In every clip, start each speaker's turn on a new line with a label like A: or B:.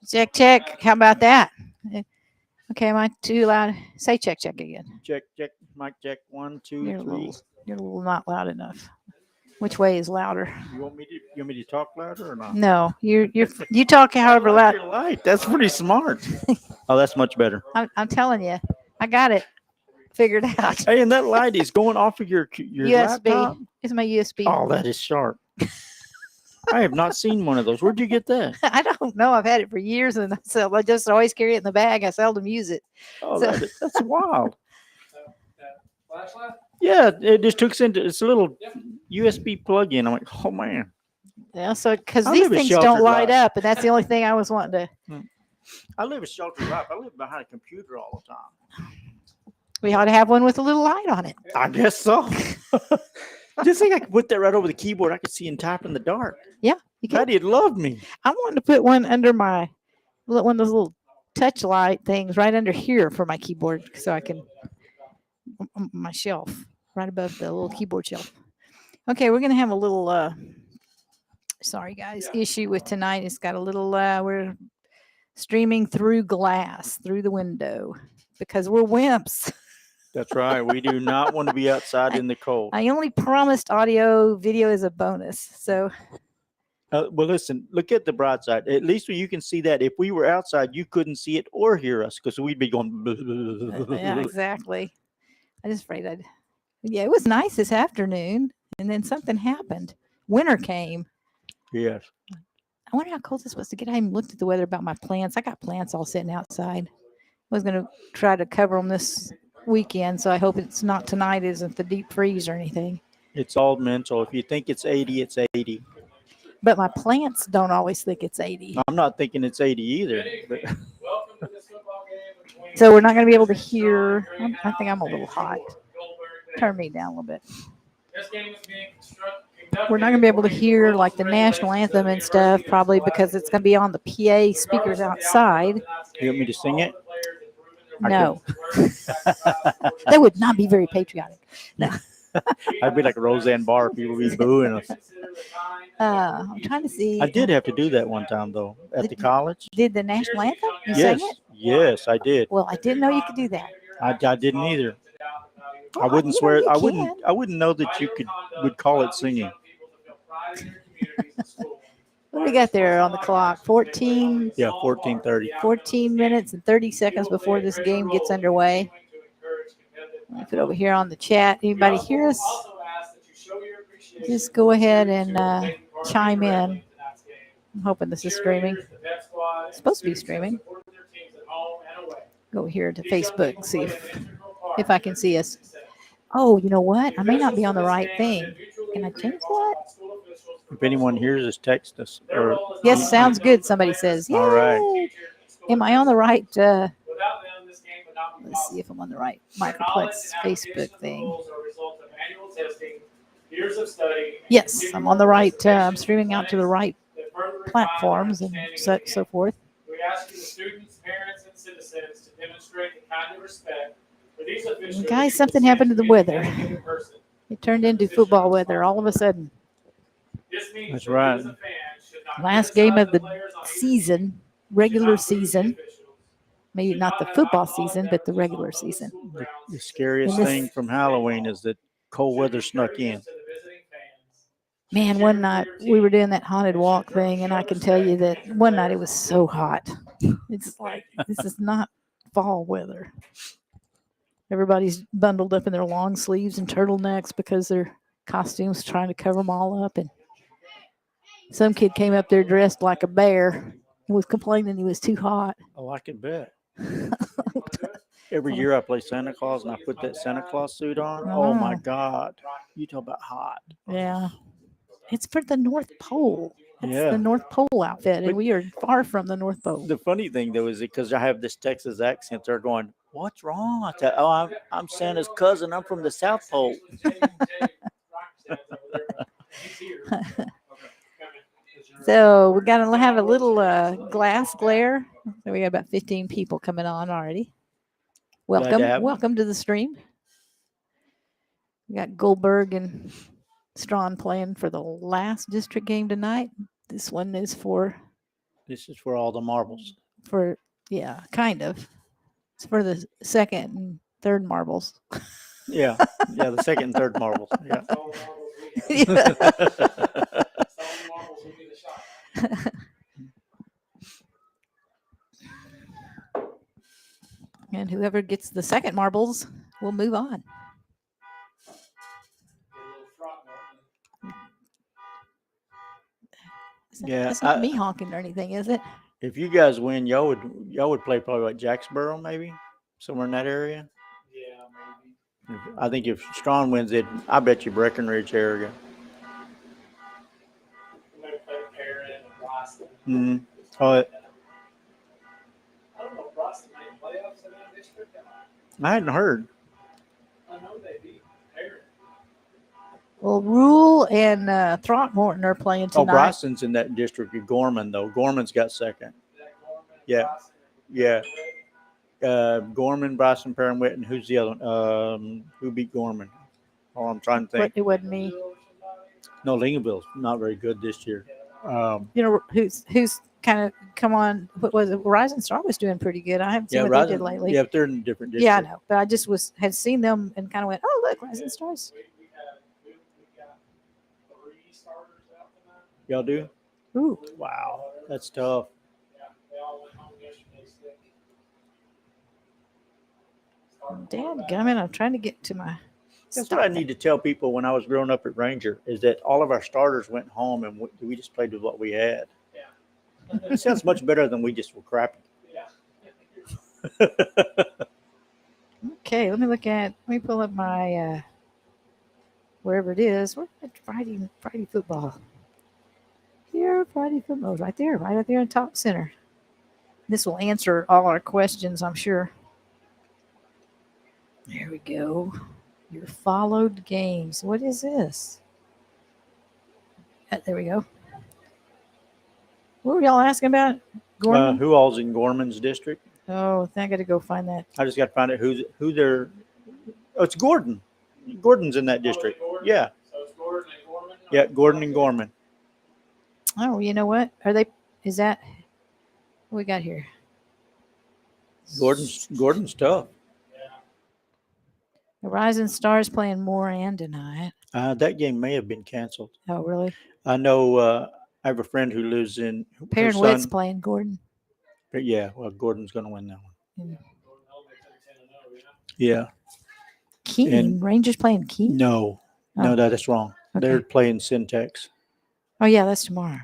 A: Check, check. How about that? Okay, am I too loud? Say check, check again.
B: Check, check, mic check. 1, 2,
A: You're a
B: 3.
A: little, you're a little not loud enough. Which way is louder?
B: You want me to talk louder or not?
A: No, you talk however
B: I
A: loud.
B: like your light. That's pretty smart. Oh, that's much better.
A: I'm telling you, I got it figured out.
B: Hey, and that light is going off of your
A: USB.
B: laptop.
A: It's my USB.
B: Oh, that is sharp. I have not seen one of those. Where'd you get that?
A: I don't know. I've had it for years, and so I just always carry it in the bag. I seldom use it.
B: Oh,
A: So-
B: that's wild.
C: Flashlight?
B: Yeah, it just hooks into it's a little USB plug-in. I'm like, oh man.
A: Yeah, so because
B: I
A: these
B: live a
A: things don't
B: sheltered
A: light
B: life.
A: up, and that's the only thing I was wanting to.
B: I live a sheltered life. I live behind a computer all the time.
A: We ought to have one with a little light on it.
B: I guess so. Just think I could put that right over the keyboard. I could see and type in the dark.
A: Yeah, you can.
B: Daddy'd love me.
A: I wanted to put one under my one of those little touch light things right under here for my keyboard, so I can my shelf right above the little keyboard shelf. Okay, we're gonna have a little. Sorry guys, issue with tonight. It's got a little. We're streaming through glass through the window because we're wimps.
B: That's right. We do not want to be outside in the cold.
A: I only promised audio, video is a bonus. So
B: Well, listen, look at the bright side. At least you can see that. If we were outside, you couldn't see it or hear us because we'd be going.
A: yeah, exactly. I just afraid I'd. Yeah, it was nice this afternoon, and then something happened. Winter came.
B: Yes.
A: I wonder how cold this was to get. I even looked at the weather about my plants. I got plants all sitting outside. I was going to try to cover them this weekend, so I hope it's not tonight. Isn't the deep freeze or anything?
B: It's all mental. If you think it's 80, it's 80.
A: But my plants don't always think it's 80.
B: I'm not thinking it's 80 either. But
C: Welcome to this football game between
A: So we're not going to be able to hear. I think I'm a little hot. Turn me down a little bit.
C: This game is being
A: We're not going to be able to hear like the national anthem and stuff, probably because it's going to be on the PA speakers outside.
B: you want me to sing it?
A: No, that would not be very patriotic. No,
B: I'd be like Roseanne Barr. People would be booing us.
A: I'm trying to see.
B: I did have to do that one time, though, at the college.
A: Did the national anthem? You
B: Yes.
A: sang it?
B: Yes, I did.
A: Well, I didn't know you could do that.
B: I didn't either. I
A: Well,
B: wouldn't
A: you know,
B: swear.
A: you
B: I
A: can.
B: wouldn't. I wouldn't know that you would call it singing.
A: What do we got there on the clock? 14,
B: Yeah, 14:30.
A: 14 minutes and 30 seconds before this game gets underway. I put it over here on the chat. Anybody hear us? Just go ahead and chime in. I'm hoping this is streaming. It's supposed to be streaming. Go here to Facebook and see if I can see us. Oh, you know what? I may not be on the right thing. Can I change that?
B: If anyone hears us, text us. Or
A: Yes, sounds good. Somebody says.
B: All right.
A: Yay. Am I on the right? Let's see if I'm on the right Microplex Facebook thing. Yes, I'm on the right. I'm streaming out to the right platforms and so forth.
C: We ask you, the students, parents, and citizens, to demonstrate the kind of respect for these officials.
A: Guys, something happened to the weather.
C: In person.
A: It turned into football weather all of a sudden.
C: This means
B: That's
C: that you
B: right.
C: as a fan should not
A: Last game of the
C: criticize players on
A: season, regular season. Maybe not the football season, but the regular season.
B: the scariest
A: And this-
B: thing from Halloween is that cold weather snuck in.
A: Man, one night we were doing that haunted walk thing, and I can tell you that one night it was so hot. It's like, this is not fall weather. Everybody's bundled up in their long sleeves and turtlenecks because their costumes trying to cover them all up. And some kid came up there dressed like a bear and was complaining he was too hot.
B: Oh, I can bet. Every year I play Santa Claus and I put that Santa Claus suit on. Oh my God. You talk about hot.
A: Yeah. It's for the North Pole. It's
B: Yeah.
A: the North Pole outfit, and
B: But-
A: we are far from the North Pole.
B: The funny thing though is because I have this Texas accent, they're going, "What's wrong?" I tell, "Oh, I'm Santa's cousin. I'm from the South Pole."
A: So we got to have a little glass glare. So we got about 15 people coming on already.
B: Glad to
A: Welcome,
B: have 'em.
A: welcome to the stream. We got Gold-Burg and Strawn playing for the last district game tonight. This one is for
B: This is for all the marbles.
A: for, yeah, kind of. It's for the second and third marbles.
B: Yeah. Yeah. The second and third marbles. Yeah.
C: That's all the marbles we have.
A: Yeah.
C: That's all the marbles we get a shot at.
A: And whoever gets the second marbles will move on.
C: Get a little Throckmorton.
B: Yeah,
A: That's not me honking or anything, is it?
B: If you guys win, y'all would play probably like Jacksboro, maybe somewhere in that area.
C: Yeah, maybe.
B: I think if Strawn wins it, I bet you Breckenridge area.
C: We might play Perrin and Boston.
B: Mm-hmm. Oh,
C: I don't know if Boston made playoffs in that district.
B: I hadn't heard.
C: I know they beat Perrin.
A: Well, Rule and Throckmorton are playing
B: Oh,
A: tonight.
B: Bryson's in that district. Gorman though. Gorman's got second.
C: That Gorman,
B: Yeah.
C: Boston,
B: Yeah. Gorman, Bryson, Perrin, Whit, and who's the other one? Who beat Gorman? Oh, I'm trying to think.
A: It wasn't me.
B: No, Lincolnville's not very good this year.
A: You know who's kind of come on? What was it? Rising Star was doing pretty good. I haven't seen
B: Yeah,
A: what they did lately.
B: Yeah, but they're in a different district.
A: Yeah, I know, but I just had seen them and kind of went, "Oh, look, Rising Stars."
C: We got 3 starters out tonight.
B: Y'all do?
A: Ooh,
B: Wow, that's tough.
C: Yeah, they all went home yesterday sick.
A: dadgummit, I'm trying to get to my.
B: That's what I need to tell people when I was growing up at Ranger is that all of our starters went home and we just played with what we had.
C: Yeah.
B: It sounds much better than we just were crappy.
C: Yeah.
A: Okay, let me pull up my wherever it is. Where's that Friday football? Here, Friday football, right up there in top center. This will answer all our questions, I'm sure. There we go. Your followed games. What is this? There we go. What were y'all asking about? Gorman?
B: Who all's in Gorman's district?
A: Oh, I got to go find that.
B: I just got to find out who they're. Oh, it's Gordon. Gordon's in that district.
C: Gordon?
B: Yeah.
C: So it's Gordon and Gorman?
B: Yeah, Gordon and Gorman.
A: Oh, you know what? Is that what we got here?
B: Gordon's tough.
C: Yeah.
A: The Rising Stars playing Moran tonight.
B: That game may have been canceled.
A: Oh, really?
B: I know. I have a friend who lives in.
A: Perrin Witt's playing Gordon.
B: But yeah, well, Gordon's going to win that one.
A: Yeah.
C: Gordon Helmington 10-0,
B: Yeah.
A: Keene. Rangers playing Keene?
B: No,
A: Oh.
B: that's wrong.
A: Okay.
B: They're playing Syntax.
A: Oh, yeah, that's tomorrow.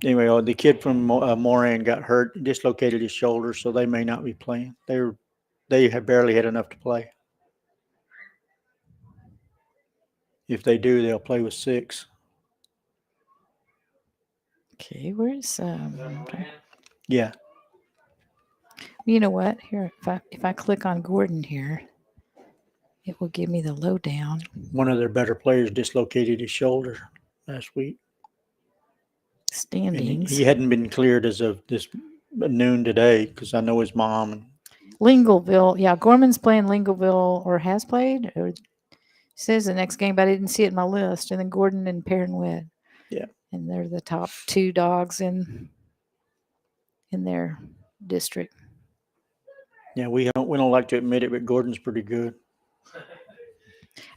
B: Anyway, the kid from Moran got hurt, dislocated his shoulder, so they may not be playing. They have barely had enough to play. If they do, they'll play with 6.
A: Okay, where's
C: Is that Moran?
B: Yeah.
A: You know what? Here, if I click on Gordon here, it will give me the lowdown.
B: One of their better players dislocated his shoulder last week. And
A: Standings.
B: he hadn't been cleared as of this noon today because I know his mom. And
A: Lingleville. Yeah, Gorman's playing Lingleville or has played. Or says the next game, but I didn't see it in my list. And then Gordon and Perrin Witt.
B: Yeah.
A: And they're the top 2 dogs in their district.
B: yeah, we don't like to admit it, but Gordon's pretty good.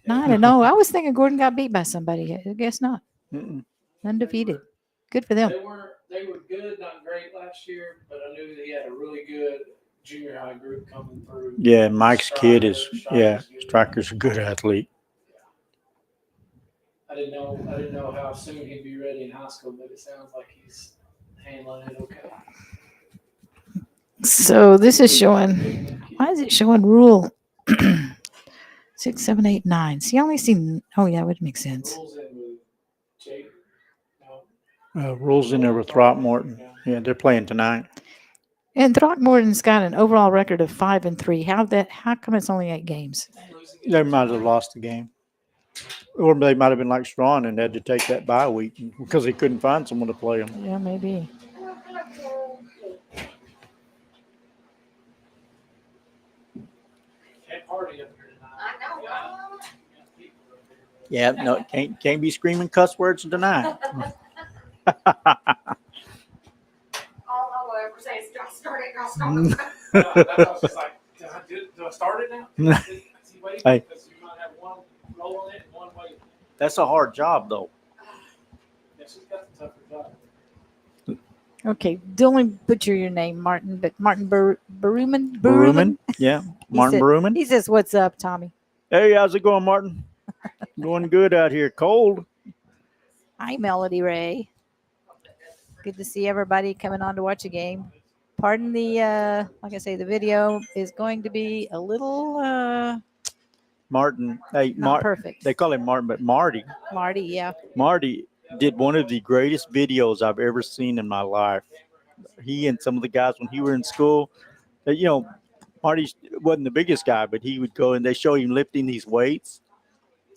A: No, I don't know. I was thinking Gordon got beat by somebody. I guess not.
B: Mm-mm.
A: Undefeated. Good for them.
C: They were good, not great last year, but I knew that he had a really good junior high group coming through.
B: Yeah, Mike's kid is
C: Striker's good.
B: Striker's a good athlete.
C: I didn't know how soon he'd be ready in high school, but it sounds like he's handling it okay.
A: So this is showing. Why is it showing Rule 6, 7, 8, 9? See, I only seen. Oh yeah, it would make sense.
C: Rules in with Jake. No.
B: Rules in there with Throckmorton. Yeah, they're playing tonight.
A: And Throckmorton's got an overall record of 5-3. How come it's only 8 games?
B: They might have lost the game. Or they might have been like Strawn and had to take that bye week because they couldn't find someone to play them.
A: Yeah, maybe.
C: Can't party up here tonight.
B: Yeah, no, can't be screaming cuss words tonight.
D: All I'll ever say is, "Do I start it? Do I start it?"
C: That's why I was just like, do I start it now? Is he waiting?
B: Hey.
C: Because you might have one rolling it and one waiting.
B: That's a hard job, though.
C: Yeah, she's got the tougher job.
A: Okay, don't butcher your name, Martin, but Martin Baruman?
B: Baruman? Yeah. Martin Baruman.
A: He says, "What's up, Tommy?"
B: Hey, how's it going, Martin? Going good out here. Cold.
A: Hi, Melody Ray. Good to see everybody coming on to watch a game. Pardon the, like I say, the video is going to be a little
B: Martin. Hey,
A: not perfect.
B: They call him Martin, but Marty.
A: Marty, yeah.
B: Marty did one of the greatest videos I've ever seen in my life. He and some of the guys when he were in school, you know, Marty wasn't the biggest guy, but he would go and they show him lifting these weights.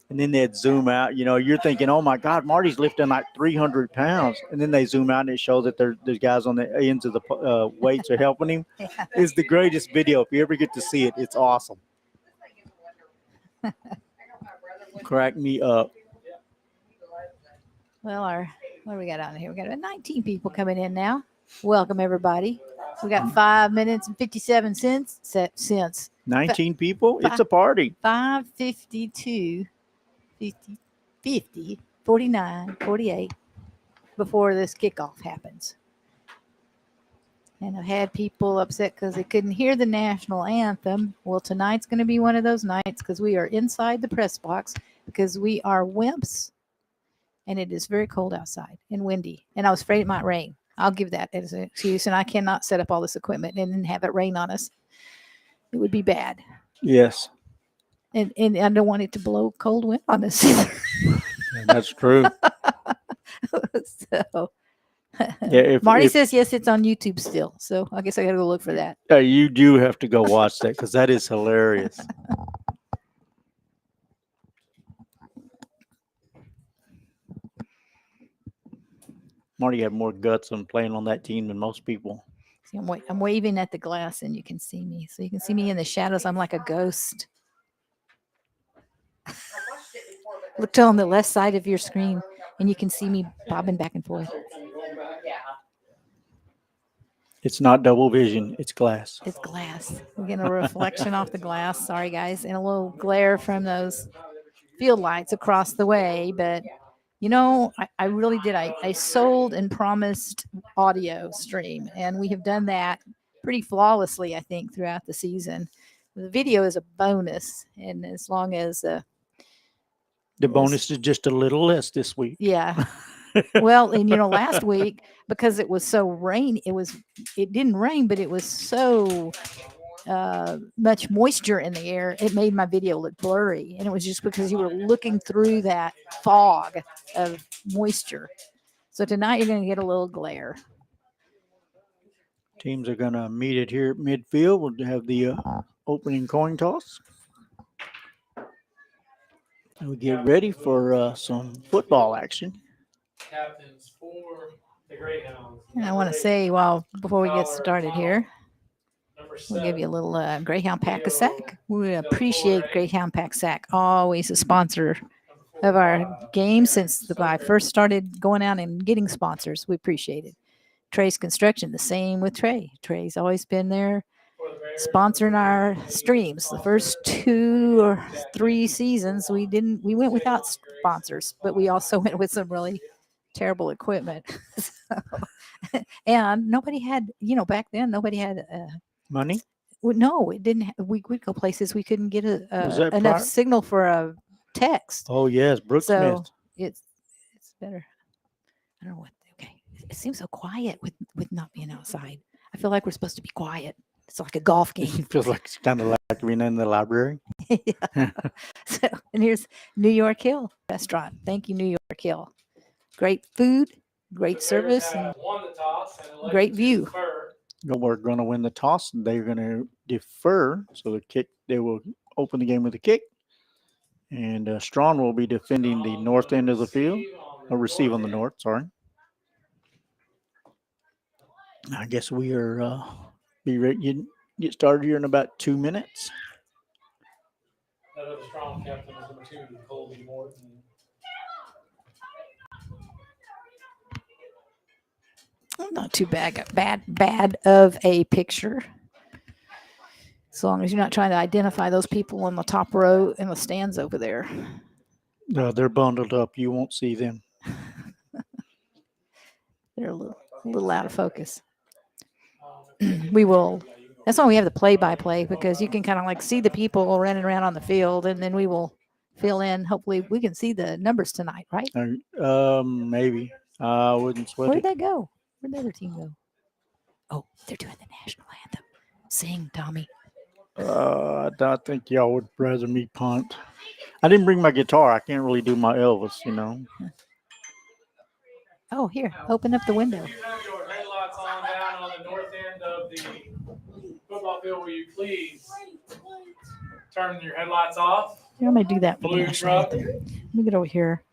B: And then they'd zoom out. You know, you're thinking, oh, my God, Marty's lifting like 300 pounds. And then they zoom out and it shows that there's guys on the ends of the weights are helping him.
A: Yeah.
B: It's the greatest video. If you ever get to see it, it's awesome. Crack me up.
A: Well, what do we got on here? We got 19 people coming in now. Welcome, everybody. We got 5 minutes and 57 cents.
B: 19 people? It's a party.
A: 5:52, 50, 49, 48 before this kickoff happens. And I've had people upset because they couldn't hear the national anthem. Well, tonight's going to be one of those nights because we are inside the press box because we are wimps and it is very cold outside and windy. And I was afraid it might rain. I'll give that as an excuse. And I cannot set up all this equipment and then have it rain on us. It would be bad.
B: Yes.
A: And I don't want it to blow cold wind on us either.
B: That's true.
A: So,
B: Yeah,
A: Marty says yes, it's on YouTube still. So I guess I got to go look for that.
B: You do have to go watch that because that is hilarious. Marty had more guts on playing on that team than most people.
A: See, I'm waving at the glass and you can see me. So you can see me in the shadows. I'm like a ghost. Look on the left side of your screen and you can see me bobbing back and forth.
B: It's not double vision. It's glass.
A: It's glass. We're getting a reflection off the glass. Sorry, guys. And a little glare from those field lights across the way. But, you know, I really did. I sold and promised audio stream. And we have done that pretty flawlessly, I think, throughout the season. The video is a bonus. And as long as...
B: the bonus is just a little less this week.
A: Yeah. Well, and you know, last week because it was so rainy, it didn't rain, but it was so much moisture in the air. It made my video look blurry, and it was just because you were looking through that fog of moisture. So tonight you're going to get a little glare.
B: Teams are going to meet it here at midfield. We'll have the opening coin toss. And we get ready for some football action.
C: Captains for the Greyhounds.
A: And I want to say, before we get started here, we'll give you a little Greyhound Pack a Sack. We appreciate Greyhound Pack Sack, always a sponsor of our game since I first started going out and getting sponsors. We appreciate it. Trey's Construction, the same with Trey. Trey's always been there sponsoring our streams. The first 2 or 3 seasons, we went without sponsors, but we also went with some really terrible equipment. And nobody had, back then, nobody had
B: money.
A: No, it didn't. We'd go places we couldn't get enough
B: prior?
A: signal for a text.
B: Oh, yes, Brooks
A: So
B: Smith.
A: it's better. I don't know what. Okay, it seems so quiet with not being outside. I feel like we're supposed to be quiet. It's like a golf game.
B: It feels like it's kind of like being in the library.
A: Yeah. So, and here's New York Hill Restaurant. Thank you, New York Hill. Great food, great service, and great view.
B: We're going to win the toss. They're going to defer. So they will open the game with a kick. And Strawn will be defending the north end of the field. Or receive on the north, sorry. I guess we are be ready. Get started here in about 2 minutes.
C: That other Strong captain is number 2, Colby Morton.
A: Not too bad of a picture. As long as you're not trying to identify those people on the top row in the stands over there.
B: No, they're bundled up. You won't see them.
A: They're a little out of focus. We will. That's why we have the play-by-play, because you can kind of like see the people running around on the field, and then we will fill in. Hopefully, we can see the numbers tonight, right?
B: Maybe. I wouldn't sweat
A: Where'd
B: it.
A: they go? Where'd the other team go? Oh, they're doing the national anthem. Sing, Tommy.
B: I think y'all would rather me punt. I didn't bring my guitar. I can't really do my Elvis, you know.
A: Oh, here, open up the window.
C: If you have your headlights on down on the north end of the football field, will you please turn your headlights off?
A: I'm gonna do that for the
C: Blue
A: national
C: truck.
A: anthem. Let me get over here.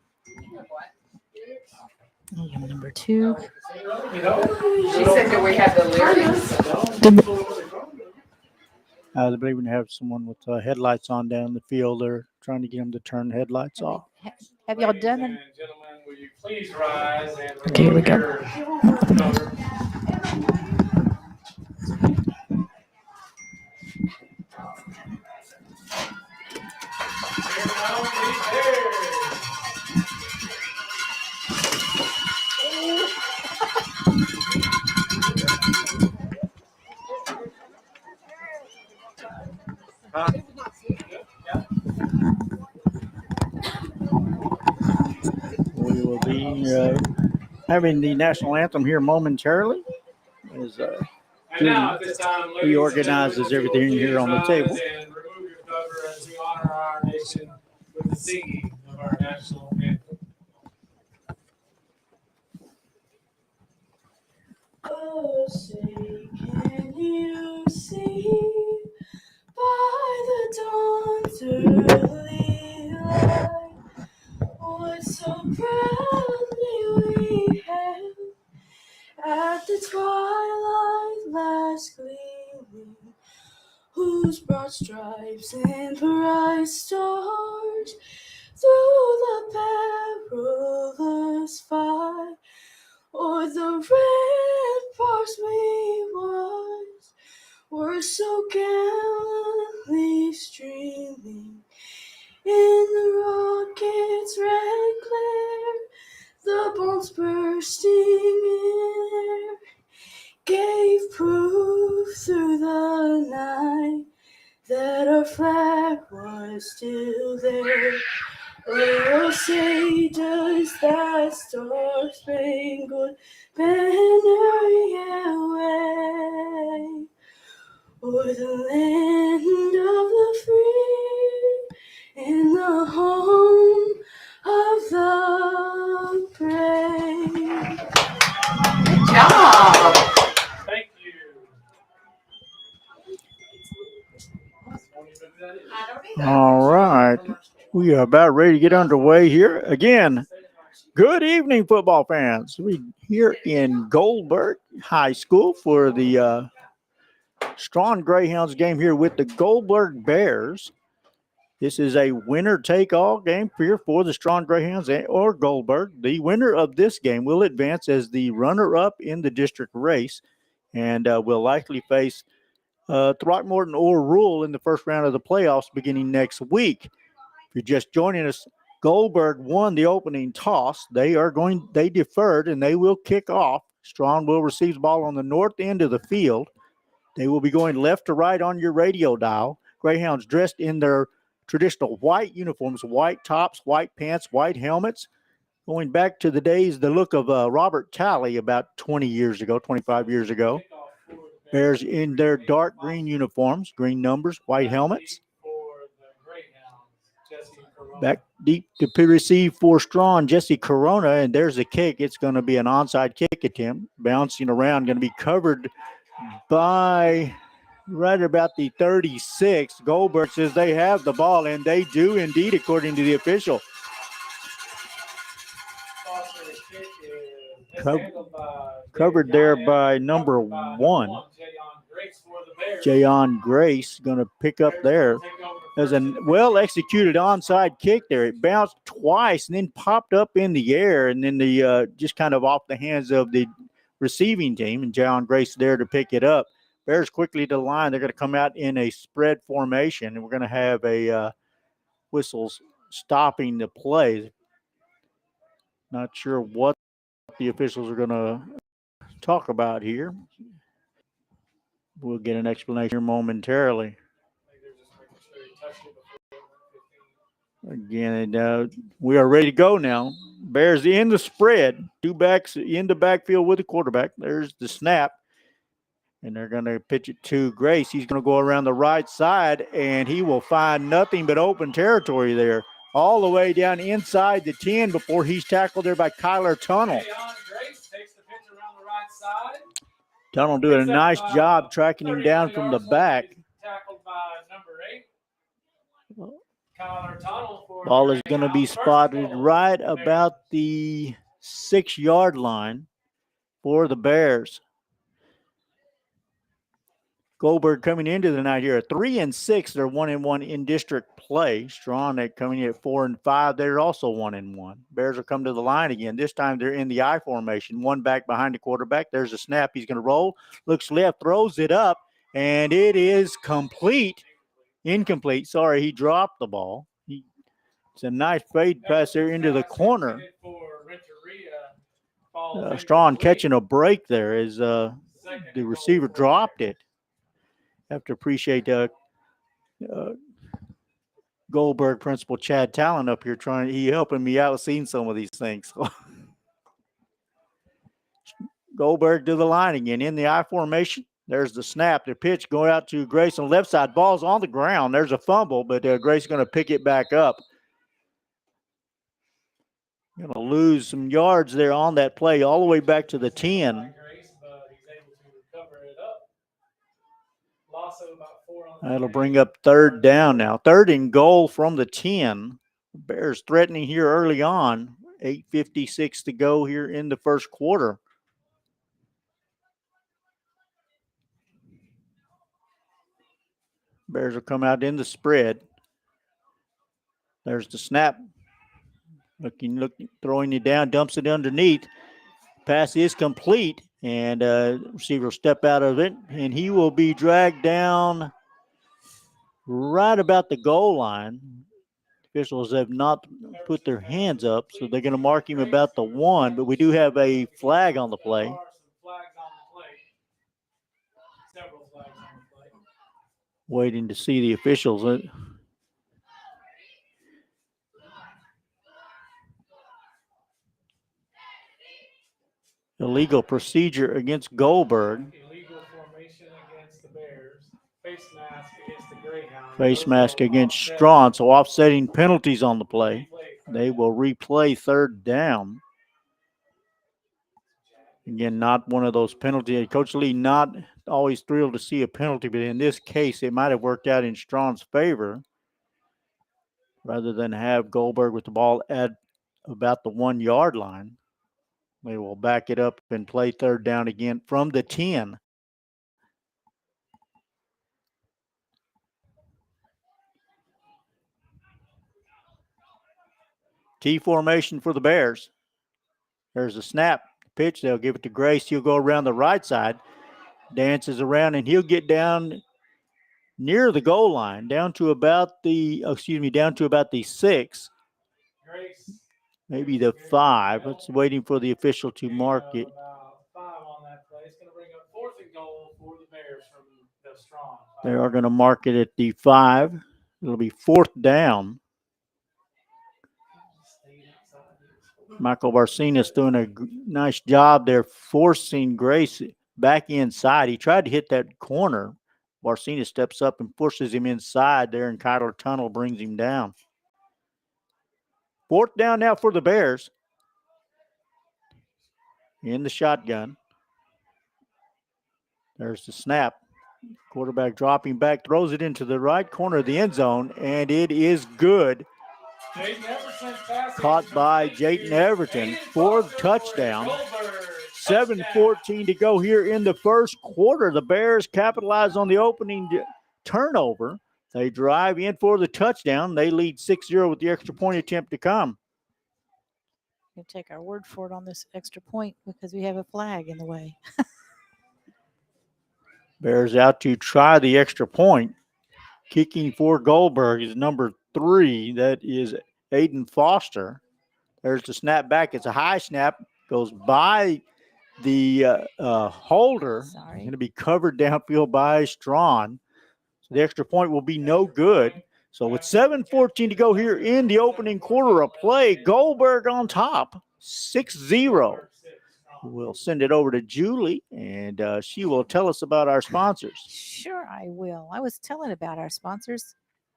A: Number 2.
E: She said, do we have the lyrics?
B: I believe we have someone with headlights on down the field. They're trying to get them to turn headlights off.
A: Have y'all done it?
C: Ladies and gentlemen, will you please rise and
A: Okay, here we go.
C: remove your cover? Here comes the Bears.
B: We will be having the national anthem here momentarily. As,
C: And now at this time, ladies and
B: reorganizes
C: gentlemen,
B: everything
C: will you
B: here on the
C: please
B: table.
C: rise and remove your cover as we honor our nation with the singing of our national anthem.
F: Oh, say, can you see by the dawn's early light what so proudly we hailed at the twilight last gleaming, whose broad stripes and bright stars through the perilous fight o'er the ramparts we watched were so gallantly streaming in the rocket's red glare, the bombs bursting in air gave proof through the night that our flag was still there. Oh, say, does that star-spangled banner yet wave o'er the land of the free and the home of the brave?
E: Good job.
C: Thank you.
B: All right. We are about ready to get underway here. Again, good evening, football fans. We're here in Gold-Burg High School for the Strawn Greyhounds game here with the Gold-Burg Bears. This is a winner-take-all game here for the Strawn Greyhounds or Gold-Burg. The winner of this game will advance as the runner-up in the district race and will likely face Throckmorton or Rule in the first round of the playoffs beginning next week. If you're just joining us, Gold-Burg won the opening toss. They deferred and they will kick off. Strawn will receive the ball on the north end of the field. They will be going left to right on your radio dial. Greyhounds dressed in their traditional white uniforms, white tops, white pants, white helmets. Going back to the look of Robert Talley about 20 years ago, 25 years ago. Bears in their dark green uniforms, green numbers, white helmets. Back deep to receive for Strawn, Jesse Corona, and there's a kick. It's going to be an onside kick attempt. Bouncing around, going to be covered by right about the 36. Gold-Burg says they have the ball, and they do indeed, according to the official. Covered there by number 1. Jayon Grace going to pick up there. There's a well-executed onside kick there. It bounced twice and then popped up in the air, and then the just kind of off the hands of the receiving team, and John Grace there to pick it up. Bears quickly to the line. They're going to come out in a spread formation, and we're going to have a whistles stopping the play. Not sure what the officials are going to talk about here. We'll get an explanation here momentarily. Again, we are ready to go now. Bears in the spread. 2 backs in the backfield with the quarterback. There's the snap. And they're going to pitch it to Grace. He's going to go around the right side, and he will find nothing but open territory there. All the way down inside the 10 before he's tackled there by Kyler Tunnel.
C: Grace takes the pitch around the right side.
B: Tunnel doing a nice job tracking him down from the back.
C: Tackled by number 8. Kyler Tunnel for
B: Ball is going to be spotted right about the 6-yard line for the Bears. Gold-Burg coming into the night here at 3-6. They're 1-1 in district play. Strawn coming in at 4-5. They're also 1-1. Bears will come to the line again. This time they're in the I formation. 1 back behind the quarterback. There's a snap. He's going to roll. Looks left, throws it up, and it is complete. Incomplete. Sorry, he dropped the ball. It's a nice fade pass there into the corner. Strawn catching a break there as the receiver dropped it. Have to appreciate Gold-Burg principal Chad Talon up here he helping me out seeing some of these things. Gold-Burg to the line again in the I formation. There's the snap, the pitch going out to Grace on the left side. Ball's on the ground. There's a fumble, but Grace is going to pick it back up. Going to lose some yards there on that play all the way back to the 10. That'll bring up 3rd down now. 3rd and goal from the 10. Bears threatening here early on. 8:56 to go here in the first quarter. Bears will come out in the spread. There's the snap. Looking, throwing it down, dumps it underneath. Pass is complete, and receiver will step out of it, and he will be dragged down right about the goal line. Officials have not put their hands up, so they're going to mark him about the 1, but we do have a flag on the play. Waiting to see the officials. Illegal procedure against Gold-Burg.
C: Illegal formation against the Bears. Face mask against the Greyhound.
B: Face mask against Strawn. So offsetting penalties on the play. They will replay 3rd down. Again, not one of those penalties. Coach Lee not always thrilled to see a penalty, but in this case, it might have worked out in Strawn's favor rather than have Gold-Burg with the ball at about the 1-yard line. They will back it up and play 3rd down again from the 10. T formation for the Bears. There's a snap, pitch. They'll give it to Grace. He'll go around the right side, dances around, and he'll get down near the goal line, down to about the 6.
C: Grace.
B: Maybe the 5. It's waiting for the official to mark it.
C: About 5 on that play. It's going to bring up 4th and goal for the Bears from the Strawn.
B: They are going to mark it at the 5. It'll be 4th down. Michael Barcenas doing a nice job there, forcing Grace back inside. He tried to hit that corner. Barcenas steps up and pushes him inside there, and Kyler Tunnel brings him down. 4th down now for the Bears. In the shotgun. There's the snap. Quarterback dropping back, throws it into the right corner of the end zone, and it is good. Caught by Jayton Everton for the touchdown. 7:14 to go here in the first quarter. The Bears capitalize on the opening turnover. They drive in for the touchdown. They lead 6-0 with the extra point attempt to come.
A: going to take our word for it on this extra point because we have a flag in the way.
B: Bears out to try the extra point. Kicking for Gold-Burg is number 3. That is Aiden Foster. There's the snap back. It's a high snap. Goes by the holder.
A: Sorry.
B: Going to be covered downfield by Strawn. So the extra point will be no good. So with 7:14 to go here in the opening quarter of play, Gold-Burg on top, 6-0. We'll send it over to Julie, and she will tell us about our sponsors.
A: Sure, I will. I was telling about our sponsors.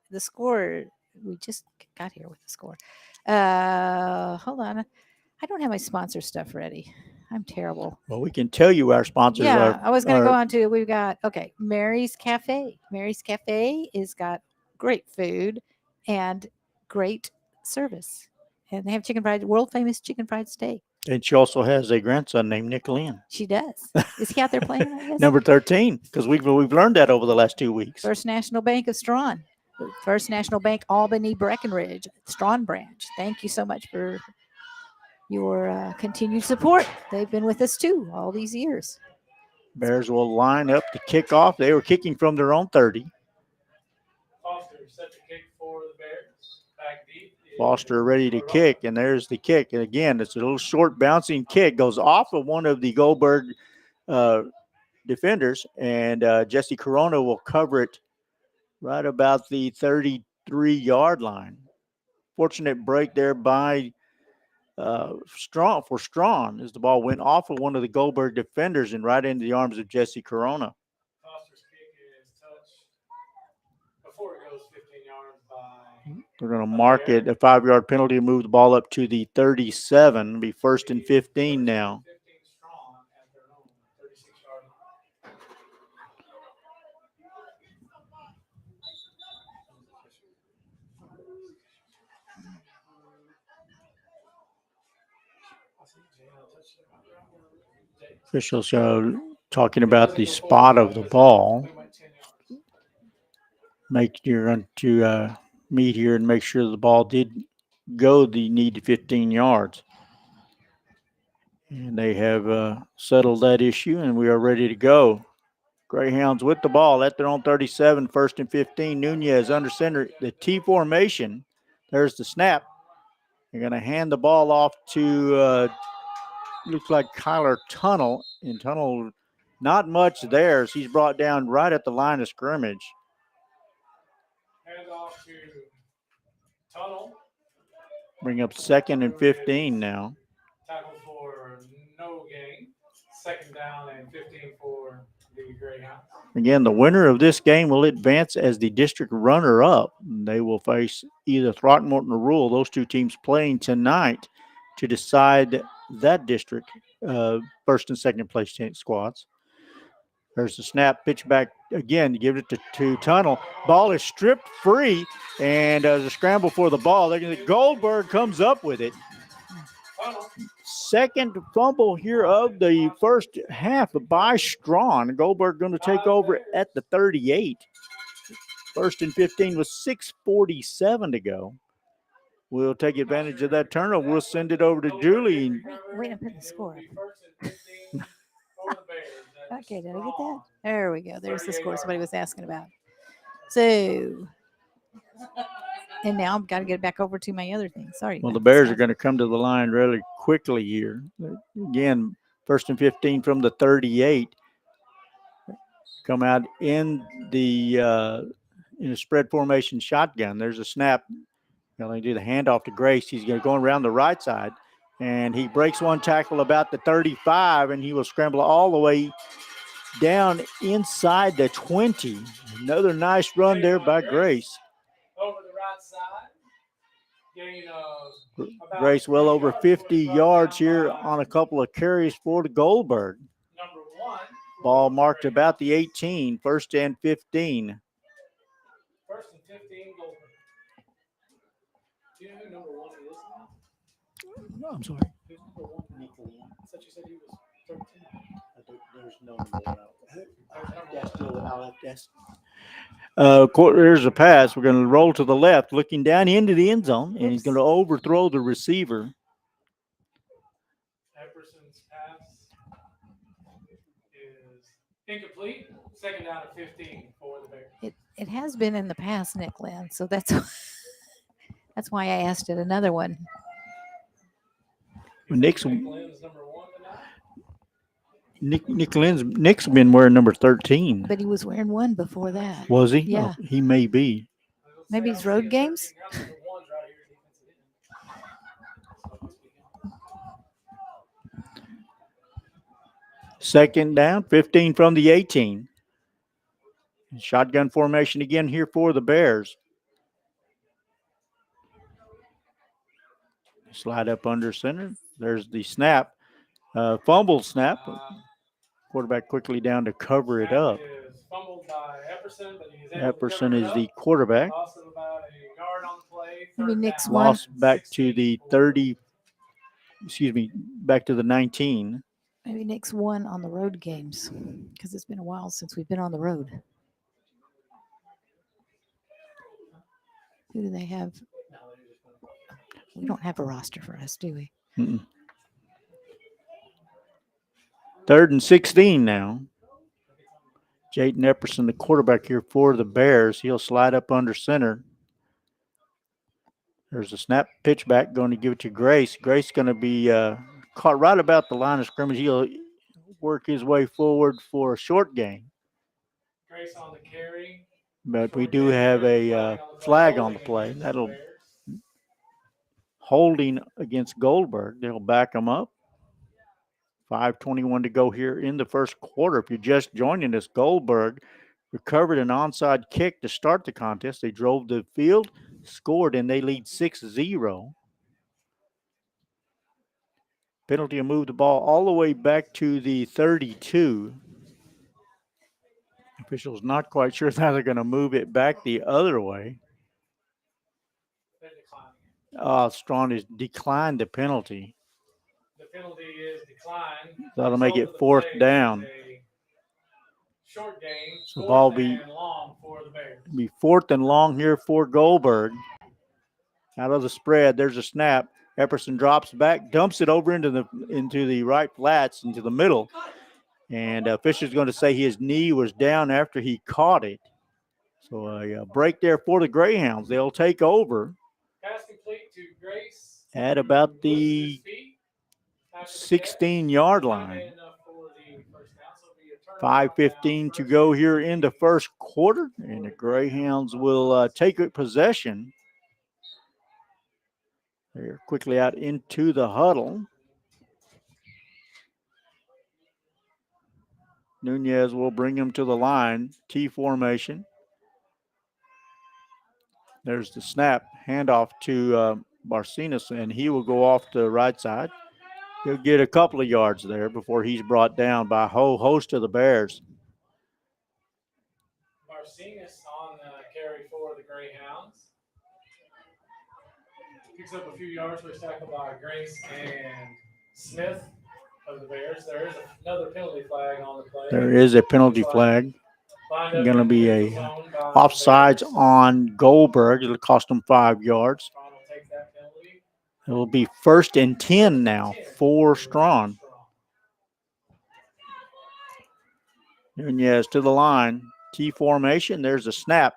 A: The score, we just got here with the score. Hold on. I don't have my sponsor stuff ready. I'm terrible.
B: Well, we can tell you our sponsors.
A: Yeah, I was going to go on to, we've got, okay, Mary's Cafe. Mary's Cafe has got great food and great service. And they have chicken fried, world famous chicken fried steak.
B: And she also has a grandson named Nick Lynn.
A: She does. Is he out there playing, I guess?
B: Number 13, because we've learned that over the last 2 weeks.
A: First National Bank of Strawn. First National Bank Albany Breckenridge, Strawn branch. Thank you so much for your continued support. They've been with us too all these years.
B: Bears will line up to kick off. They were kicking from their own 30.
C: Foster set to kick for the Bears. Back deep.
B: Foster ready to kick, and there's the kick. And again, it's a little short bouncing kick. Goes off of one of the Gold-Burg defenders, and Jesse Corona will cover it right about the 33-yard line. Fortunate break there by Strawn as the ball went off of one of the Gold-Burg defenders and right into the arms of Jesse Corona.
C: Foster's kick is touched before it goes 15 yards by.
B: They're going to mark it a 5-yard penalty and move the ball up to the 37. It'll be 1st and 15 now.
C: 15 Strawn at their own 36-yard line.
B: Officials are talking about the spot of the ball. You're going to meet here and make sure the ball did go the needed 15 yards. And they have settled that issue, and we are ready to go. Greyhounds with the ball at their own 37, 1st and 15. Nunez under center, the T formation. There's the snap. They're going to hand the ball off to, looks like Kyler Tunnel. And Tunnel, not much there as he's brought down right at the line of scrimmage.
C: Hand off to Tunnel.
B: Bring up 2nd and 15 now.
C: Tackle for no gain. 2nd down and 15 for the Greyhounds.
B: Again, the winner of this game will advance as the district runner-up. They will face either Throckmorton or Rule, those two teams playing tonight to decide that district 1st and 2nd place squads. There's the snap, pitch back again to give it to Tunnel. Ball is stripped free, and there's a scramble for the ball. Gold-Burg comes up with it. Second fumble here of the first half by Strawn. Gold-Burg going to take over at the 38. 1st and 15 with 6:47 to go. We'll take advantage of that turnover. We'll send it over to Julie.
A: Wait, I'm putting the score up. Okay, did I get that? There we go. There's the score somebody was asking about. So, and now I've got to get back over to my other thing. Sorry.
B: Well, the Bears are going to come to the line really quickly here. Again, 1st and 15 from the 38. Come out in a spread formation shotgun. There's a snap. They do the handoff to Grace. He's going to go around the right side, and he breaks one tackle about the 35, and he will scramble all the way down inside the 20. Another nice run there by Grace.
C: Over the right side. Gain of about
B: Grace well over 50 yards here on a couple of carries for the Gold-Burg.
C: number 1.
B: Ball marked about the 18, 1st and 15.
C: 1st and 15 Gold-Burg. Do you know who number 1 is now?
B: I'm sorry.
C: Who's number 1 now? I thought you said he was 13.
B: There's no there's a pass. We're going to roll to the left, looking down into the end zone, and he's going to overthrow the receiver.
C: Incomplete. Second down and 15 for the Bears.
A: It has been in the past, Nick Lynn. So that's that's why I asked it another one.
B: Nick's
C: Nick Lynn's number 1 tonight.
B: Nick's been wearing number 13.
A: But he was wearing one before that.
B: Was he?
A: Yeah.
B: Oh, he may be.
A: Maybe it's road games.
B: Second down, 15 from the 18. Shotgun formation again here for the Bears. Slide up under center. There's the snap. Fumble snap. Quarterback quickly down to cover it up.
C: Fumbled by Epperson, but he's
B: Epperson is the quarterback.
C: Loss of about a yard on the play.
A: Maybe
C: Third
A: Nick's
C: down.
A: one.
B: Lost back to the 30. Excuse me, back to the 19.
A: Maybe Nick's one on the road games because it's been a while since we've been on the road. Who do they have? We don't have a roster for us, do we?
B: Mm-mm. Third and 16 now. Jaden Epperson, the quarterback here for the Bears. He'll slide up under center. There's a snap pitch back, going to give it to Grace. Grace going to be caught right about the line of scrimmage. He'll work his way forward for a short gain.
C: Grace on the carry.
B: But we do have a flag on the play. That'll holding against Gold-Burg. They'll back them up. 5:21 to go here in the first quarter. If you're just joining us, Gold-Burg recovered an onside kick to start the contest. They drove the field, scored, and they lead 6-0. Penalty to move the ball all the way back to the 32. Officials not quite sure how they're going to move it back the other way. Strawn has declined the penalty.
C: The penalty is declined.
B: That'll make it fourth down.
C: Short game.
B: So the ball be
C: long for the Bears.
B: Be fourth and long here for Gold-Burg. Out of the spread, there's a snap. Epperson drops back, dumps it over into the right flats, into the middle. And Fisher's going to say his knee was down after he caught it. So a break there for the Greyhounds. They'll take over
C: Pass complete to Grace.
B: at about the 16-yard line. 5:15 to go here in the first quarter. And the Greyhounds will take possession. They're quickly out into the huddle. Nunez will bring him to the line. T formation. There's the snap. Handoff to Barcinas, and he will go off the right side. He'll get a couple of yards there before he's brought down by a whole host of the Bears.
C: Barcinas on the carry for the Greyhounds. Picks up a few yards, which tackled by Grace and Smith of the Bears. There is another penalty flag on the play.
B: There is a penalty flag. Going to be a offsides on Gold-Burg. It'll cost them 5 yards. It will be 1st and 10 now for Strawn. Nunez to the line. T formation. There's a snap.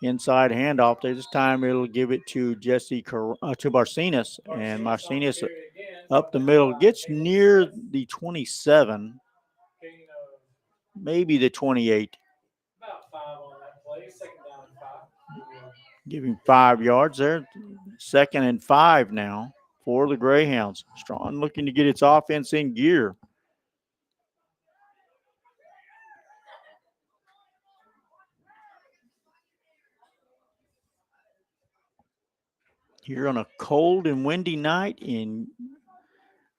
B: Inside handoff. This time it'll give it to to Barcinas. And Barcinas up the middle. Gets near the 27. Maybe the 28.
C: About 5 on that play. Second down and 5.
B: Giving 5 yards there. 2nd and 5 now for the Greyhounds. Strawn looking to get its offense in gear. Here on a cold and windy night in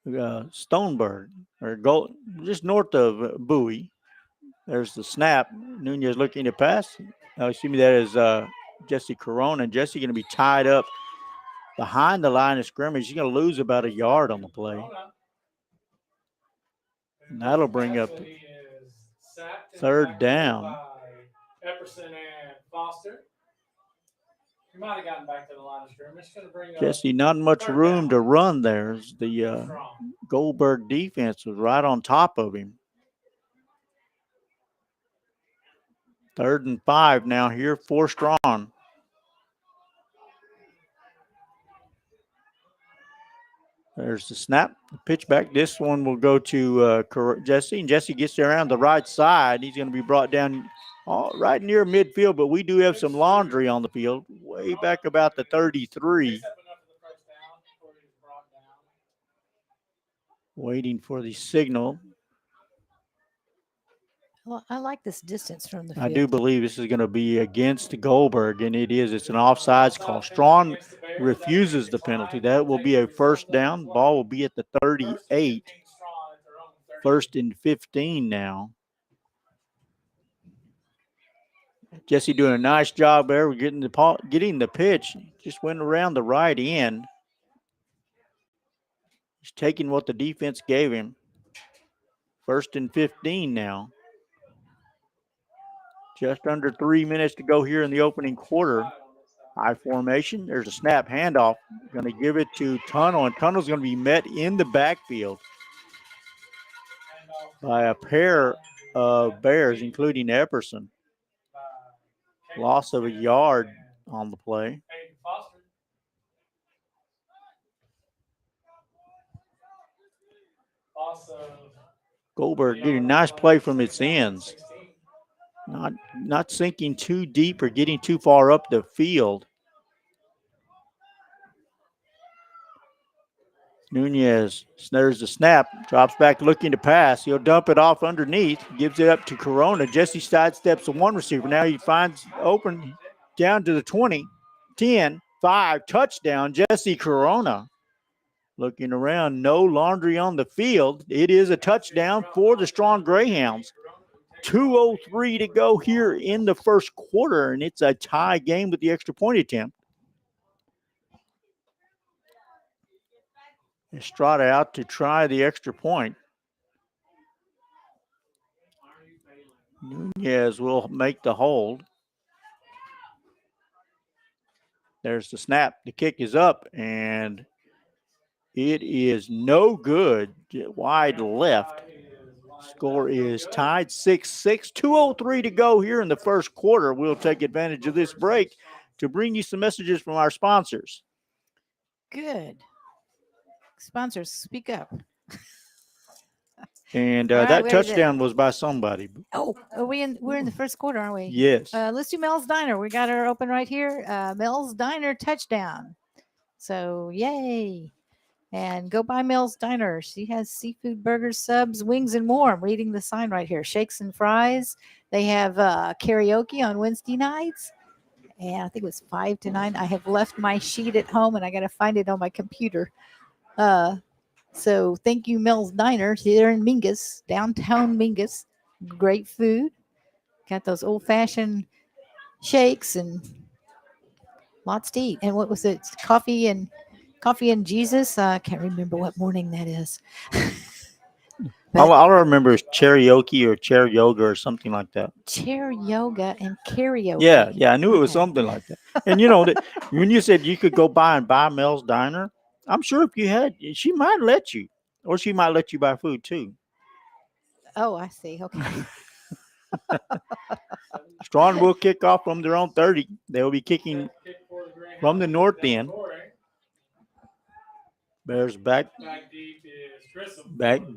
B: Stoneburg, or just north of Bowie. There's the snap. Nunez looking to pass. Excuse me, that is Jesse Corona. And Jesse going to be tied up behind the line of scrimmage. He's going to lose about a yard on the play. And that'll bring up 3rd down.
C: Epperson and Foster. He might have gotten back to the line of scrimmage. Going to bring
B: Jesse, not much room to run there. The Gold-Burg defense was right on top of him. 3rd and 5 now here for Strawn. There's the snap, the pitch back. This one will go to Jesse, and Jesse gets there around the right side. He's going to be brought down right near midfield, but we do have some laundry on the field, way back about the 33. Waiting for the signal.
A: Well, I like this distance from the
B: I
A: field.
B: do believe this is going to be against Gold-Burg, and it is. It's an offsides call. Strawn refuses the penalty. That will be a first down. Ball will be at the 38. 1st and 15 now. Jesse doing a nice job there. We're getting the pitch. Just went around the right end. He's taking what the defense gave him. 1st and 15 now. Just under 3 minutes to go here in the opening quarter. High formation. There's a snap handoff. Going to give it to Tunnel, and Tunnel's going to be met in the backfield by a pair of Bears, including Epperson. Loss of a yard on the play. Gold-Burg getting a nice play from its ends. Not sinking too deep or getting too far up the field. Nunez snares the snap, drops back looking to pass. He'll dump it off underneath, gives it up to Corona. Jesse sidesteps the one receiver. Now he finds open down to the 20, 10, 5, touchdown, Jesse Corona. Looking around, no laundry on the field. It is a touchdown for the Strawn Greyhounds. 2:03 to go here in the first quarter, and it's a tie game with the extra point attempt. Estrada out to try the extra point. Nunez will make the hold. There's the snap. The kick is up, and it is no good. Wide left. Score is tied 6-6. 2:03 to go here in the first quarter. We'll take advantage of this break to bring you some messages from our sponsors.
A: Good. Sponsors, speak up.
B: And
A: All right,
B: that
A: where is it?
B: touchdown was by somebody.
A: Oh, we're in the first quarter, aren't we?
B: Yes.
A: Let's do Mel's Diner. We got her open right here. Mel's Diner touchdown. So yay. And go by Mel's Diner. She has seafood, burgers, subs, wings, and more. I'm reading the sign right here. Shakes and fries. They have karaoke on Wednesday nights. And I think it was 5 to 9. I have left my sheet at home, and I got to find it on my computer. So thank you, Mel's Diner here in Mingus, downtown Mingus. Great food. Got those old-fashioned shakes and lots to eat. And what was it? Coffee and Jesus. I can't remember what morning that is.
B: All I remember is karaoke or chair yoga or something like that.
A: Chair yoga and karaoke.
B: Yeah, I knew it was something like that. And when you said you could go by and buy Mel's Diner, I'm sure if you had, she might let you, or she might let you buy food too.
A: Oh, I see. Okay.
B: Strawn will kick off from their own 30. They will be kicking from the north end. Bears back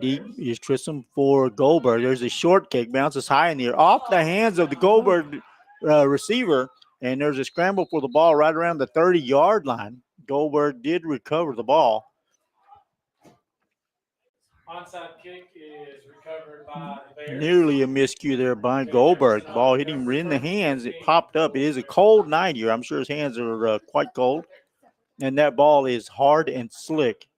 B: deep is Tristram for Gold-Burg. There's a short kick, bounces high in the air, off the hands of the Gold-Burg receiver, and there's a scramble for the ball right around the 30-yard line. Gold-Burg did recover the ball.
C: Onside kick is recovered by the Bears.
B: Nearly a miscue there by Gold-Burg. The ball hit him in the hands. It popped up. It is a cold night here. I'm sure his hands are quite cold. And that ball is hard and slick.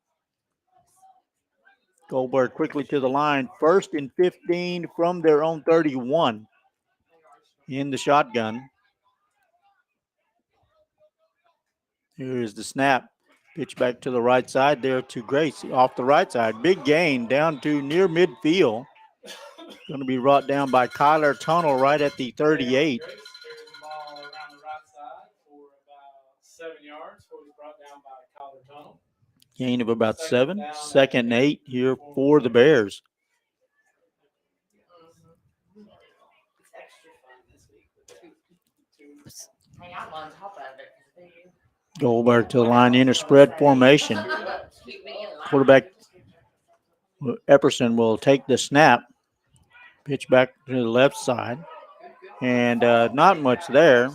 B: Gold-Burg quickly to the line. 1st and 15 from their own 31 in the shotgun. Here's the snap. Pitch back to the right side there to Grace off the right side. Big gain down to near midfield. Going to be brought down by Kyler Tunnel right at the 38.
C: Ball around the right side for about 7 yards before he's brought down by Collar Tunnel.
B: Gain of about 7. 2nd and 8 here for the Bears.
E: Hey, I'm on top of it.
B: Gold-Burg to the line in a spread formation.
E: Keep me in line.
B: Quarterback Epperson will take the snap, pitch back to the left side, and not much there.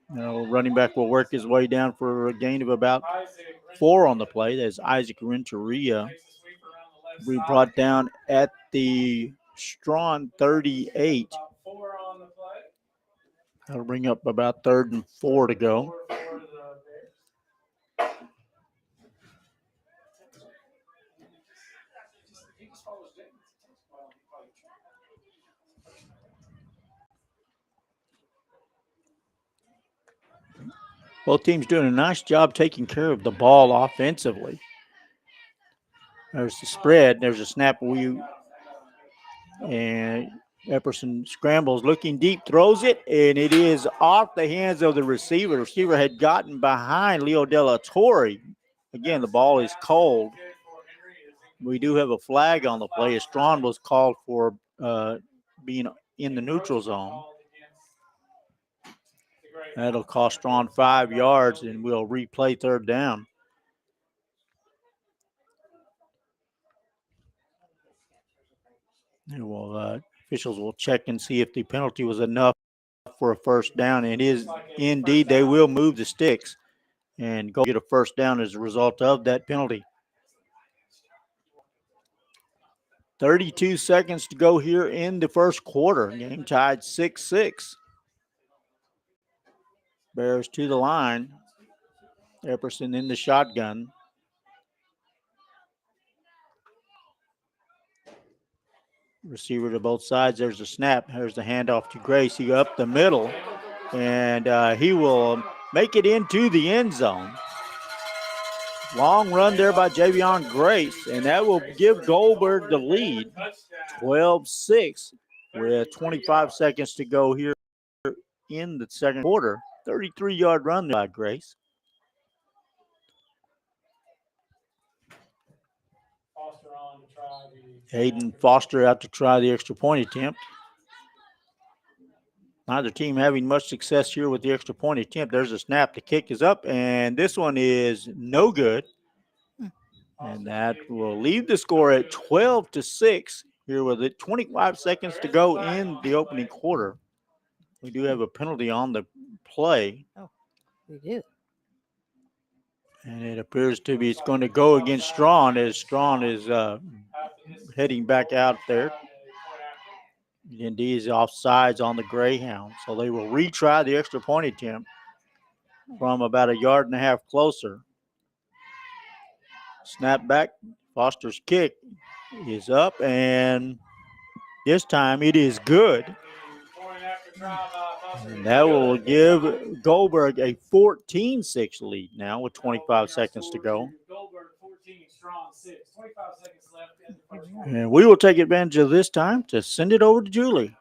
B: Running back will work his way down for a gain of about 4 on the play. That's Isaac Renteria. We brought down at the Strawn 38. That'll bring up about 3rd and 4 to go. Both teams doing a nice job taking care of the ball offensively. There's the spread. There's a snap. And Epperson scrambles, looking deep, throws it, and it is off the hands of the receiver. The receiver had gotten behind Leo De La Torre. Again, the ball is cold. We do have a flag on the play. Strawn was called for being in the neutral zone. That'll cost Strawn 5 yards, and we'll replay 3rd down. Officials will check and see if the penalty was enough for a 1st down. And it is indeed. They will move the sticks and go get a 1st down as a result of that penalty. 32 seconds to go here in the 1st quarter. Game tied 6-6. Bears to the line. Epperson in the shotgun. Receiver to both sides. There's a snap. There's the handoff to Grace. He up the middle, and he will make it into the end zone. Long run there by Javion Grace, and that will give Gold-Burg the lead, 12-6, with 25 seconds to go here in the 2nd quarter. 33-yard run by Grace. Hayden Foster out to try the extra point attempt. Neither team having much success here with the extra point attempt. There's a snap. The kick is up, and this one is no good. And that will leave the score at 12-6 here with it. 25 seconds to go in the opening quarter. We do have a penalty on the play.
A: Oh, we do.
B: And it appears to be it's going to go against Strawn, as Strawn is heading back out there. Indeed, is offsides on the Greyhound. So they will retry the extra point attempt from about 1.5 yards closer. Snap back. Foster's kick is up, and this time it is good. And that will give Gold-Burg a 14-6 lead now with 25 seconds to go. And we will take advantage of this time to send it over to Julie.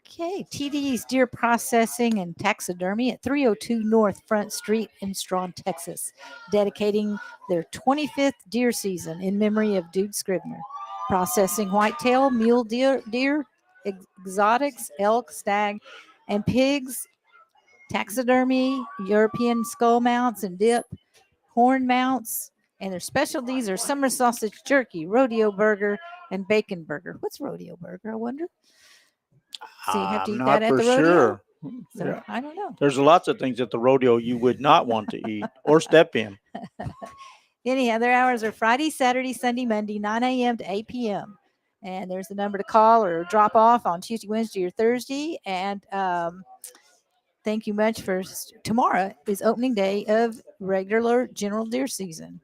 A: Okay, TD's Deer Processing and Taxidermy at 302 North Front Street in Strawn, Texas, dedicating their 25th deer season in memory of Dude Scribner. Processing whitetail, mule deer, exotics, elk, stag, and pigs, taxidermy, European skull mounts and dip, horn mounts, and their specialties are summer sausage jerky, rodeo burger, and bacon burger. What's rodeo burger, I wonder? So you have to eat that at the rodeo?
B: Sure.
A: So,
B: Yeah.
A: I don't know.
B: There's lots of things at the rodeo you would not want to eat or step in.
A: Anyhow, their hours are Friday, Saturday, Sunday, Monday, 9 a.m. to 8 p.m. And there's the number to call or drop off on Tuesday, Wednesday, or Thursday. And thank you much for tomorrow is opening day of regular general deer season.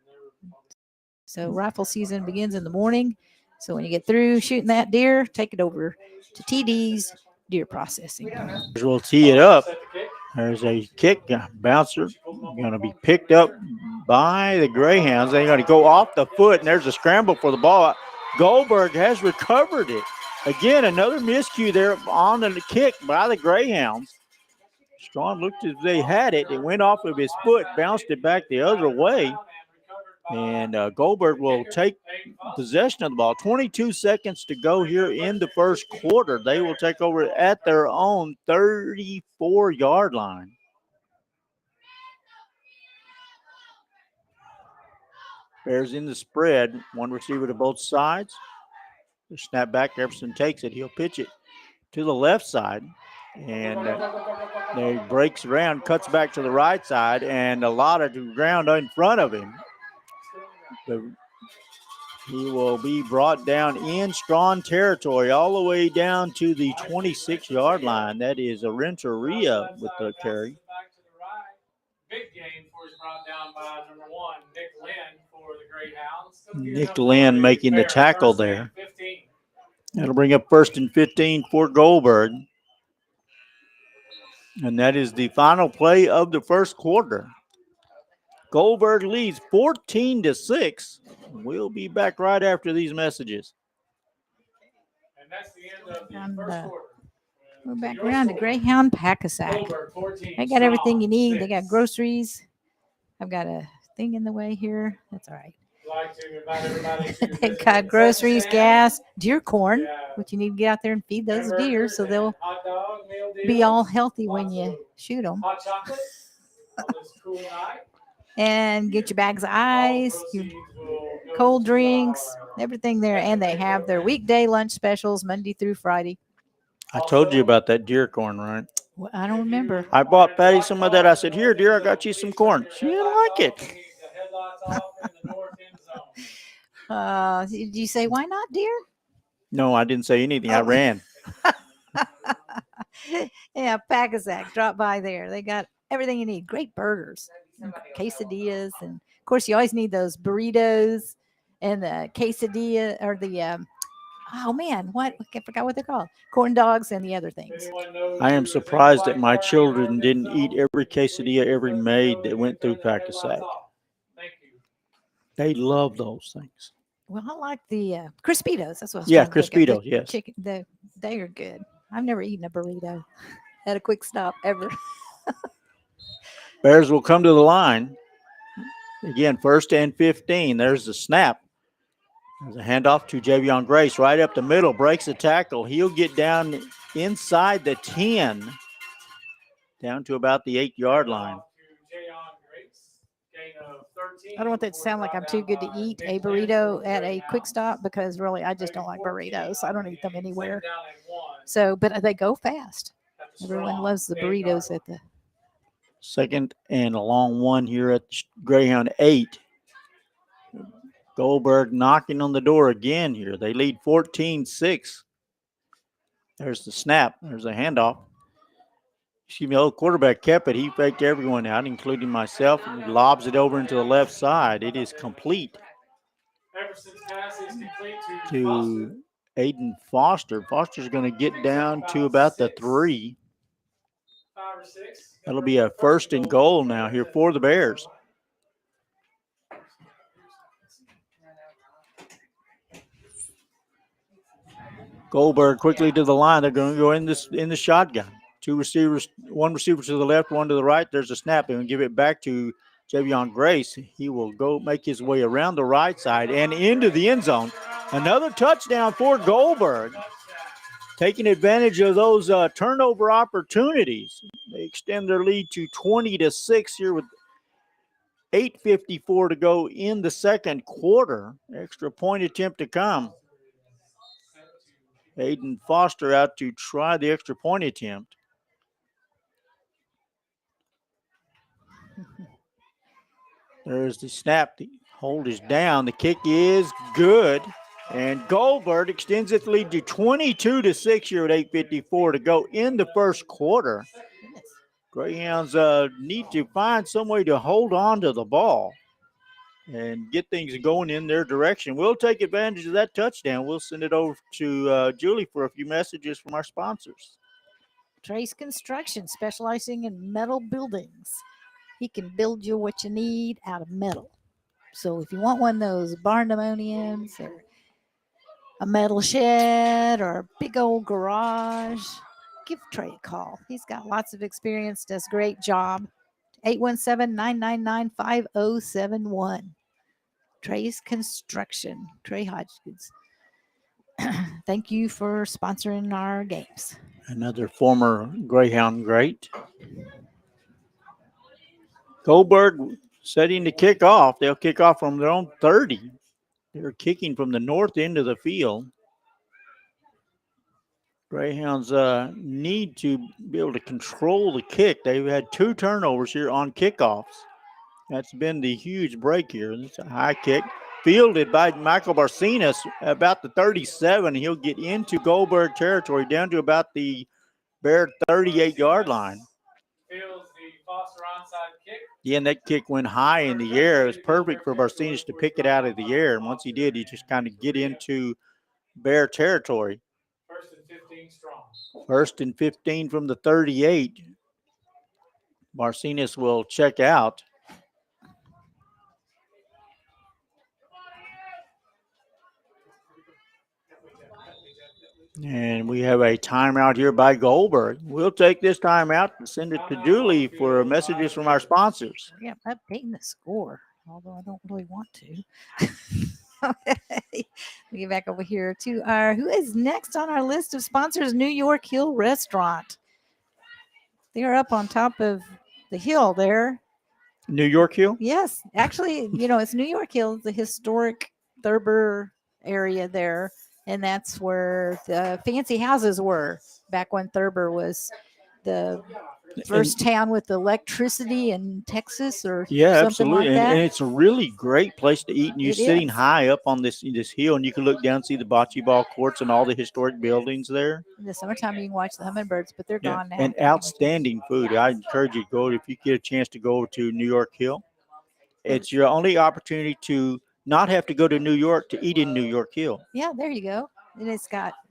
A: So rifle season begins in the morning. So when you get through shooting that deer, take it over to TD's Deer Processing.
B: We'll tee it up. There's a kick, bouncer, going to be picked up by the Greyhounds. They're going to go off the foot, and there's a scramble for the ball. Gold-Burg has recovered it. Again, another miscue there on the kick by the Greyhounds. Strawn looked as they had it. It went off of his foot, bounced it back the other way. And Gold-Burg will take possession of the ball. 22 seconds to go here in the first quarter. They will take over at their own 34-yard line. Bears in the spread. One receiver to both sides. The snap back. Jefferson takes it. He'll pitch it to the left side. And he breaks around, cuts back to the right side, and a lot of ground in front of him. He will be brought down in Strawn territory all the way down to the 26-yard line. That is a Renteria with the carry.
C: Big gain for is brought down by number 1, Nick Lynn for the Greyhounds.
B: Nick Lynn making the tackle there.
C: 15.
B: That'll bring up 1st and 15 for Gold-Burg. And that is the final play of the first quarter. Gold-Burg leads 14-6. We'll be back right after these messages.
C: And that's the end of the first quarter.
A: We're back around to Greyhound Pack-a-Sack.
C: Gold-Burg 14.
A: They got everything you need.
C: 6.
A: They got groceries. I've got a thing in the way here. That's all right.
C: I'd like to invite everybody to
A: They
C: visit
A: got
C: the
A: groceries,
C: stand.
A: gas, deer corn,
C: Yeah.
A: which you need to get out there and feed those deer so they'll
C: Hot dog, meal
A: be
C: deals,
A: all healthy when
C: lots
A: you
C: of
A: shoot them.
C: hot chocolate on this cool night.
A: And get your bags of
C: All
A: ice, your
C: proceeds will go
A: cold
C: to the
A: drinks,
C: Colorado.
A: everything there. And they have their weekday lunch specials Monday through Friday.
B: I told you about that deer corn, right?
A: Well, I don't remember.
B: I bought Patty some of that. I said, here, dear, I got you some corn. She didn't like it.
A: Did you say, why not, dear?
B: No, I didn't say anything. I
A: Oh.
B: ran.
A: Yeah, Pack-a-Sack. Drop by there. They got everything you need. Great burgers, and quesadillas, and of course you always need those burritos and the quesadilla or the oh man, what I forgot what they're called. Corn dogs and the other things.
B: I am surprised that my children didn't eat every quesadilla ever made that went through Pack-a-Sack. They love those things.
A: Well, I like the Crispitos. That's what I was
B: Yeah,
A: trying to think of.
B: Crispitos,
A: The
B: yes.
A: Chicken, they are good. I've never eaten a burrito at a quick stop ever.
B: Bears will come to the line. Again, 1st and 15. There's the snap. There's a handoff to Javion Grace right up the middle. Breaks the tackle. He'll get down inside the 10. Down to about the 8-yard line.
A: I don't want that to sound like I'm too good to eat a burrito at a quick stop because really I just don't like burritos. I don't eat them anywhere. So, but they go fast. Everyone loves the burritos at the
B: 2nd and a long one here at Greyhound 8. Gold-Burg knocking on the door again here. They lead 14-6. There's the snap. There's a handoff. Excuse me, the old quarterback kept it. He faked everyone out, including myself. He lobs it over into the left side. It is complete to Aiden Foster. Foster's going to get down to about the 3. That'll be a 1st and goal now here for the Bears. Gold-Burg quickly to the line. They're going to go in the shotgun. 2 receivers, 1 receiver to the left, 1 to the right. There's a snap and give it back to Javion Grace. He will go make his way around the right side and into the end zone. Another touchdown for Gold-Burg. Taking advantage of those turnover opportunities. They extend their lead to 20-6 here with 8:54 to go in the second quarter. Extra point attempt to come. Aiden Foster out to try the extra point attempt. There's the snap. The hold is down. The kick is good. And Gold-Burg extends its lead to 22-6 here at 8:54 to go in the first quarter. Greyhounds need to find some way to hold on to the ball and get things going in their direction. We'll take advantage of that touchdown. We'll send it over to Julie for a few messages from our sponsors.
A: Trace Construction, specializing in metal buildings. He can build you what you need out of metal. So if you want one of those barndominiums or a metal shed or a big old garage, give Trey a call. He's got lots of experience, does a great job. 817-999-5071. Trey's Construction. Trey Hodgkins. Thank you for sponsoring our games.
B: Another former Greyhound great. Gold-Burg setting to kick off. They'll kick off from their own 30. They're kicking from the north end of the field. Greyhounds need to be able to control the kick. They've had 2 turnovers here on kickoffs. That's been the huge break here. It's a high kick fielded by Michael Barcinas about the 37. He'll get into Gold-Burg territory down to about the Bear 38-yard line.
C: Fields the Foster onside kick.
B: Yeah, and that kick went high in the air. It was perfect for Barcinas to pick it out of the air. And once he did, he just kind of get into Bear territory.
C: 1st and 15 Strawn.
B: 1st and 15 from the 38. Barcinas will check out. And we have a timeout here by Gold-Burg. We'll take this timeout and send it to Julie for messages from our sponsors.
A: Yeah, updating the score, although I don't really want to. Okay. We get back over here to our, who is next on our list of sponsors, New York Hill Restaurant. They're up on top of the hill there.
B: New York Hill?
A: Yes, actually, it's New York Hill, the historic Thurber area there. And that's where the fancy houses were back when Thurber was the first town with electricity in Texas or
B: Yeah,
A: something
B: absolutely.
A: like that.
B: And it's a really great place to eat. And you're
A: It
B: sitting
A: is.
B: high up on this hill, and you can look down and see the bocce ball courts and all the historic buildings there.
A: In the summertime, you can watch the hummingbirds, but they're
B: Yeah,
A: gone now.
B: and outstanding food. I encourage you to go if you get a chance to go to New York Hill. It's your only opportunity to not have to go to New York to eat in New York Hill.
A: Yeah, there you go. And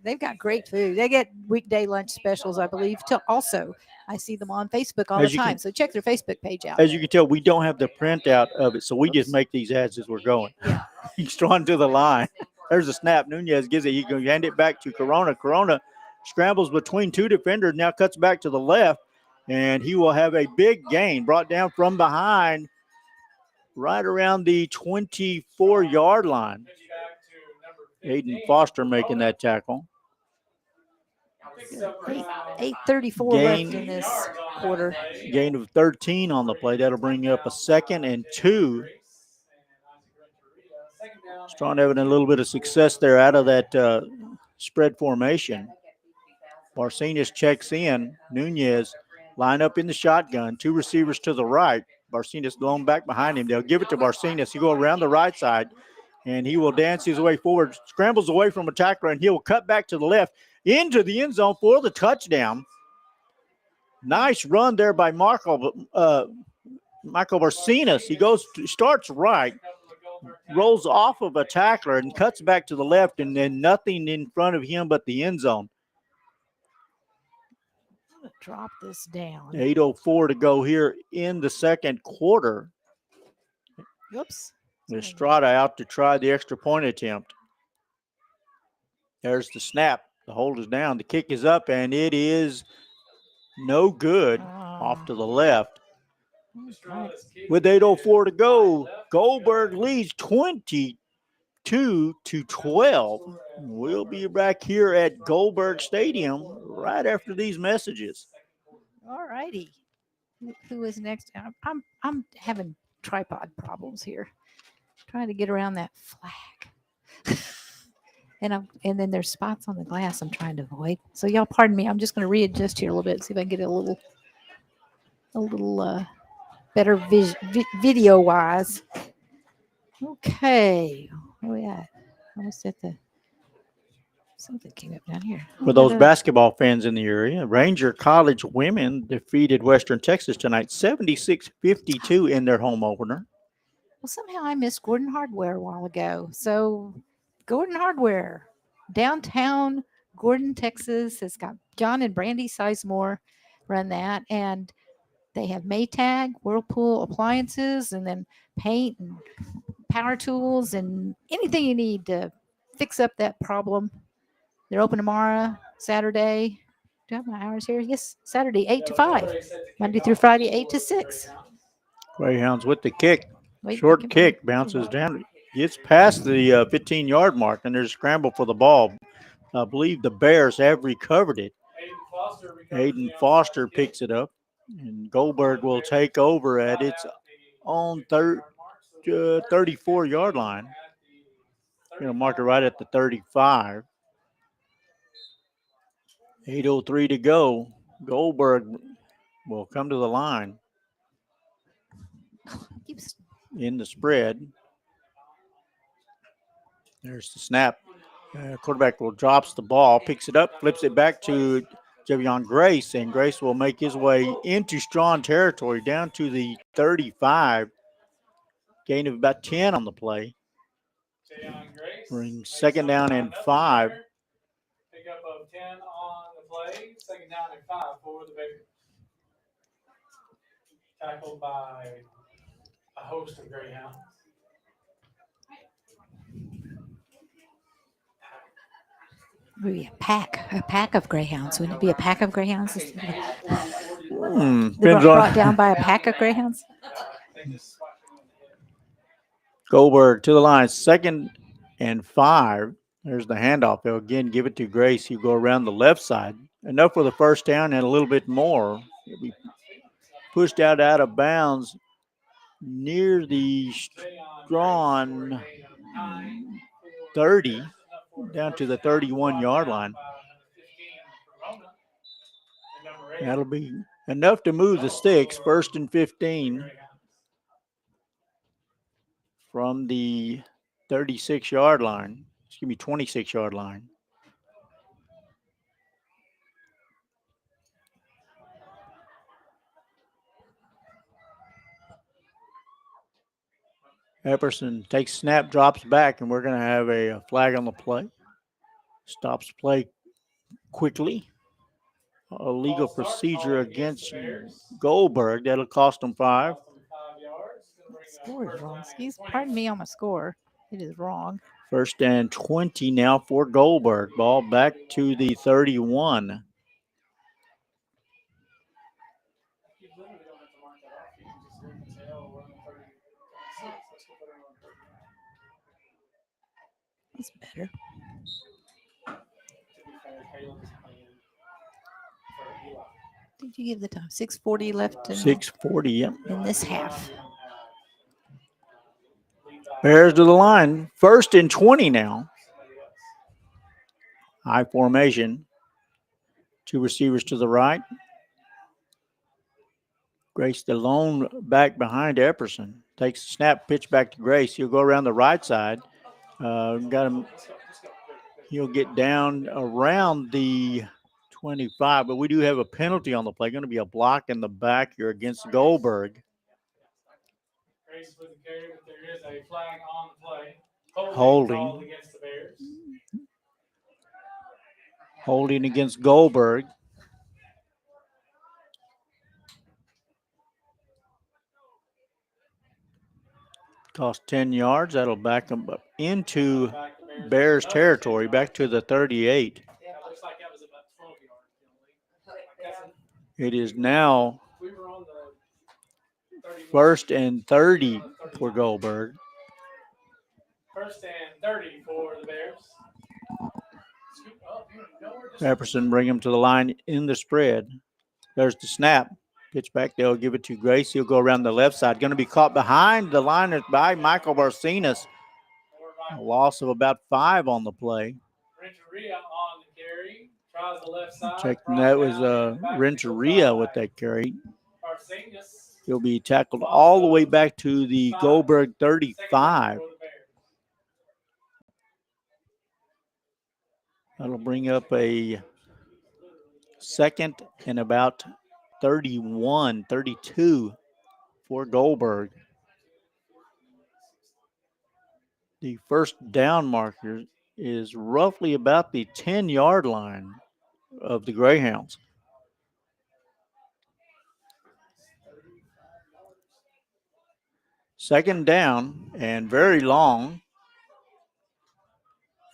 A: they've got great food. They get weekday lunch specials, I believe. Also, I see them on Facebook all the time. So check their Facebook page out.
B: As you can tell, we don't have the printout of it, so we just make these ads as we're going.
A: Yeah.
B: He's drawn to the line. There's a snap. Nunez gives it. He can hand it back to Corona. Corona scrambles between 2 defenders, now cuts back to the left, and he will have a big gain brought down from behind right around the 24-yard line. Aiden Foster making that tackle.
A: 8:34 left in this quarter.
B: Gain of 13 on the play. That'll bring up a 2nd and 2. Strawn having a little bit of success there out of that spread formation. Barcinas checks in. Nunez line up in the shotgun. 2 receivers to the right. Barcinas blown back behind him. They'll give it to Barcinas. He go around the right side, and he will dance his way forward, scrambles away from a tackler, and he will cut back to the left into the end zone for the touchdown. Nice run there by Michael Barcinas. He starts right, rolls off of a tackler, and cuts back to the left, and then nothing in front of him but the end zone.
A: I'm going to drop this down.
B: 8:04 to go here in the second quarter.
A: Oops.
B: Estrada out to try the extra point attempt. There's the snap. The hold is down. The kick is up, and it is no good. Off to the left. With 8:04 to go, Gold-Burg leads 22-12. We'll be back here at Gold-Burg Stadium right after these messages.
A: All righty. Who is next? I'm having tripod problems here. Trying to get around that flag. and then there's spots on the glass I'm trying to avoid. So y'all pardon me. I'm just going to readjust here a little bit, see if I can get a little better video wise. Okay. Where we at? Almost at the something came up down here.
B: For those basketball fans in the area, Ranger College women defeated Western Texas tonight 76-52 in their home opener.
A: Well, somehow I missed Gordon Hardware a while ago. So Gordon Hardware, downtown Gordon, Texas, has got John and Brandy Sizemore run that. And they have Maytag, Whirlpool appliances, and then paint and power tools and anything you need to fix up that problem. They're open tomorrow, Saturday. Do I have my hours here? Yes, Saturday, 8 to 5. Monday through Friday, 8 to 6.
B: Greyhounds with the kick.
A: Wait,
B: Short kick bounces down. gets past the 15-yard mark, and there's a scramble for the ball. I believe the Bears have recovered it. Aiden Foster picks it up, and Gold-Burg will take over at its own 34-yard line. Going to mark it right at the 35. 8:03 to go. Gold-Burg will come to the line in the spread. There's the snap. Quarterback will drops the ball, picks it up, flips it back to Javion Grace, and Grace will make his way into Strawn territory down to the 35. Gain of about 10 on the play. Bring second down and 5.
C: Pickup of 10 on the play. Second down and 5 for the Bears. Tackled by a host of Greyhounds.
A: Maybe a pack of greyhounds. Wouldn't it be a pack of greyhounds? Brought down by a pack of greyhounds.
B: Gold-Burg to the line, second and 5. There's the handoff. They'll again give it to Grace. He'll go around the left side. Enough for the first down and a little bit more. He'll be pushed out of bounds near the Strawn 30, down to the 31-yard line. That'll be enough to move the sticks. First and 15 from the 36-yard line. 26-yard line. Epperson takes snap, drops back, and we're going to have a flag on the play. Stops play quickly. A legal procedure against Gold-Burg. That'll cost them 5.
A: Score is wrong. Excuse, pardon me on my score. It is wrong.
B: First and 20 now for Gold-Burg. Ball back to the 31.
A: That's better. Did you give the time? 6:40 left.
B: 6:40, yep.
A: In this half.
B: Bears to the line. First and 20 now. High formation. 2 receivers to the right. Grace the lone back behind Epperson. Takes the snap, pitch back to Grace. He'll go around the right side. Got him. He'll get down around the 25, but we do have a penalty on the play. Going to be a block in the back here against Gold-Burg.
C: Grace with the carry, but there is a flag on the play.
B: Holding
C: against the Bears.
B: Holding against Gold-Burg. Cost 10 yards. That'll back them up into Bears territory, back to the 38.
C: Looks like that was about 12 yards.
B: It is now first and 30 for Gold-Burg.
C: First and 30 for the Bears.
B: Epperson bring him to the line in the spread. There's the snap. Pitch back. They'll give it to Grace. He'll go around the left side. Going to be caught behind the line by Michael Barcenas. A loss of about 5 on the play.
C: Renteria on the carry. Tries the left side.
B: Checking that was Renteria with that carry. He'll be tackled all the way back to the Gold-Burg 35. That'll bring up a second and about 31, 32 for Gold-Burg. The first down marker is roughly about the 10-yard line of the Greyhounds. Second down and very long.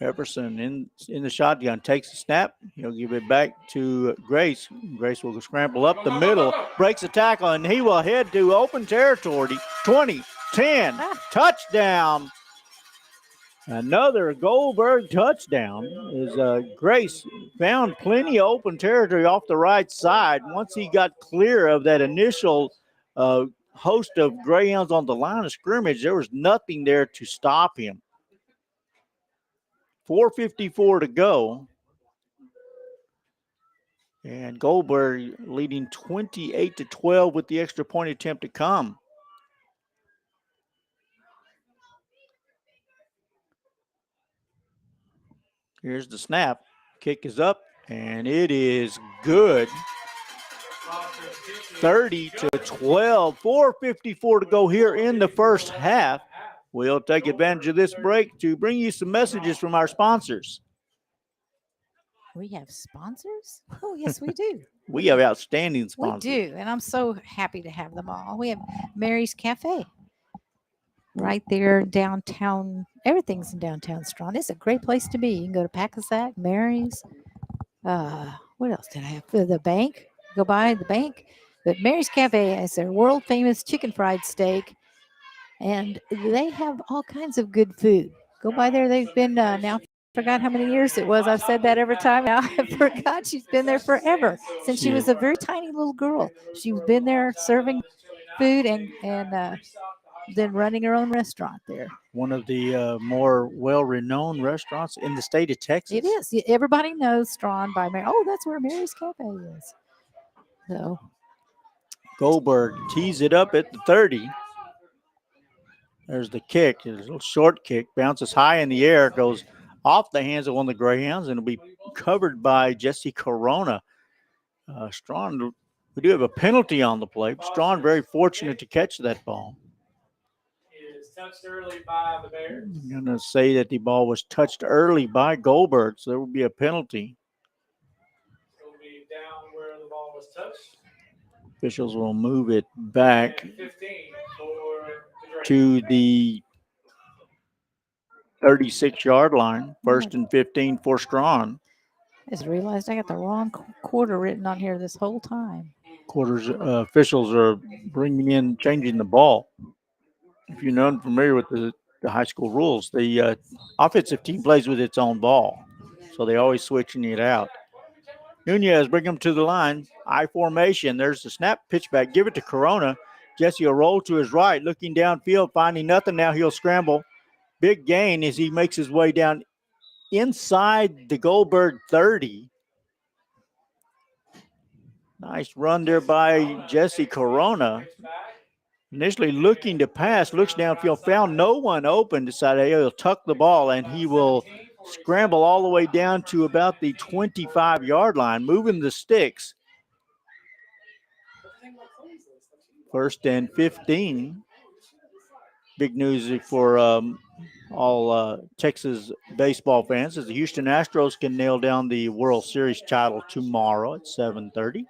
B: Epperson in the shotgun takes the snap. He'll give it back to Grace. Grace will scramble up the middle, breaks the tackle, and he will head to open territory. 20, 10, touchdown. Another Gold-Burg touchdown is Grace found plenty of open territory off the right side. Once he got clear of that initial host of Greyhounds on the line of scrimmage, there was nothing there to stop him. 4:54 to go. And Gold-Burg leading 28-12 with the extra point attempt to come. Here's the snap. Kick is up, and it is good. 30-12. 4:54 to go here in the first half. We'll take advantage of this break to bring you some messages from our sponsors.
A: We have sponsors? Oh, yes, we do.
B: We have outstanding
A: We
B: sponsors.
A: do. And I'm so happy to have them all. We have Mary's Cafe right there downtown. Everything's in downtown Strawn. It's a great place to be. You can go to Packasack, Mary's. What else did I have? The bank. Go by the bank. But Mary's Cafe has their world famous chicken fried steak. And they have all kinds of good food. Go by there. They've been now. Forgot how many years it was. I've said that every time. Now I forgot. She's been there forever since she was a very tiny little girl. She's been there serving food and then running her own restaurant there.
B: One of the more well-renowned restaurants in the state of Texas.
A: It is. Everybody knows Strawn by Mary. Oh, that's where Mary's Cafe is. So
B: Gold-Burg tees it up at the 30. There's the kick. There's a little short kick. Bounces high in the air. Goes off the hands of one of the Greyhounds, and it'll be covered by Jesse Corona. Strawn, we do have a penalty on the play. Strawn very fortunate to catch that ball.
C: Is touched early by the Bears.
B: I'm going to say that the ball was touched early by Gold-Burg, so there will be a penalty.
C: It'll be down where the ball was touched.
B: Officials will move it back
C: And 15 for the
B: to the 36-yard line. First and 15 for Strawn.
A: I just realized I got the wrong quarter written on here this whole time.
B: Quarters officials are changing the ball. If you're not familiar with the high school rules, the offensive team plays with its own ball, so they're always switching it out. Nunez bring him to the line. I formation. There's the snap, pitch back. Give it to Corona. Jesse will roll to his right, looking downfield, finding nothing. Now he'll scramble. Big gain as he makes his way down inside the Gold-Burg 30. Nice run there by Jesse Corona. Initially looking to pass, looks downfield, found no one open, decided he'll tuck the ball, and he will scramble all the way down to about the 25-yard line, moving the sticks. First and 15. Big news for all Texas baseball fans as the Houston Astros can nail down the World Series title tomorrow at 7:03.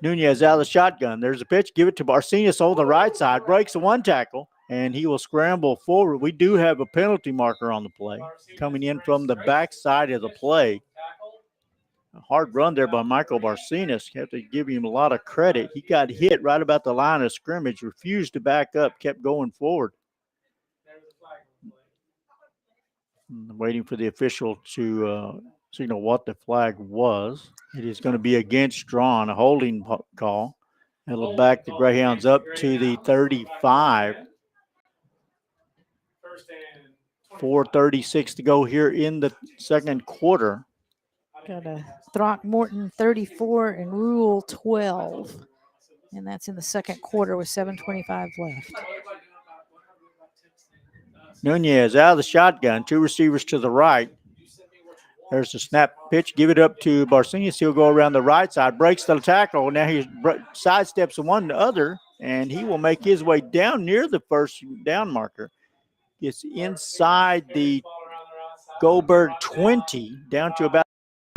B: Nunez out of the shotgun. There's a pitch. Give it to Barcenas on the right side. Breaks the one tackle, and he will scramble forward. We do have a penalty marker on the play coming in from the back side of the play. A hard run there by Michael Barcenas. Have to give him a lot of credit. He got hit right about the line of scrimmage, refused to back up, kept going forward. Waiting for the official to signal what the flag was. It is going to be against Strawn, a holding call. It'll back the Greyhounds up to the 35. 4:36 to go here in the second quarter.
A: Got a Throckmorton 34 and Rule 12. And that's in the second quarter with 7:25 left.
B: Nunez out of the shotgun. Two receivers to the right. There's the snap pitch. Give it up to Barcenas. He'll go around the right side. Breaks the tackle. Now he sidesteps one to other, and he will make his way down near the first down marker. Gets inside the Gold-Burg 20, down to about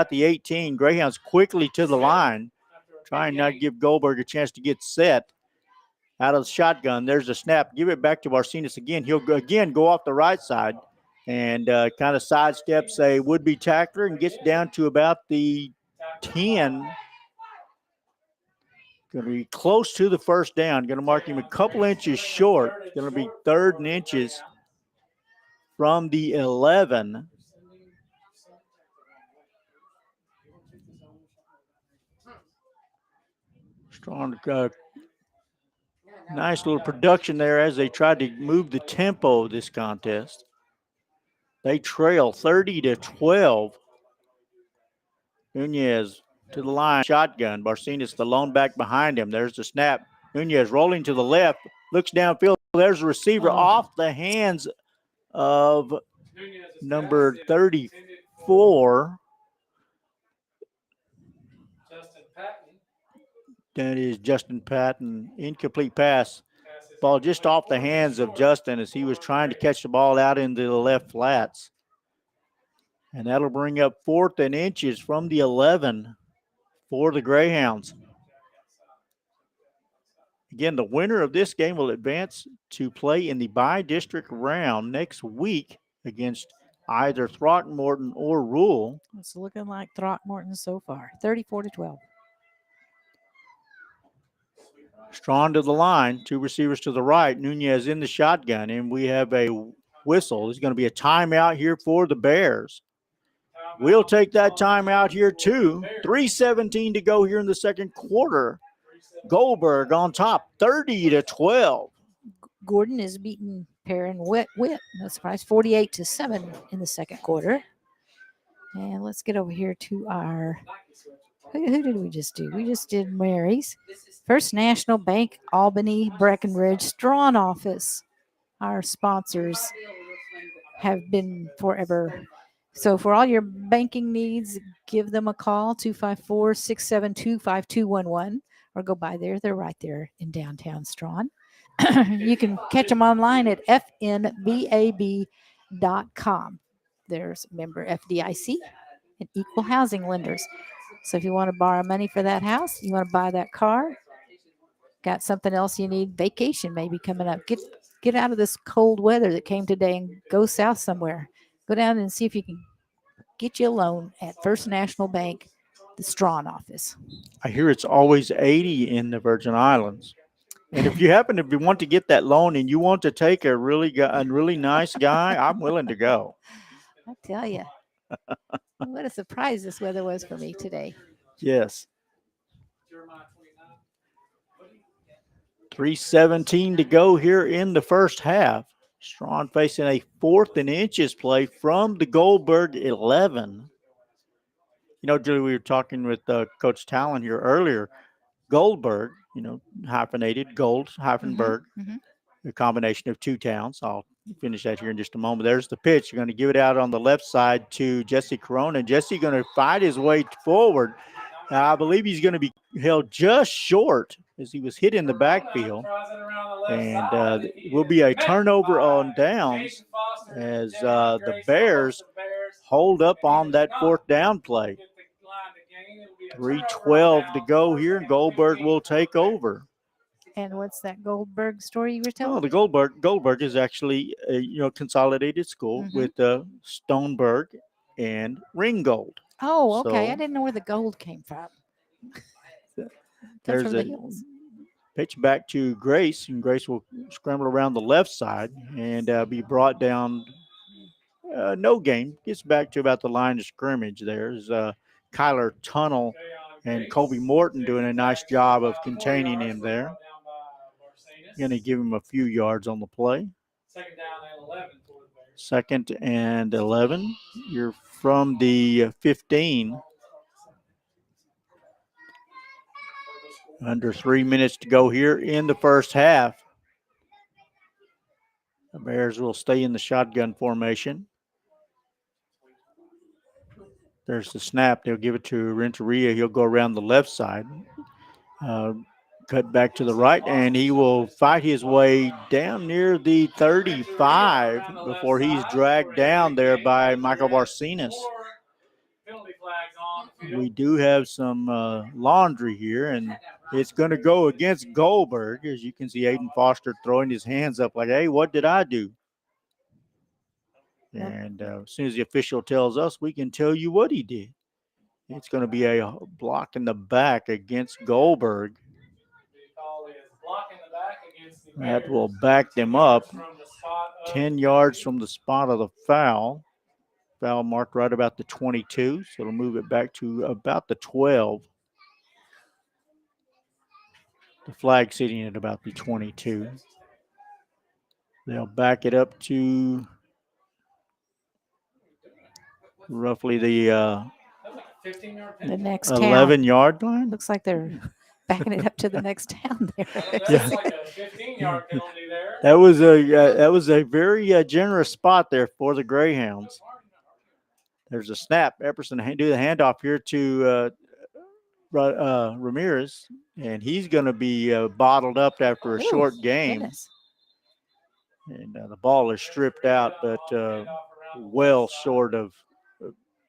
B: the 18. Greyhounds quickly to the line, trying not to give Gold-Burg a chance to get set. Out of the shotgun, there's a snap. Give it back to Barcenas again. He'll again go off the right side and kind of sidesteps a would-be tackler and gets down to about the 10. Going to be close to the first down. Going to mark him a couple inches short. Going to be 3rd and inches from the 11. Strong, nice little production there as they tried to move the tempo of this contest. They trail 30-12. Nunez to the line, shotgun. Barcenas, the lone back behind him. There's the snap. Nunez rolling to the left, looks downfield. There's a receiver off the hands of number 34.
C: Justin Patton.
B: That is Justin Patton. Incomplete pass. Ball just off the hands of Justin as he was trying to catch the ball out into the left flats. And that'll bring up 4th and inches from the 11 for the Greyhounds. Again, the winner of this game will advance to play in the bi-district round next week against either Throckmorton or Rule.
A: It's looking like Throckmorton so far, 34-12.
B: Strawn to the line, 2 receivers to the right. Nunez in the shotgun, and we have a whistle. There's going to be a timeout here for the Bears. We'll take that timeout here too. 3:17 to go here in the second quarter. Gold-Burg on top, 30-12.
A: Gordon is beating Perrin Witt. No surprise, 48-7 in the second quarter. And let's get over here to our. Who did we just do? We just did Mary's. First National Bank, Albany, Breckenridge, Strawn office. Our sponsors have been forever. So for all your banking needs, give them a call, 254-672-5211, or go by there. They're right there in downtown Strawn. You can catch them online at fnbab.com. There's member FDIC and equal housing lenders. So if you want to borrow money for that house, you want to buy that car, got something else you need, vacation maybe coming up. Get out of this cold weather that came today and go south somewhere. Go down and see if you can get you a loan at First National Bank, the Strawn office.
B: I hear it's always 80 in the Virgin Islands. And if you happen to want to get that loan and you want to take a really nice guy, I'm willing to go.
A: I tell you, what a surprise this weather was for me today.
B: Yes. 3:17 to go here in the first half. Strawn facing a 4th and inches play from the Gold-Burg 11. You know, Julie, we were talking with Coach Talon here earlier. Gold-Burg, hyphenated, Gold-Burg, a combination of 2 towns. I'll finish that here in just a moment. There's the pitch. You're going to give it out on the left side to Jesse Corona. Jesse going to fight his way forward. I believe he's going to be held just short as he was hit in the backfield. And it will be a turnover on downs as the Bears hold up on that 4th down play. 3:12 to go here, and Gold-Burg will take over.
A: And what's that Gold-Burg story you were telling?
B: Oh, the Gold-Burg is actually a consolidated school with Stoneburg and Ringgold.
A: Oh, okay.
B: So,
A: I didn't know where the gold came from.
B: There's a pitch back to Grace, and Grace will scramble around the left side and be brought down. No gain. Gets back to about the line of scrimmage. There's Kyler Tunnel and Colby Morton doing a nice job of containing him there. Going to give him a few yards on the play. 2nd and 11. You're from the 15. Under 3 minutes to go here in the first half. The Bears will stay in the shotgun formation. There's the snap. They'll give it to Renteria. He'll go around the left side. Cut back to the right, and he will fight his way down near the 35 before he's dragged down there by Michael Barcenas. We do have some laundry here, and it's going to go against Gold-Burg. As you can see, Aiden Foster throwing his hands up like, hey, what did I do? And as soon as the official tells us, we can tell you what he did. It's going to be a block in the back against Gold-Burg. That will back them up
C: From the spot of
B: 10
C: the
B: yards
C: penalty.
B: from the spot of the foul. Foul marked right about the 22, so it'll move it back to about the 12. The flag sitting at about the 22. They'll back it up to roughly the
C: That's like a 15-yard
A: The
C: penalty.
A: next
B: 11
A: town.
B: yard line.
A: Looks like they're backing it up to the next town there.
C: That's like a 15-yard penalty there.
B: That was a very generous spot there for the Greyhounds. There's a snap. Epperson do the handoff here to Ramirez, and he's going to be bottled up after a
A: Ooh,
B: short game.
A: Goodness.
B: And the ball is stripped out, but well short of.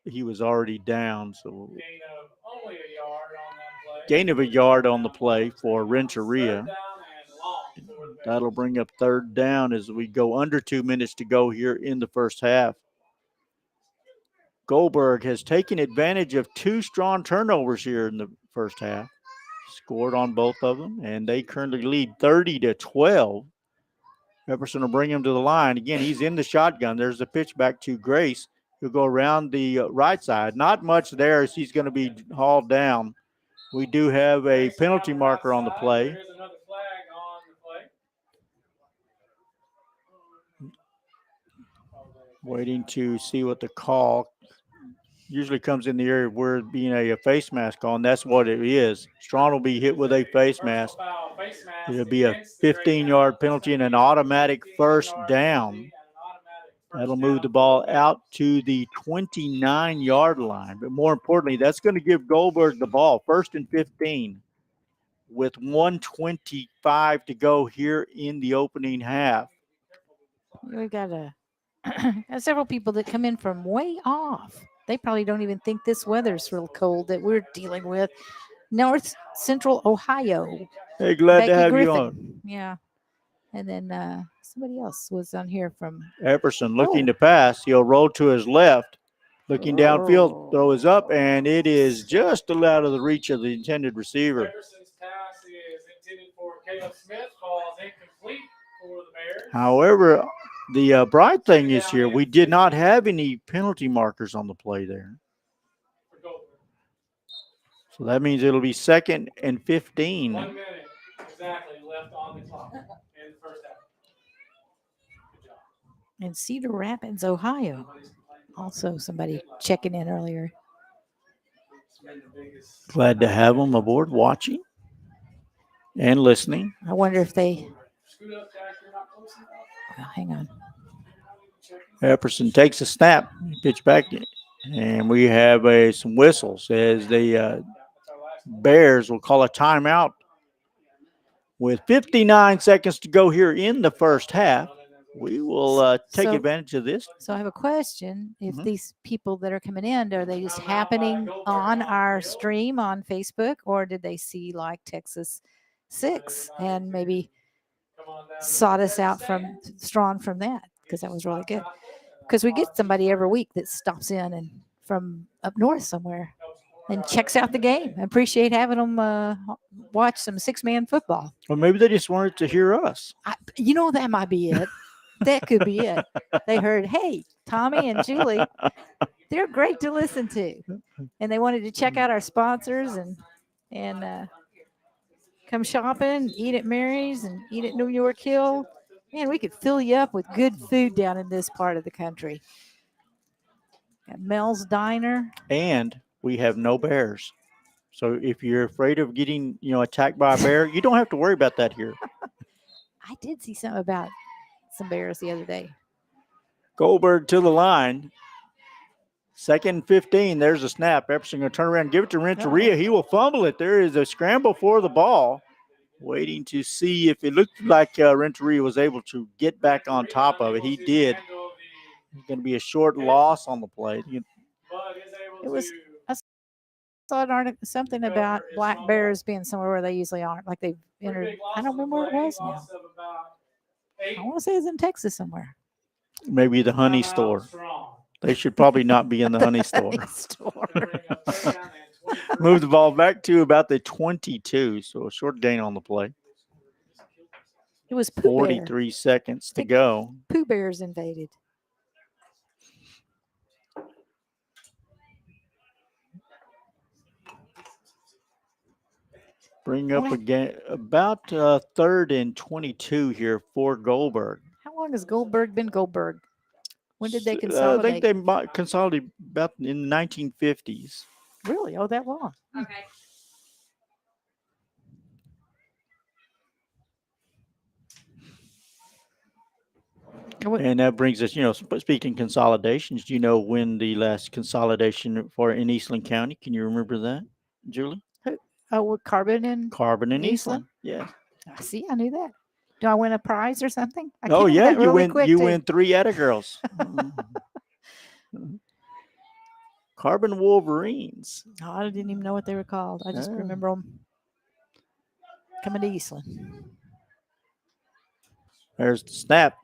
B: He was already down, so
C: Gain of only a yard on that play.
B: gain of a yard on the play for Renteria.
C: Third down and long for the Bears.
B: That'll bring up third down as we go under 2 minutes to go here in the first half. Gold-Burg has taken advantage of 2 strong turnovers here in the first half. Scored on both of them, and they currently lead 30-12. Epperson will bring him to the line. Again, he's in the shotgun. There's a pitch back to Grace. He'll go around the right side. Not much there as he's going to be hauled down. We do have a penalty marker on the play.
C: There is another flag on the play.
B: Waiting to see what the call usually comes in the area where being a face mask on. That's what it is. Strawn will be hit with a face mask.
C: Foul, face mask
B: It'll be a
C: against the
B: 15-yard
C: Greyhounds.
B: penalty and an automatic first down. That'll move the ball out to the 29-yard line. But more importantly, that's going to give Gold-Burg the ball, 1st and 15, with 1:25 to go here in the opening half.
A: We got several people that come in from way off. They probably don't even think this weather's real cold that we're dealing with. North Central Ohio.
B: Hey, glad
A: Becky
B: to have
A: Griffin.
B: you on.
A: Yeah. And then somebody else was on here from.
B: Epperson looking to pass. He'll roll to his left. Looking downfield, throw is up, and it is just out of the reach of the intended receiver.
C: Epperson's pass is intended for Caleb Smith. Ball is incomplete for the Bears.
B: However, the bright thing is here, we did not have any penalty markers on the play there.
C: For Gold-Burg.
B: So that means it'll be 2nd and 15.
C: 1 minute exactly left on the clock in the first half. Good job.
A: In Cedar Rapids, Ohio. Also, somebody checking in earlier.
C: It's been the biggest.
B: Glad to have them aboard watching and listening.
A: I wonder if they.
C: Scoot up, Jack. You're not close enough.
A: Well, hang on.
B: Epperson takes a snap, pitch back, and we have some whistles as the Bears will call a timeout with 59 seconds to go here in the first half. We will take
A: So-
B: advantage of this.
A: So I have a question. If
B: Mhm.
A: these people that are coming in, are they just happening on our stream on Facebook, or did they see like Texas 6 and maybe
C: Come on down.
A: sought us out from Strawn from that? Because that was really good. Because we get somebody every week that stops in and from up north somewhere and checks out the game. I appreciate having them watch some 6-man football.
B: Or maybe they just wanted to hear us.
A: You know, that might be it. That could be it. They heard, hey, Tommy and Julie, they're great to listen to. And they wanted to check out our sponsors and come shopping, eat at Mary's and eat at New York Hill. Man, we could fill you up with good food down in this part of the country. Got Mel's Diner.
B: And we have no bears. So if you're afraid of getting, attacked by a bear, you don't have to worry about that here.
A: I did see something about some bears the other day.
B: Gold-Burg to the line. 2nd and 15. There's a snap. Epperson going to turn around and give it to Renteria. He will fumble it. There is a scramble for the ball. Waiting to see if it looked like Renteria was able to get back on top of it. He did. It's going to be a short loss on the play.
A: It was saw an article, something about black bears being somewhere where they usually aren't. Like they've entered. I don't remember where it was now. I want to say it's in Texas somewhere.
B: Maybe the honey store. They should probably not be in the honey store. Move the ball back to about the 22. So a short gain on the play.
A: It was Pooh Bear.
B: 43 seconds to
A: Big-
B: go.
A: Pooh Bears invaded.
B: Bring up
A: Okay.
B: again about 3rd and 22 here for Gold-Burg.
A: How long has Gold-Burg been Gold-Burg? When did they
B: I think
A: consolidate?
B: they consolidated about in the 1950s.
A: Really? Oh, that long?
D: Okay.
B: And that brings us, speaking consolidations, do you know when the last consolidation for in Eastland County? Can you remember that, Julie?
A: Oh, with Carbon and
B: Carbon in
A: Eastland?
B: Eastland. Yeah.
A: see, I knew that. Do I win a prize or something? I
B: Oh
A: counted
B: yeah,
A: that
B: you
A: really
B: win.
A: quick,
B: You
A: too.
B: win 3 Etta girls. Carbon Wolverines.
A: Oh, I didn't even know what they were called. I just
B: Oh.
A: remember them coming to Eastland.
B: There's the snap.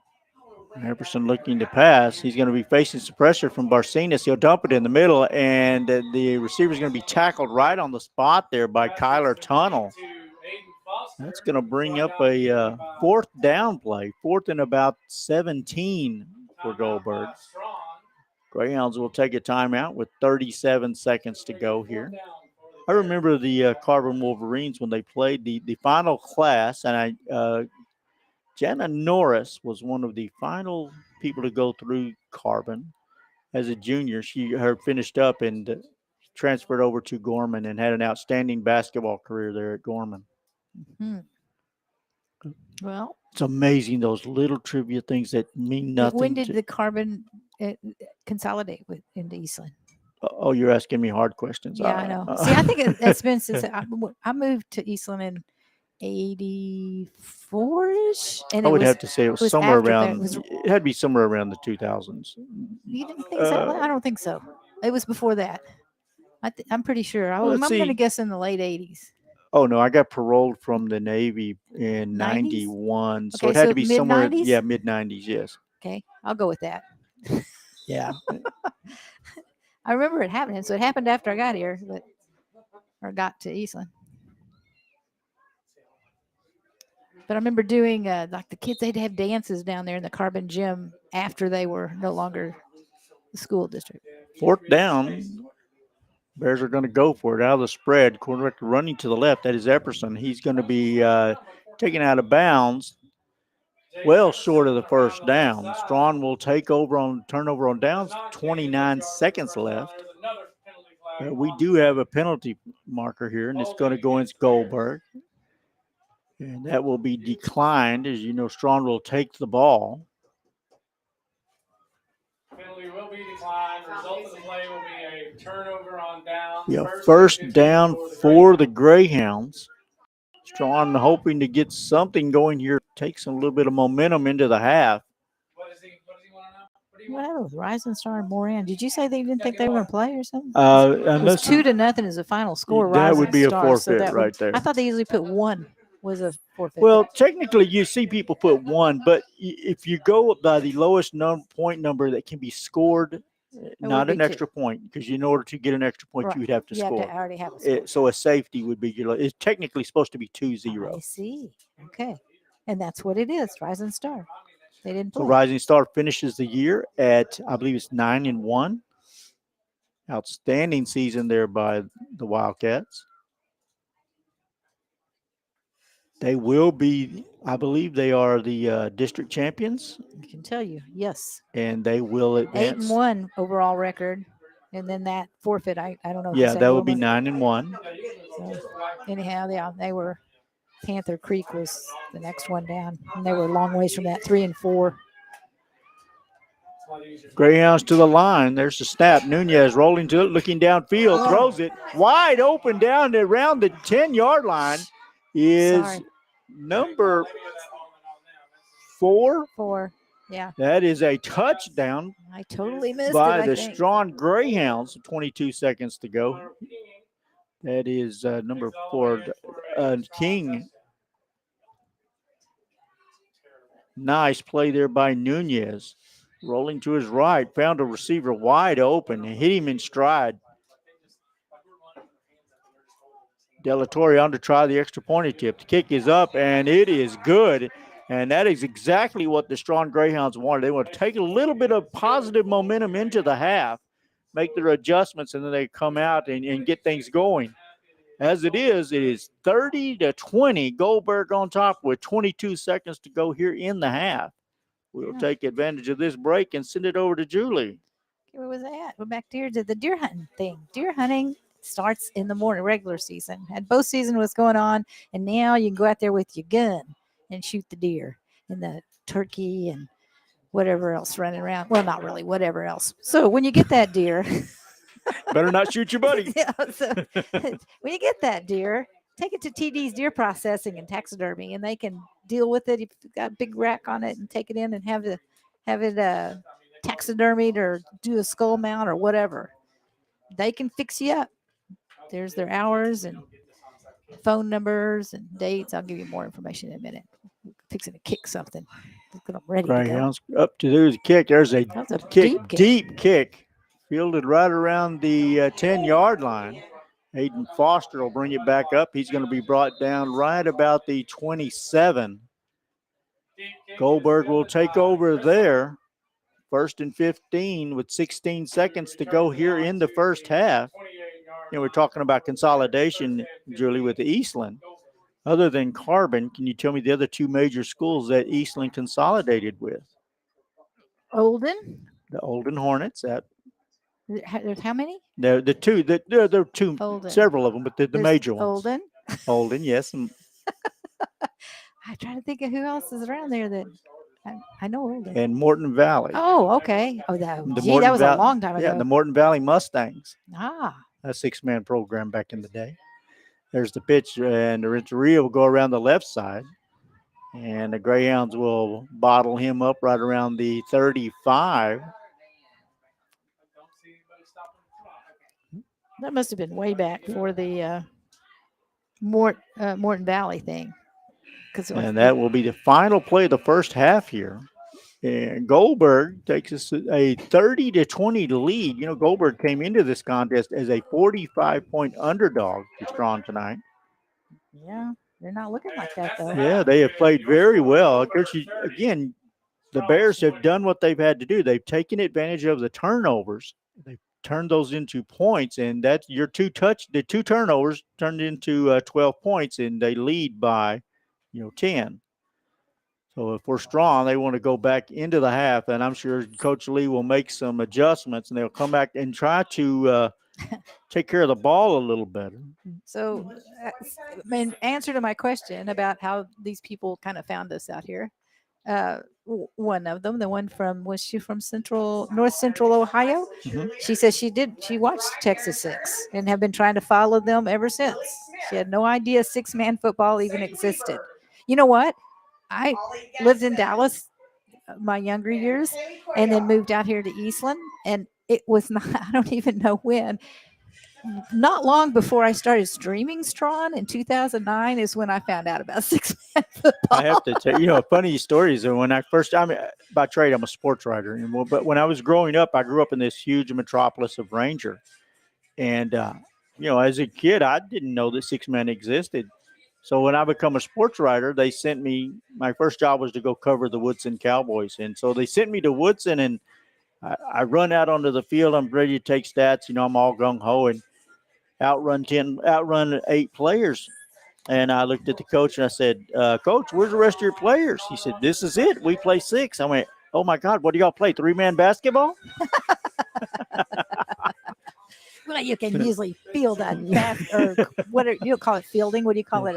B: Epperson looking to pass. He's going to be facing some pressure from Barcenas. He'll dump it in the middle, and the receiver's going to be tackled right on the spot there by Kyler Tunnel. That's going to bring up a 4th down play. 4th and about 17 for Gold-Burg. Greyhounds will take a timeout with 37 seconds to go here. I remember the Carbon Wolverines when they played the final class, and Jana Norris was one of the final people to go through Carbon as a junior. She finished up and transferred over to Gorman and had an outstanding basketball career there at Gorman.
A: Well,
B: it's amazing those little trivia things that mean nothing.
A: When did the Carbon consolidate into Eastland?
B: Oh, you're asking me hard questions.
A: Yeah, I know. See, I think it's been since I moved to Eastland in 84-ish. And
B: I would have to say it was somewhere around, it had to be somewhere around the 2000s.
A: You didn't think so? I don't think so. It was before that. I'm pretty sure. I'm going to guess in the late 80s.
B: Oh, no, I got paroled from the Navy in 91. So it had to be somewhere. Yeah, mid-90s, yes.
A: Okay, I'll go with that.
B: Yeah.
A: I remember it happening. So it happened after I got here, or got to Eastland. But I remember doing, like the kids, they'd have dances down there in the Carbon gym after they were no longer the school district.
B: 4th down. Bears are going to go for it out of the spread. Quarterback running to the left. That is Epperson. He's going to be taken out of bounds. Well short of the 1st down. Strawn will take over on turnover on downs. 29 seconds left. We do have a penalty marker here, and it's going to go against Gold-Burg. And that will be declined. As you know, Strawn will take the ball.
C: Penalty will be declined. Result of the play will be a turnover on downs.
B: Yeah, 1st down for the Greyhounds. Strawn hoping to get something going here, take some little bit of momentum into the half.
C: What does he want to know?
A: What happened with Rising Star and Moran? Did you say they didn't think they were going to play or something?
B: It
A: was 2-0 is the final score.
B: That
A: Rising
B: would be
A: Star,
B: a forfeit right there.
A: I thought they usually put 1 was a forfeit.
B: Well, technically, you see people put 1, but if you go by the lowest point number that can be scored, not an extra point, because in order to get an extra point, you would have to score.
A: You already have a score.
B: So a safety would be it's technically supposed to be 2-0.
A: I see. Okay. And that's what it is, Rising Star. They didn't play.
B: So Rising Star finishes the year at, I believe it's 9-1. Outstanding season there by the Wildcats. They will be, I believe they are the district champions.
A: I can tell you, yes.
B: And they will advance.
A: 8-1 overall record. And then that forfeit, I don't know.
B: Yeah, that would be 9-1.
A: So anyhow, yeah, they were, Panther Creek was the next one down. And they were a long ways from that, 3-4.
B: Greyhounds to the line. There's the snap. Nunez rolling to it, looking downfield, throws it wide open down around the 10-yard line. Is number 4.
A: 4, yeah.
B: That is a touchdown.
A: I totally missed
B: by
A: it,
B: the Strawn Greyhounds. 22 seconds to go. That is number 4, King. Nice play there by Nunez. Rolling to his right, found a receiver wide open and hit him in stride. De La Torre on to try the extra point attempt. The kick is up, and it is good. And that is exactly what the Strawn Greyhounds wanted. They want to take a little bit of positive momentum into the half, make their adjustments, and then they come out and get things going. As it is 30-20, Gold-Burg on top with 22 seconds to go here in the half. We'll take advantage of this break and send it over to Julie.
A: Where was that? We're back here to the deer hunting thing. Deer hunting starts in the morning, regular season. And bow season was going on, and now you can go out there with your gun and shoot the deer and the turkey and whatever else running around. Well, not really, whatever else. So when you get that deer,
B: Better not shoot your buddy.
A: yeah, so when you get that deer, take it to TD's Deer Processing and Taxidermy, and they can deal with it. If you've got a big rack on it, and take it in and have it taxidermied or do a skull mount or whatever. They can fix you up. There's their hours and phone numbers and dates. I'll give you more information in a minute. Fixing to kick something. I'm ready to go.
B: Greyhounds up to do the kick. There's a
A: That's a
B: kick,
A: deep
B: kick, fielded right around the 10-yard line. Hayden Foster will bring it back up. He's going to be brought down right about the 27. Gold-Burg will take over there. 1st and 15 with 16 seconds to go here in the first half. We're talking about consolidation, Julie, with the Eastland. Other than Carbon, can you tell me the other two major schools that Eastland consolidated with?
A: Olden.
B: The Olden Hornets.
A: There's how many?
B: There are two,
A: Olden.
B: several of them, but the
A: There's
B: major ones.
A: Olden.
B: Olden, yes.
A: I'm trying to think of who else is around there that I know Olden.
B: And Morton Valley.
A: Oh, okay. Oh, that
B: Morton
A: was a
B: Valley-
A: long time ago.
B: Yeah, the Morton Valley Mustangs.
A: Ah,
B: A 6-man program back in the day. There's the pitch, and the Renteria will go around the left side. And the Greyhounds will bottle him up right around the 35.
A: that must have been way back for the Morton Valley thing.
B: And that will be the final play of the first half here. And Gold-Burg takes us a 30-20 lead. Gold-Burg came into this contest as a 45-point underdog to Strawn tonight.
A: Yeah, they're not looking like that though.
B: Yeah, they have played very well. Of course, again, the Bears have done what they've had to do. They've taken advantage of the turnovers. They've turned those into points, and that's the two turnovers turned into 12 points, and they lead by 10. So if we're strong, they want to go back into the half, and I'm sure Coach Lee will make some adjustments, and they'll come back and try to take care of the ball a little better.
A: So, in answer to my question about how these people kind of found us out here, one of them, the one was she from North Central Ohio?
B: Mhm.
A: She says she watched Texas 6 and have been trying to follow them ever since. She had no idea 6-man football even existed. You know what? I lived in Dallas my younger years and then moved out here to Eastland, and it was not, I don't even know when. Not long before I started streaming Strawn in 2009 is when I found out about 6-man football.
B: I have to tell you, funny stories. And when by trade, I'm a sports writer. But when I was growing up, I grew up in this huge metropolis of Ranger. And, as a kid, I didn't know that 6-man existed. So when I become a sports writer, they sent me, my first job was to go cover the Woodson Cowboys. And so they sent me to Woodson, and I run out onto the field. I'm ready to take stats. I'm all gung-ho and outrun 8 players. And I looked at the coach and I said, Coach, where's the rest of your players? He said, this is it. We play 6. I went, oh, my God, what do y'all play, 3-man basketball?
A: Well, you can usually field a or what you call it, fielding. What do you call it?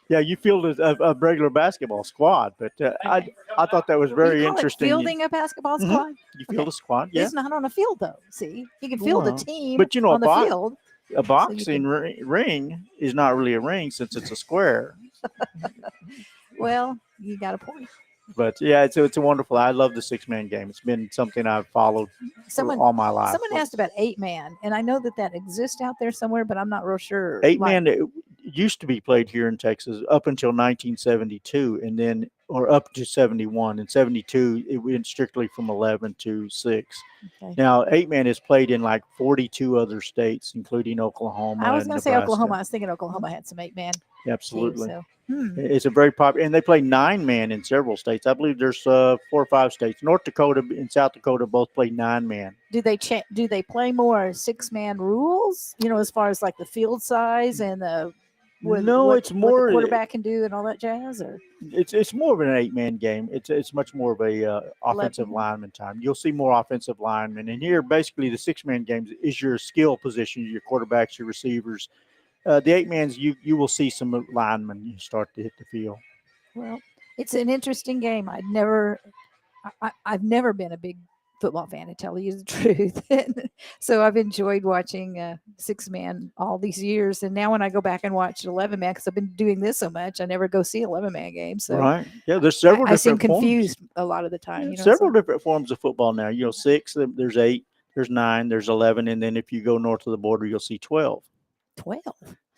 B: Yeah, you field a regular basketball squad. But I thought that was very interesting.
A: Fielding a basketball squad?
B: You field a squad, yeah.
A: It's not on a field, though. See, you can field a team
B: but
A: on the field.
B: A boxing ring is not really a ring since it's a square.
A: Well, you got a point.
B: But yeah, it's a wonderful. I love the 6-man game. It's been something I've followed all my life.
A: Someone asked about 8-man, and I know that exists out there somewhere, but I'm not real sure.
B: 8-man used to be played here in Texas up until 1972, and then or up to 71. In 72, it went strictly from 11 to 6.
A: Okay.
B: Now, 8-man is played in like 42 other states, including Oklahoma
A: I was
B: and
A: going to say
B: Nebraska.
A: Oklahoma. I was thinking Oklahoma had some 8-man
B: Absolutely.
A: teams. So,
B: It's a very popular, and they play 9-man in several states. I believe there's 4 or 5 states. North Dakota and South Dakota both play 9-man.
A: do they play more 6-man rules? As far as like the field size and the
B: It's
A: what
B: more
A: the quarterback can do and all that jazz, or
B: it's more of an 8-man game. It's much more of a offensive
A: 11.
B: lineman time. You'll see more offensive linemen, and here basically the 6-man games is your skill position, your quarterbacks, your receivers. The 8-mans you will see some linemen you start to hit the field.
A: Well, it's an interesting game. I've never been a big football fan, to tell you the truth. So I've enjoyed watching 6-man all these years. And now when I go back and watch 11-man, because I've been doing this so much, I never go see 11-man games. So
B: Right? Yeah, there's several
A: I seem
B: different forms.
A: confused a lot of the time.
B: Several different forms of football now. 6, there's 8, there's 9, there's 11, and then if you go north of the border, you'll see 12.
A: 12.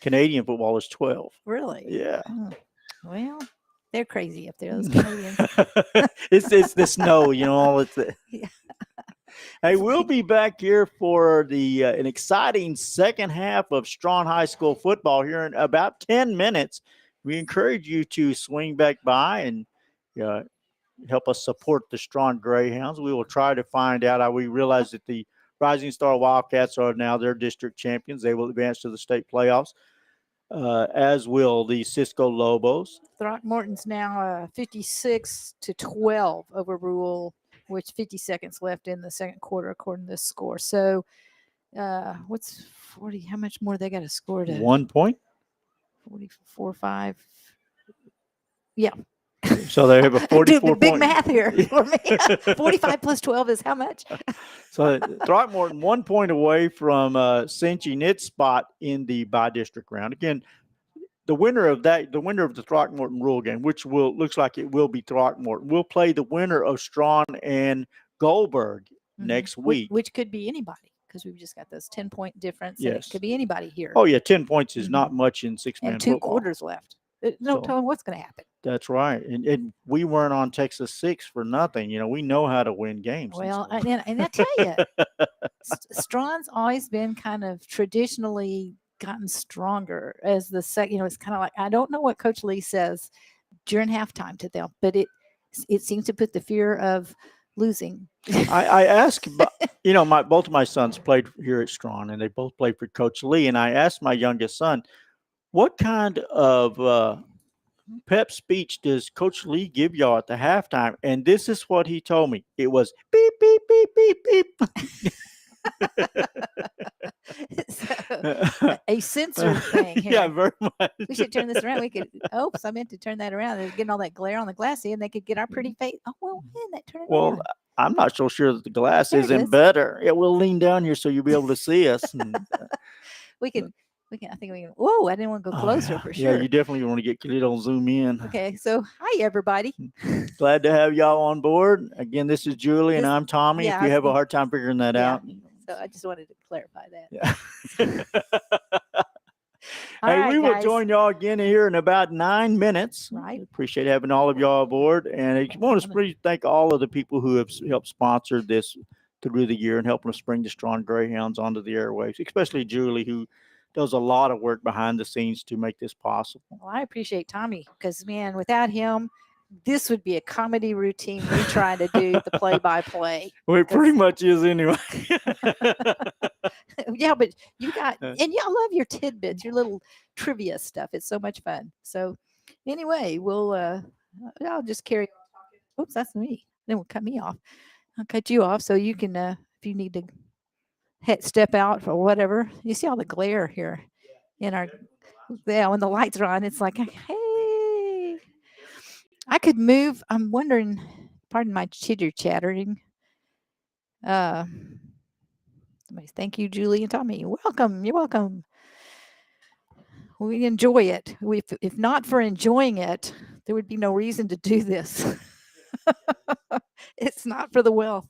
B: Canadian football is 12.
A: Really?
B: Yeah.
A: Well, they're crazy up there, those Canadians.
B: it's the snow, all it's
A: Yeah.
B: Hey, we'll be back here for the an exciting second half of Strawn High School football here in about 10 minutes. We encourage you to swing back by and help us support the Strawn Greyhounds. We will try to find out. We realize that the Rising Star Wildcats are now their district champions. They will advance to the state playoffs, as will the Cisco Lobos.
A: Throckmorton's now 56-12 over Rule, which 50 seconds left in the second quarter, according to this score. So, what's 40? How much more they got to score to
B: 1 point.
A: 44, 5. Yeah.
B: So they have a 44
A: big
B: point.
A: math here for me. 45 plus 12 is how much?
B: So Throckmorton 1 point away from cinching its spot in the by-district round. Again, the winner of the Throckmorton Rule game, which looks like it will be Throckmorton, will play the winner of Strawn and Gold-Burg next week.
A: Which could be anybody, because we've just got this 10-point difference.
B: Yes.
A: And it could be anybody here.
B: Oh, yeah, 10 points is not much in 6-man
A: and 2
B: football.
A: quarters left. No telling what's going to happen.
B: That's right. And we weren't on Texas 6 for nothing. We know how to win games.
A: Well, and I tell you, Strawn's always been kind of traditionally gotten stronger as the second. It's kind of like, I don't know what Coach Lee says during halftime to them, but it seems to put the fear of losing.
B: I asked, both of my sons played here at Strawn, and they both played for Coach Lee. And I asked my youngest son, what kind of pep speech does Coach Lee give y'all at the halftime? And this is what he told me. It was beep, beep, beep, beep, beep.
A: So, a censored thing here.
B: Yeah, very much.
A: We should turn this around. We could. Oops, I meant to turn that around. They're getting all that glare on the glass, and they could get our pretty face. Oh well, man, that turned it
B: Well,
A: around.
B: I'm not so sure that the glass
A: There it
B: isn't
A: is.
B: better. Yeah, we'll lean down here so you'll be able to see us. And,
A: We can. I think we can. Whoa! I didn't want to go closer for sure.
B: Yeah, you definitely want to get a little zoom in.
A: Okay, so hi everybody.
B: Glad to have y'all on board. Again, this is Julie and
A: This-
B: I'm Tommy.
A: yeah,
B: If
A: I
B: you
A: was
B: have a
A: thinking-
B: hard time figuring that
A: Yeah.
B: out.
A: So I just wanted to clarify that.
B: Yeah.
A: All
B: Hey,
A: right,
B: we will
A: guys.
B: join y'all again here in about 9 minutes.
A: Right.
B: Appreciate having all of y'all aboard. And I want to really thank all of the people who have helped sponsor this through the year and helping us bring the Strawn Greyhounds onto the airwaves, especially Julie, who does a lot of work behind the scenes to make this possible.
A: Well, I appreciate Tommy because, man, without him, this would be a comedy routine. We try to do the play-by-play.
B: Well, it pretty much is anyway.
A: Yeah, but you got, and yeah, I love your tidbits, your little trivia stuff. It's so much fun. So, anyway, I'll just carry on. Oops, that's me. Then we'll cut me off. I'll cut you off so you can, if you need to step out or whatever. You see all the glare here in our, when the lights are on, it's like, hey, I could move. I'm wondering, pardon my chitter chattering. Thank you, Julie and Tommy. Welcome. You're welcome. We enjoy it. If not for enjoying it, there would be no reason to do this. It's not for the wealth.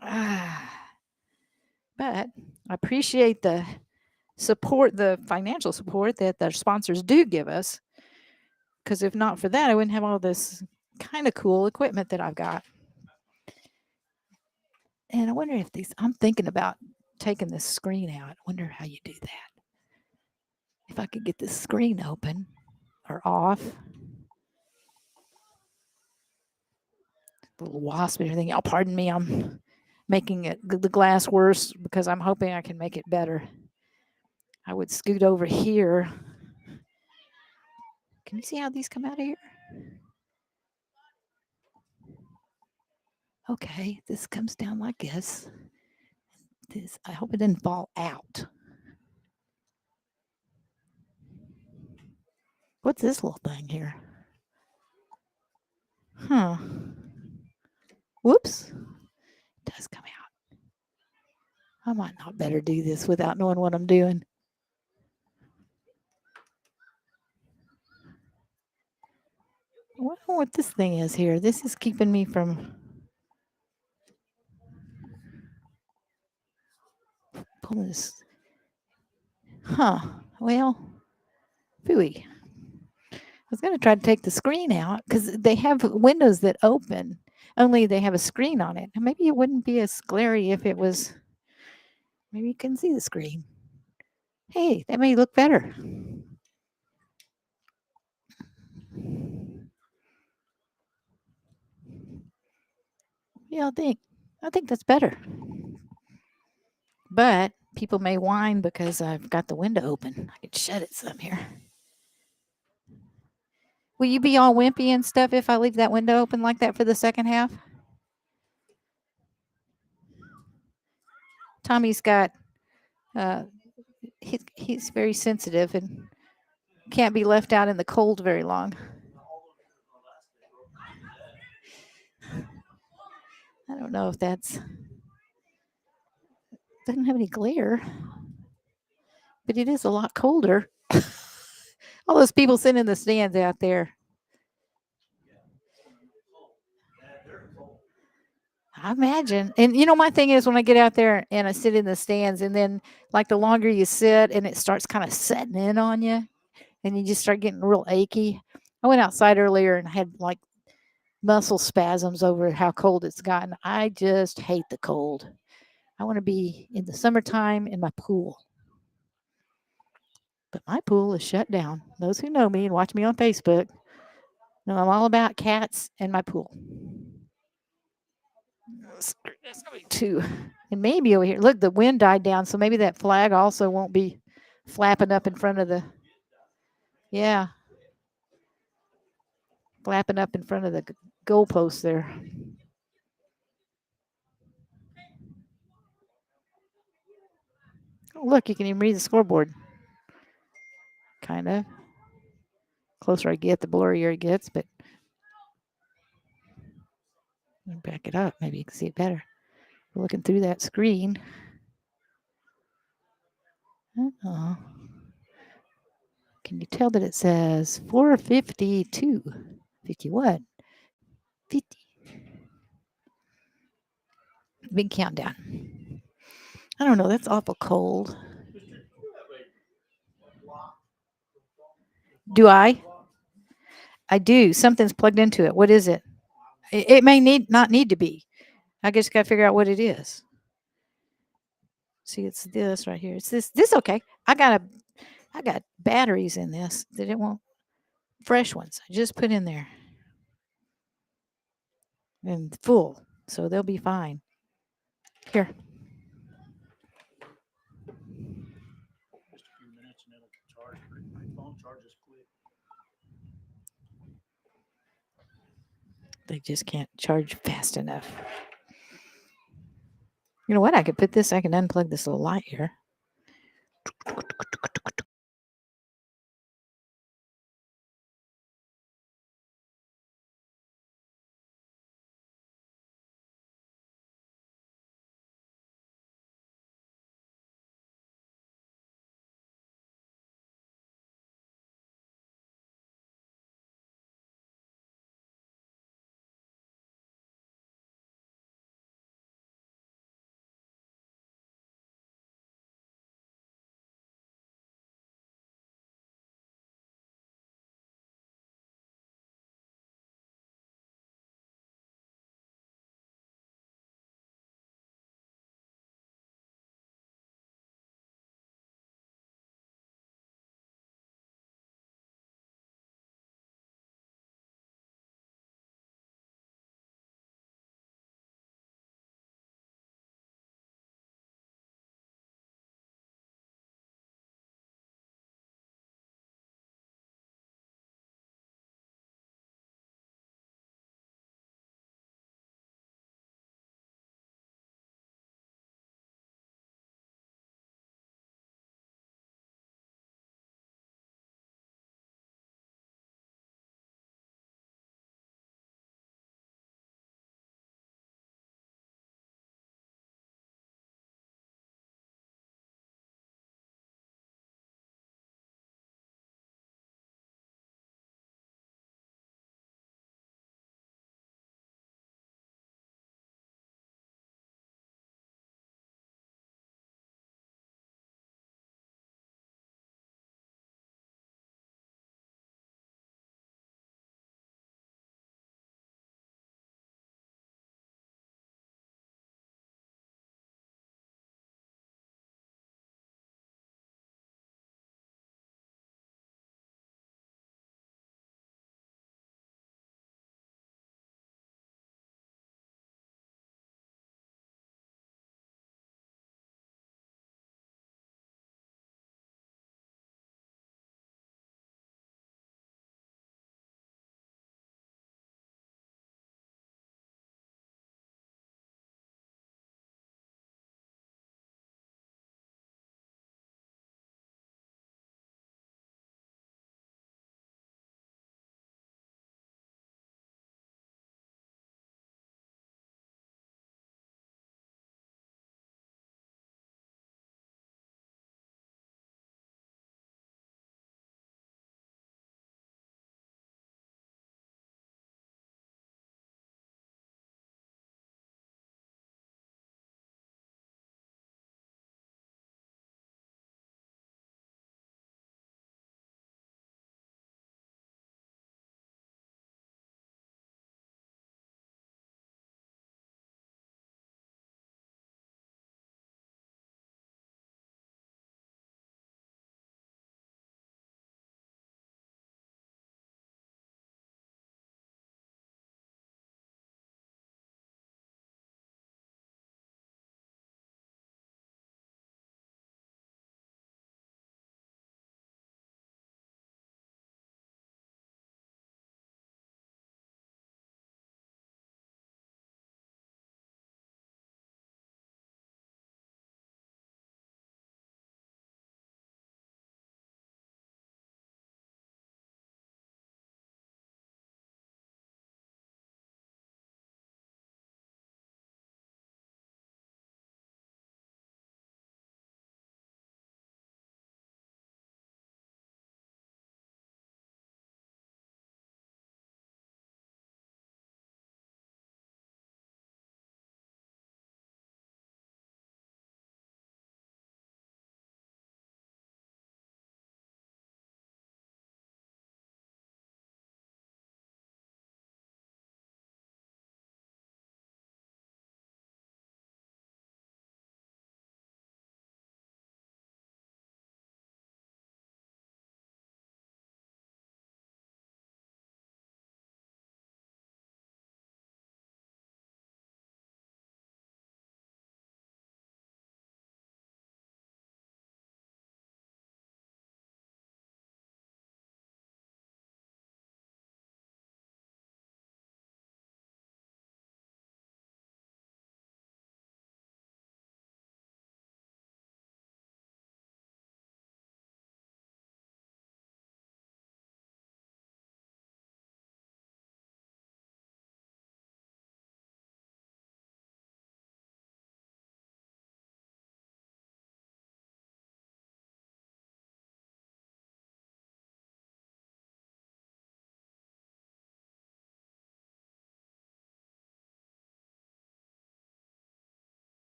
A: But I appreciate the support, the financial support that their sponsors do give us. Because if not for that, I wouldn't have all this kind of cool equipment that I've got. And I wonder if I'm thinking about taking this screen out. I wonder how you do that. If I could get this screen open or off. The little wasp and everything. Y'all pardon me. I'm making the glass worse because I'm hoping I can make it better. I would scoot over here. Can you see how these come out of here? Okay, this comes down like this. I hope it didn't fall out. What's this little thing here? Huh. Whoops. It does come out. I might not better do this without knowing what I'm doing. I wonder what this thing is here. This is keeping me from pulling this. Huh. Well, phooey. I was going to try to take the screen out because they have windows that open, only they have a screen on it. And maybe it wouldn't be as glary if it was. Maybe you can see the screen. Hey, that may look better. Yeah, I think that's better. But people may whine because I've got the window open. I could shut it some here. Will you be all wimpy and stuff if I leave that window open like that for the second half? Tommy's got, he's very sensitive and can't be left out in the cold very long. I don't know if doesn't have any glare, but it is a lot colder. All those people sitting in the stands out there. I imagine. And you know, my thing is when I get out there and I sit in the stands and then like the longer you sit and it starts kind of setting in on you and you just start getting real achy. I went outside earlier and had like muscle spasms over how cold it's gotten. I just hate the cold. I want to be in the summertime in my pool. But my pool is shut down. Those who know me and watch me on Facebook know I'm all about cats and my pool. That's gonna be two. And maybe over here, look, the wind died down, so maybe that flag also won't be flapping up in front of the, yeah, flapping up in front of the goalpost there. Oh, look, you can even read the scoreboard. Kind of. Closer I get, the blurrier it gets, but back it up. Maybe you can see it better. We're looking through that screen. Uh-oh. Can you tell that it says 4:52? 51. 50. Big countdown. I don't know. That's awful cold. Do I? I do. Something's plugged into it. What is it? It may not need to be. I just got to figure out what it is. See, it's this right here. It's this. This okay. I got batteries in this that it won't. Fresh ones. I just put in there. And full. So they'll be fine. Here.
B: Just a few minutes and it'll charge. My phone charges quick.
A: They just can't charge fast enough. You know what? I could unplug this little light here.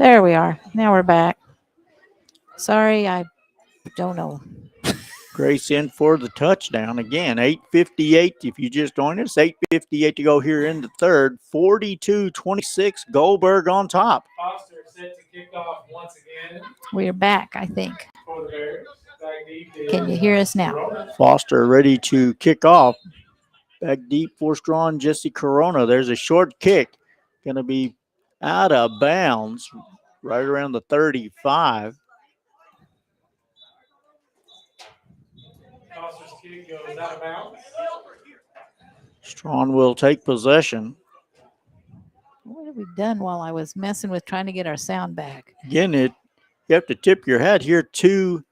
A: There we are. Now we're back. Sorry, I don't know.
B: Grace in for the touchdown. Again, 8:58 if you just joined us. 8:58 to go here in the third. 42-26, Gold-Burg on top.
C: Foster set to kick off once again
A: We're back, I think.
C: for the Bears. Back deep is,
A: Can you hear us now?
C: Corona.
B: Foster ready to kick off. Back deep for Strawn, Jesse Corona. There's a short kick. Going to be out of bounds right around the 35.
C: Foster's kick goes out of bounds.
B: Strawn will take possession.
A: What have we done while I was messing with trying to get our sound back?
B: Again, you have to tip your hat here to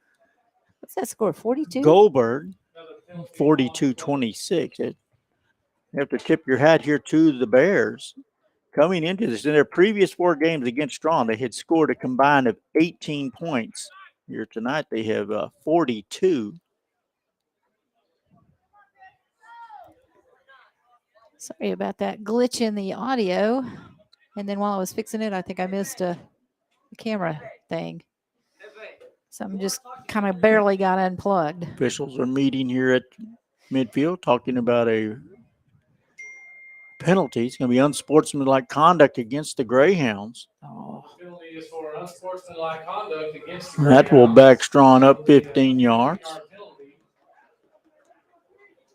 A: What's that score? 42?
B: Gold-Burg,
C: Another penalty.
B: 42-26. You have to tip your hat here to the Bears. Coming into this, in their previous 4 games against Strawn, they had scored a combined of 18 points. Here tonight, they have 42.
A: Sorry about that glitch in the audio. And then while I was fixing it, I think I missed a camera thing. Something just kind of barely got unplugged.
B: Officials are meeting here at midfield, talking about a penalty. It's going to be unsportsmanlike conduct against the Greyhounds.
A: Oh,
C: Penalty is for unsportsmanlike conduct against the
B: That will
C: Greyhounds.
B: back Strawn up 15 yards.
C: Penalty.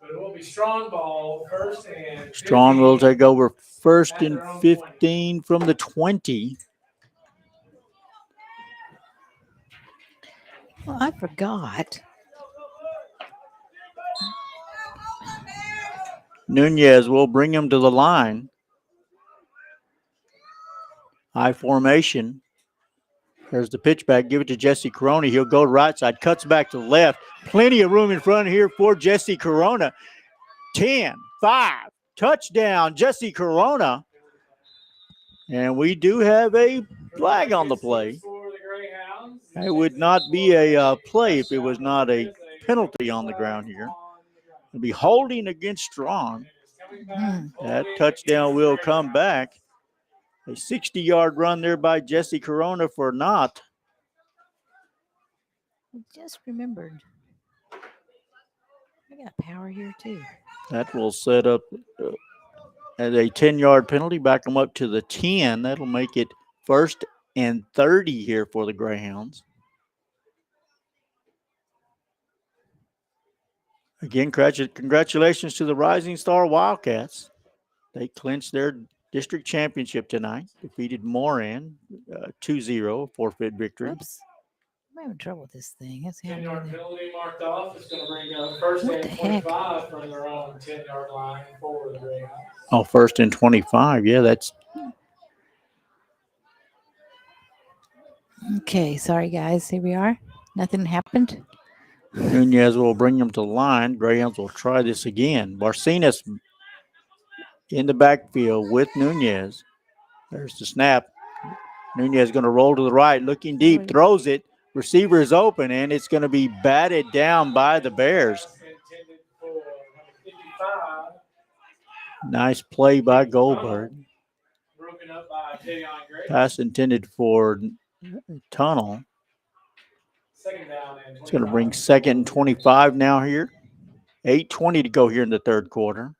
C: But it will be Strawn ball, first and
B: Strawn will
C: 15.
B: take over first and 15 from the 20.
A: well, I forgot.
B: Nunez will bring him to the line. High formation. There's the pitch back. Give it to Jesse Corona. He'll go right side. Cuts back to the left. Plenty of room in front here for Jesse Corona. 10, 5. Touchdown, Jesse Corona. And we do have a flag on the play.
C: For the Greyhounds.
B: It would not be a play if it was not a penalty on the ground here. It'll be holding against Strawn. That touchdown will come back. A 60-yard run there by Jesse Corona for naught.
A: I just remembered. I got power here too.
B: That will set up as a 10-yard penalty. Back them up to the 10. That'll make it first and 30 here for the Greyhounds. Again, congratulations to the Rising Star Wildcats. They clinched their district championship tonight. Defeated Moran 2-0, forfeit victory.
A: Whoops. I'm having trouble with this thing. That's
C: 10-yard
A: happening.
C: penalty marked off. It's going to bring up first
A: What
C: and
A: the heck?
C: 25 from their own 10-yard line for the Greyhounds.
B: Oh, first and 25. Yeah, that's
A: Okay, sorry guys. Here we are. Nothing happened.
B: Nunez will bring them to the line. Greyhounds will try this again. Barcenas in the backfield with Nunez. There's the snap. Nunez going to roll to the right, looking deep, throws it. Receiver is open, and it's going to be batted down by the Bears.
C: Intended for number 55.
B: Nice play by Gold-Burg.
C: Broken up by Davion Gray.
B: Pass intended for Tunnel.
C: Second down and 25.
B: It's going to bring second and 25 now here. 8:20 to go here in the third quarter.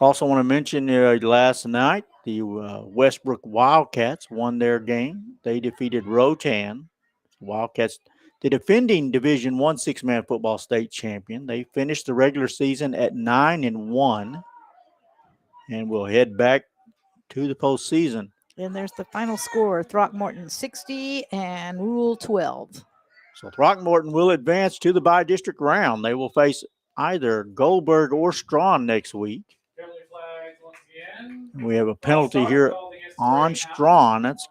B: Also want to mention last night, the Westbrook Wildcats won their game. They defeated Rotan. Wildcats, the defending Division I six-man football state champion. They finished the regular season at 9-1 and will head back to the postseason.
A: And there's the final score. Throckmorton 60 and Rule 12.
B: So Throckmorton will advance to the by-district round. They will face either Gold-Burg or Strawn next week.
C: Penalty flags once again.
B: We have a penalty here on Strawn. That's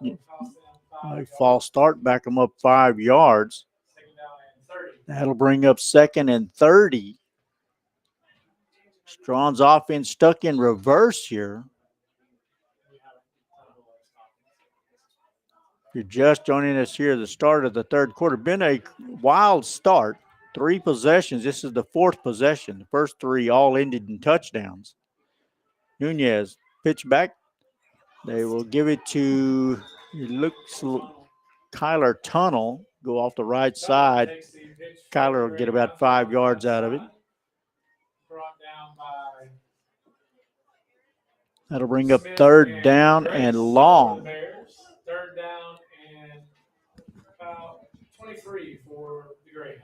B: a false start. Back them up 5 yards.
C: Second down and 30.
B: That'll bring up second and 30. Strawn's offense stuck in reverse here. If you're just joining us here at the start of the third quarter, been a wild start. 3 possessions. This is the 4th possession. The first 3 all ended in touchdowns. Nunez pitch back. They will give it to, it looks, Kyler Tunnel, go off the right side. Kyler will get about 5 yards out of it.
C: Brought down by
B: That'll bring up
C: Smith
B: third down
C: Grace
B: and
C: for the
B: long.
C: Bears. Third down and about 23 for the Greyhounds.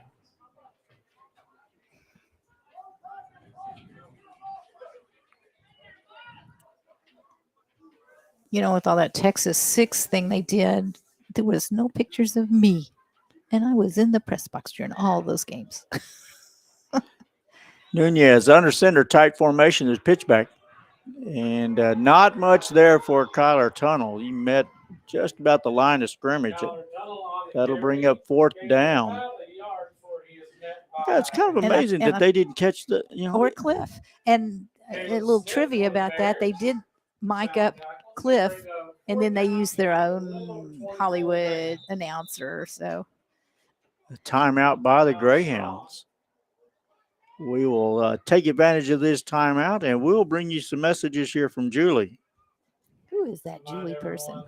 A: You know, with all that Texas 6 thing they did, there was no pictures of me. And I was in the press box during all those games.
B: Nunez under center, tight formation. There's pitchback. And not much there for Kyler Tunnel. He met just about the line of scrimmage. That'll bring up fourth down. Yeah, it's kind of amazing that they didn't catch the,
A: Or Cliff. And a little trivia about that, they did mic up Cliff, and then they used their own Hollywood announcer. So
B: a timeout by the Greyhounds. We will take advantage of this timeout, and we'll bring you some messages here from Julie.
A: who is that Julie person?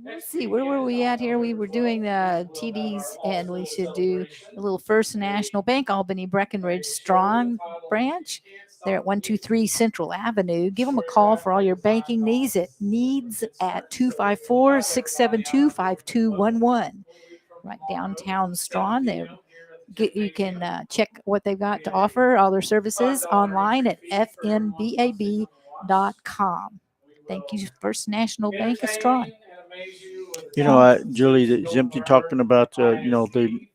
A: Let's see, where were we at here? We were doing the TDs, and we should do a little First National Bank, Albany Breckenridge Strawn branch. They're at 123 Central Avenue. Give them a call for all your banking needs at 254-672-5211. Right downtown Strawn. You can check what they've got to offer, all their services online at fnbab.com. Thank you, First National Bank of Strawn.
B: Julie, that Simply talking about, they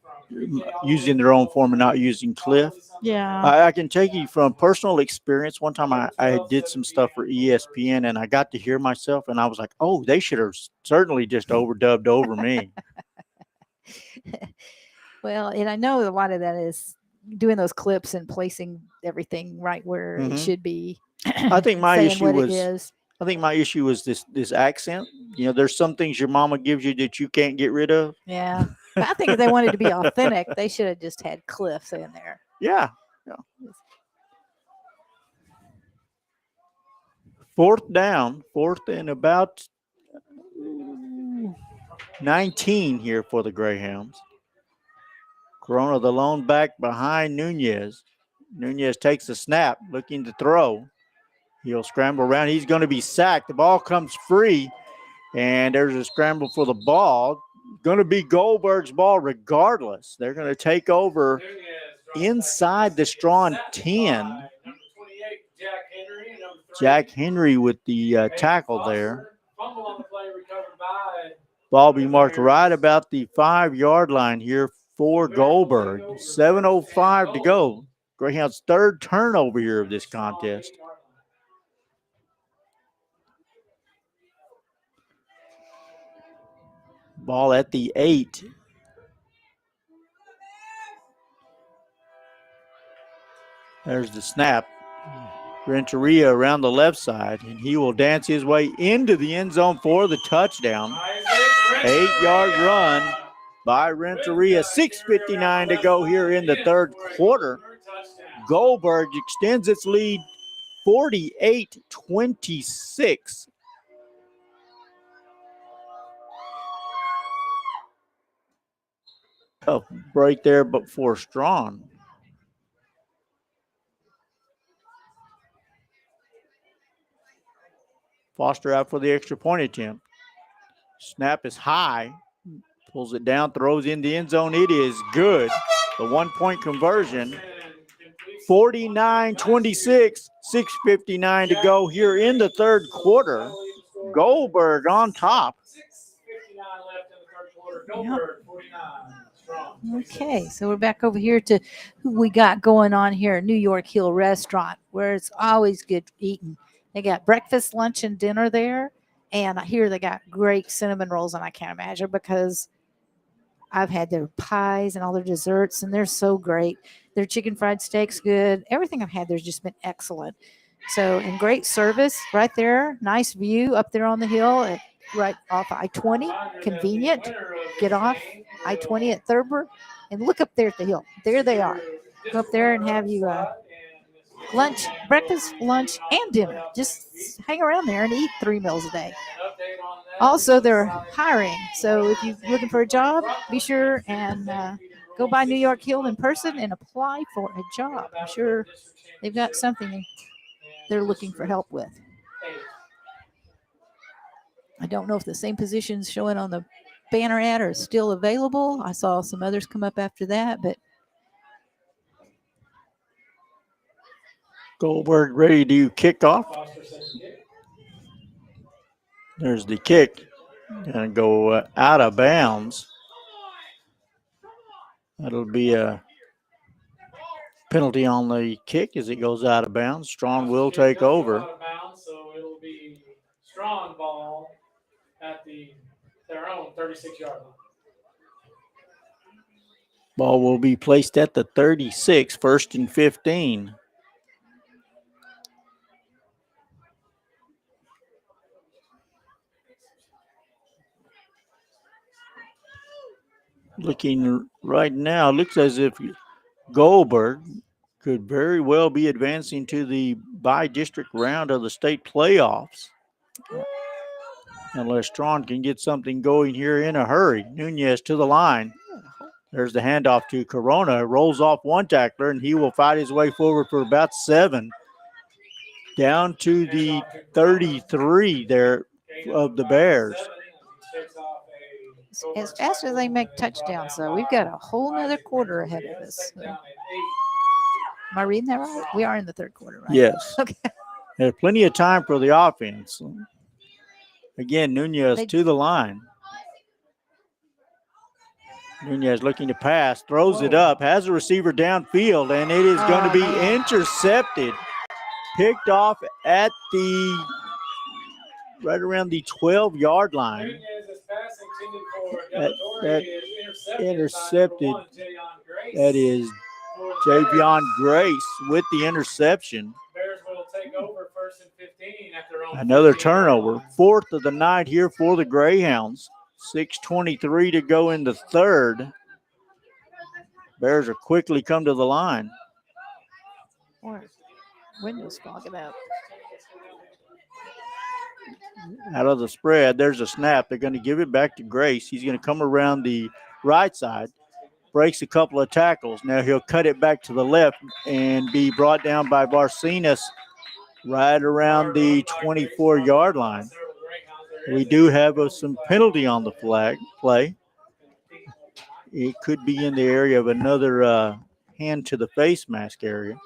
B: using their own form and not using Cliff.
A: Yeah.
B: I can take you from personal experience. One time I did some stuff for ESPN, and I got to hear myself, and I was like, oh, they should have certainly just overdubbed over me.
A: Well, and I know a lot of that is doing those clips and placing everything right where it should be.
B: I think my
A: saying
B: issue
A: what
B: was
A: it is.
B: I think my issue was this accent. There's some things your mama gives you that you can't get rid of.
A: Yeah. But I think if they wanted to be authentic, they should have just had Cliff in there.
B: Yeah. Fourth and about 19 here for the Greyhounds. Corona, the lone back behind Nunez. Nunez takes the snap, looking to throw. He'll scramble around. He's going to be sacked. The ball comes free, and there's a scramble for the ball. Going to be Gold-Burg's ball regardless. They're going to take over inside the Strawn 10. Jack Henry with the tackle there. Ball be marked right about the 5-yard line here for Gold-Burg. 7:05 to go. Greyhounds' third turnover here of this contest. Ball at the 8. There's the snap. Renteria around the left side, and he will dance his way into the end zone for the touchdown. 8-yard run by Renteria. 6:59 to go here in the third quarter. Gold-Burg extends its lead 48-26. A break there, but for Strawn. Foster out for the extra point attempt. Snap is high. Pulls it down, throws in the end zone. It is good. The 1-point conversion. 49-26. 6:59 to go here in the third quarter. Gold-Burg on top.
C: 6:59 left in the third quarter. Gold-Burg 49.
A: Okay, so we're back over here to who we got going on here at New York Hill Restaurant, where it's always good eating. They got breakfast, lunch, and dinner there. And I hear they got great cinnamon rolls, and I can't imagine because I've had their pies and all their desserts, and they're so great. Their chicken fried steak's good. Everything I've had there's just been excellent. So, and great service right there. Nice view up there on the hill, right off I-20. Convenient. Get off I-20 at Thurber and look up there at the hill. There they are. Go up there and have you lunch, breakfast, lunch, and dinner. Just hang around there and eat 3 meals a day. Also, they're hiring. So if you're looking for a job, be sure and go by New York Hill in person and apply for a job. I'm sure they've got something they're looking for help with. I don't know if the same positions showing on the banner ad are still available. I saw some others come up after that, but
B: Gold-Burg ready to kick off. There's the kick. Gonna go out of bounds. That'll be a penalty on the kick as it goes out of bounds. Strawn will take over.
C: So it'll be Strawn ball at their own 36-yard line.
B: Ball will be placed at the 36, 1st and 15. Looking right now, looks as if Gold-Burg could very well be advancing to the by-district round of the state playoffs. Unless Strawn can get something going here in a hurry. Nunez to the line. There's the handoff to Corona. Rolls off one tackler, and he will fight his way forward for about 7. Down to the 33 there of the Bears.
A: as fast as they make touchdowns, though, we've got a whole nother quarter ahead of us. So. Am I reading that right? We are in the third quarter, right?
B: Yes.
A: Okay.
B: There's plenty of time for the offense. Again, Nunez to the line. Nunez looking to pass, throws it up, has a receiver downfield, and it is going to be intercepted. Picked off at the right around the 12-yard line. That intercepted. That is Javion Grace with the interception.
C: Bears will take over 1st and 15 at their own.
B: Another turnover. 4th of the night here for the Greyhounds. 6:23 to go in the third. Bears are quickly come to the line.
A: Windows fogging up.
B: Out of the spread, there's a snap. They're going to give it back to Grace. He's going to come around the right side, breaks a couple of tackles. Now he'll cut it back to the left and be brought down by Barcenas right around the 24-yard line. We do have some penalty on the play. It could be in the area of another hand to the face mask area.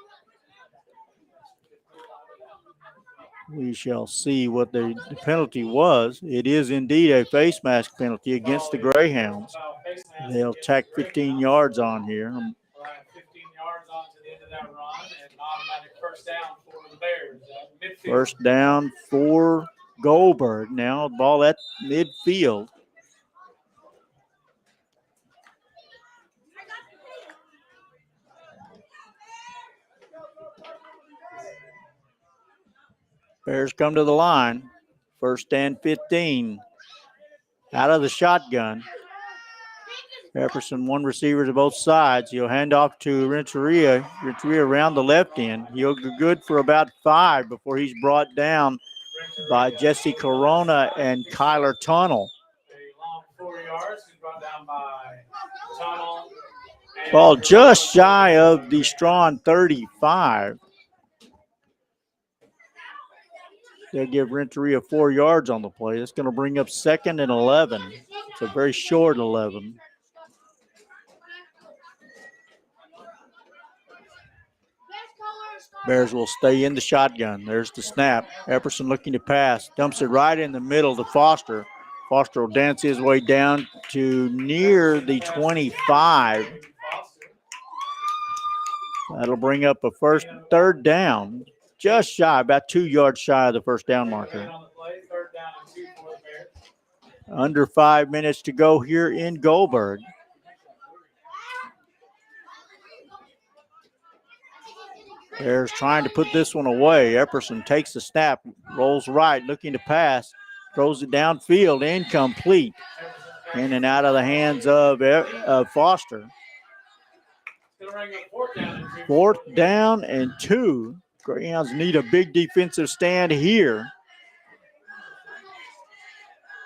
B: We shall see what the penalty was. It is indeed a face mask penalty against the Greyhounds. They'll tack 15 yards on here.
C: 15 yards on to the end of that run, and an automatic first down for the Bears at midfield.
B: First down for Gold-Burg. Now ball at midfield. Bears come to the line. 1st and 15. Out of the shotgun. Epperson, one receiver to both sides. He'll hand off to Renteria. Renteria around the left end. He'll go good for about 5 before he's brought down by Jesse Corona and Kyler Tunnel.
C: A long 4 yards. He's brought down by Tunnel.
B: Ball just shy of the Strawn 35. They'll give Renteria 4 yards on the play. That's going to bring up 2nd and 11. It's a very short 11. Bears will stay in the shotgun. There's the snap. Epperson looking to pass. Dumps it right in the middle to Foster. Foster will dance his way down to near the 25. That'll bring up a 3rd down. Just shy, about 2 yards shy of the first down marker. Under 5 minutes to go here in Gold-Burg. Bears trying to put this one away. Epperson takes the snap, rolls right, looking to pass, throws it downfield, incomplete. In and out of the hands of Foster.
C: 4th down and 2.
B: 4th down and 2. Greyhounds need a big defensive stand here.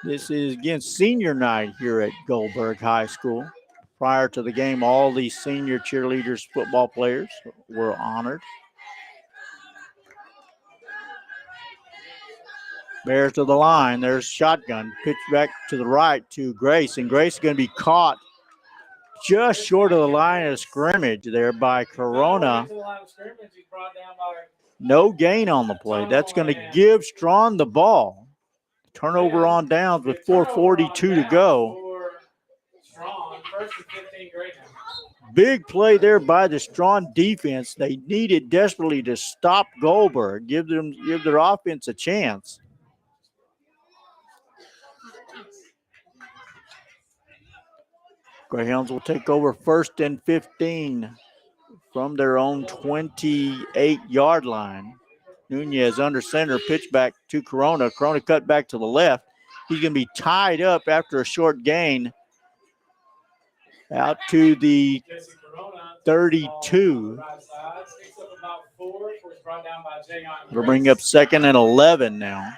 B: This is again senior night here at Gold-Burg High School. Prior to the game, all these senior cheerleaders, football players were honored. Bears to the line. There's shotgun. Pitch back to the right to Grace. And Grace is going to be caught just short of the line of scrimmage there by Corona. No gain on the play. That's going to give Strawn the ball. Turnover on downs with 4:42 to go. Big play there by the Strawn defense. They needed desperately to stop Gold-Burg, give their offense a chance. Greyhounds will take over 1st and 15 from their own 28-yard line. Nunez under center, pitch back to Corona. Corona cut back to the left. He's going to be tied up after a short gain out to the 32. We'll bring up 2nd and 11 now.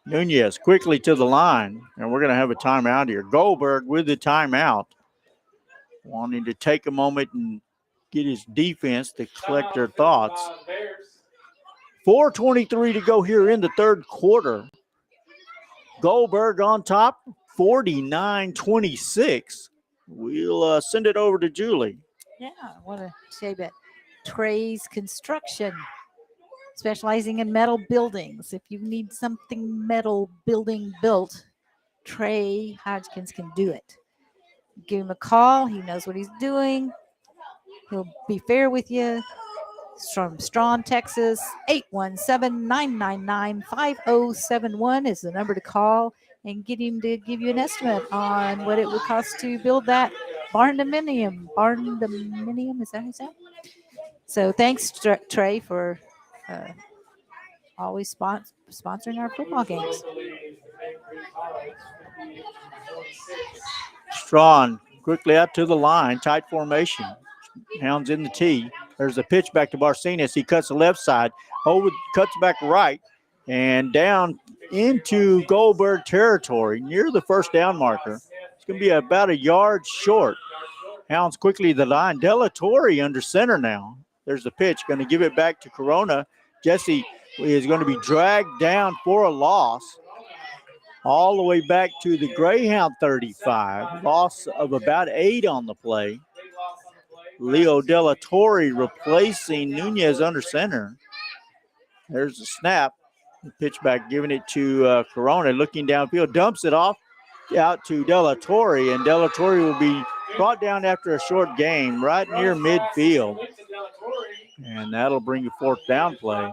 B: Nunez quickly to the line, and we're going to have a timeout here. Gold-Burg with the timeout, wanting to take a moment and get his defense to collect their thoughts. 4:23 to go here in the third quarter. Gold-Burg on top, 49-26. We'll send it over to Julie.
A: Yeah, I want to say that Trey's Construction, specializing in metal buildings. If you need something metal building built, Trey Hodgkins can do it. Give him a call. He knows what he's doing. He'll be fair with you. From Strawn, Texas, 817-999-5071 is the number to call and get him to give you an estimate on what it would cost to build that barn-dominium. Barn-dominium, is that how you say it? So thanks, Trey, for always sponsoring our football games.
B: Strawn quickly out to the line, tight formation. Hounds in the tee. There's a pitch back to Barcenas. He cuts the left side, cuts back right, and down into Gold-Burg territory near the first down marker. It's going to be about a yard short. Hounds quickly to the line. Della Torre under center now. There's the pitch. Going to give it back to Corona. Jesse is going to be dragged down for a loss. All the way back to the Greyhound 35. Loss of about 8 on the play. Leo Della Torre replacing Nunez under center. There's the snap. The pitch back, giving it to Corona, looking downfield, dumps it off out to Della Torre, and Della Torre will be brought down after a short gain right near midfield. And that'll bring a 4th down play.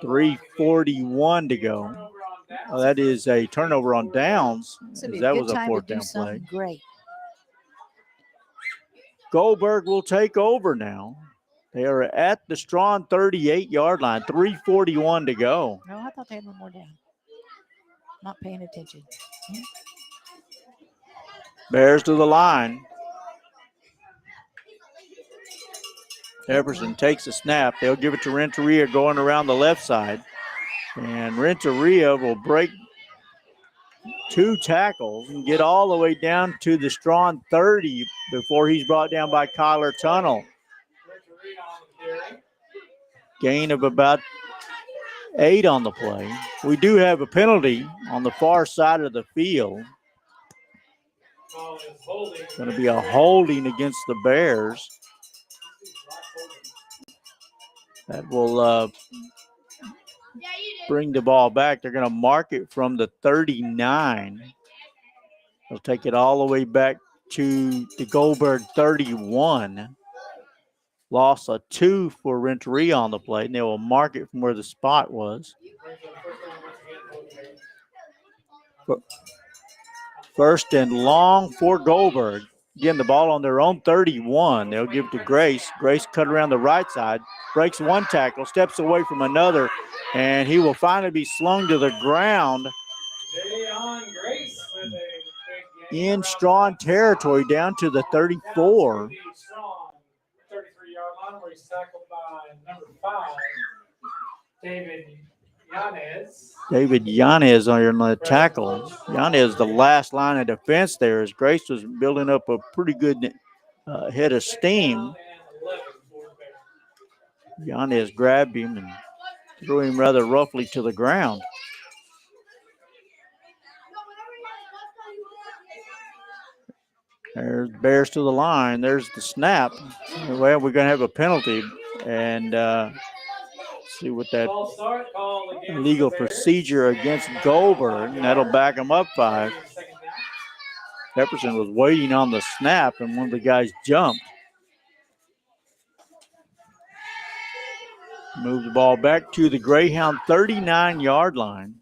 B: 3:41 to go. That is a turnover on downs. That was a 4th down play.
A: Great.
B: Gold-Burg will take over now. They are at the Strawn 38-yard line. 3:41 to go.
A: No, I thought they had one more down. Not paying attention.
B: Bears to the line. Everson takes a snap. They'll give it to Renteria going around the left side. And Renteria will break 2 tackles and get all the way down to the Strawn 30 before he's brought down by Kyler Tunnel. Gain of about 8 on the play. We do have a penalty on the far side of the field. It's going to be a holding against the Bears. That will bring the ball back. They're going to mark it from the 39. They'll take it all the way back to the Gold-Burg 31. Loss of 2 for Renteria on the play, and they will mark it from where the spot was. First and long for Gold-Burg. Again, the ball on their own 31. They'll give it to Grace. Grace cut around the right side, breaks 1 tackle, steps away from another, and he will finally be slung to the ground in Strawn territory down to the 34.
C: 33-yard line where he's tackled by David Yanez.
B: David Yanez on the tackle. Yanez, the last line of defense there, as Grace was building up a pretty good head of steam.
C: And 11 for the Bears.
B: Yanez grabbed him and threw him rather roughly to the ground. There's Bears to the line. There's the snap. Well, we're going to have a penalty. And see what that
C: False start call against
B: illegal
C: the Bears.
B: procedure against Gold-Burg. And that'll back him up 5.
C: Second down.
B: Epperson was waiting on the snap, and one of the guys jumped. Move the ball back to the Greyhound 39-yard line.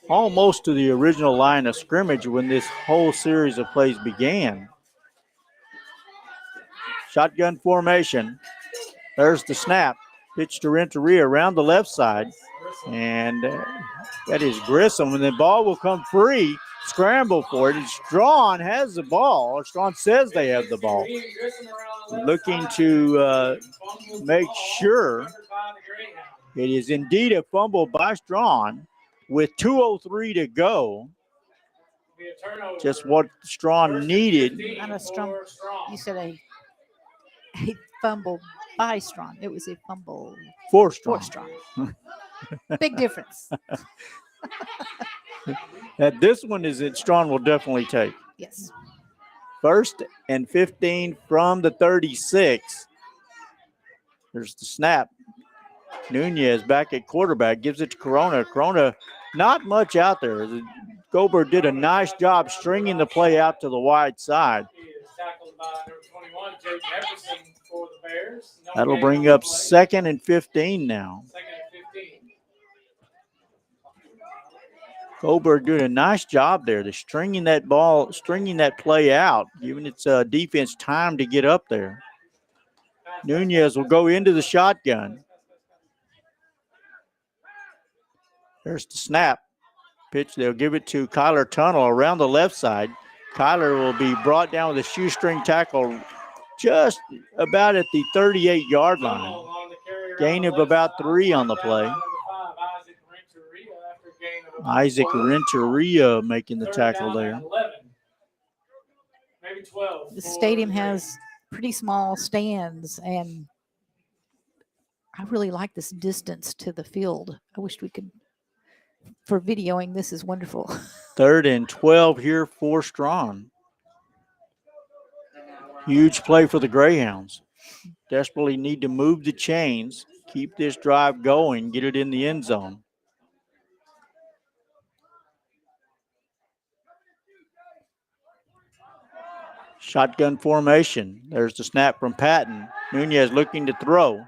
B: Almost to the original line of scrimmage when this whole series of plays began. Shotgun formation. There's the snap. Pitch to Renteria around the left side. And that is Grissom. And the ball will come free. Scramble for it. And Strawn has the ball. Or Strawn says they have the ball. Looking to make sure it is indeed a fumble by Strawn. With 2:03 to go, just what Strawn needed.
A: Not a strong. You said a fumble by Strawn. It was a fumble
B: For
A: for
B: Strawn.
A: Strawn. Big difference.
B: That this one is that Strawn will definitely take.
A: Yes.
B: 1st and 15 from the 36. There's the snap. Nunez back at quarterback, gives it to Corona. Corona, not much out there. Gold-Burg did a nice job stringing the play out to the wide side.
C: He is tackled by number 21, Jake Jefferson for the Bears. No
B: That'll
C: gain
B: bring
C: on the
B: up
C: play.
B: 2nd and 15 now.
C: 2nd and 15.
B: Gold-Burg doing a nice job there. They're stringing that play out, giving its defense time to get up there. Nunez will go into the shotgun. There's the snap. Pitch, they'll give it to Kyler Tunnel around the left side. Kyler will be brought down with a shoestring tackle just about at the 38-yard line. Gain of about 3 on the play. Isaac Renteria making the tackle there.
C: Maybe 12.
A: The stadium has pretty small stands, and I really like this distance to the field. I wish we could. For videoing, this is wonderful.
B: 3rd and 12 here for Strawn. Huge play for the Greyhounds. Desperately need to move the chains, keep this drive going, get it in the end zone. Shotgun formation. There's the snap from Patton. Nunez looking to throw.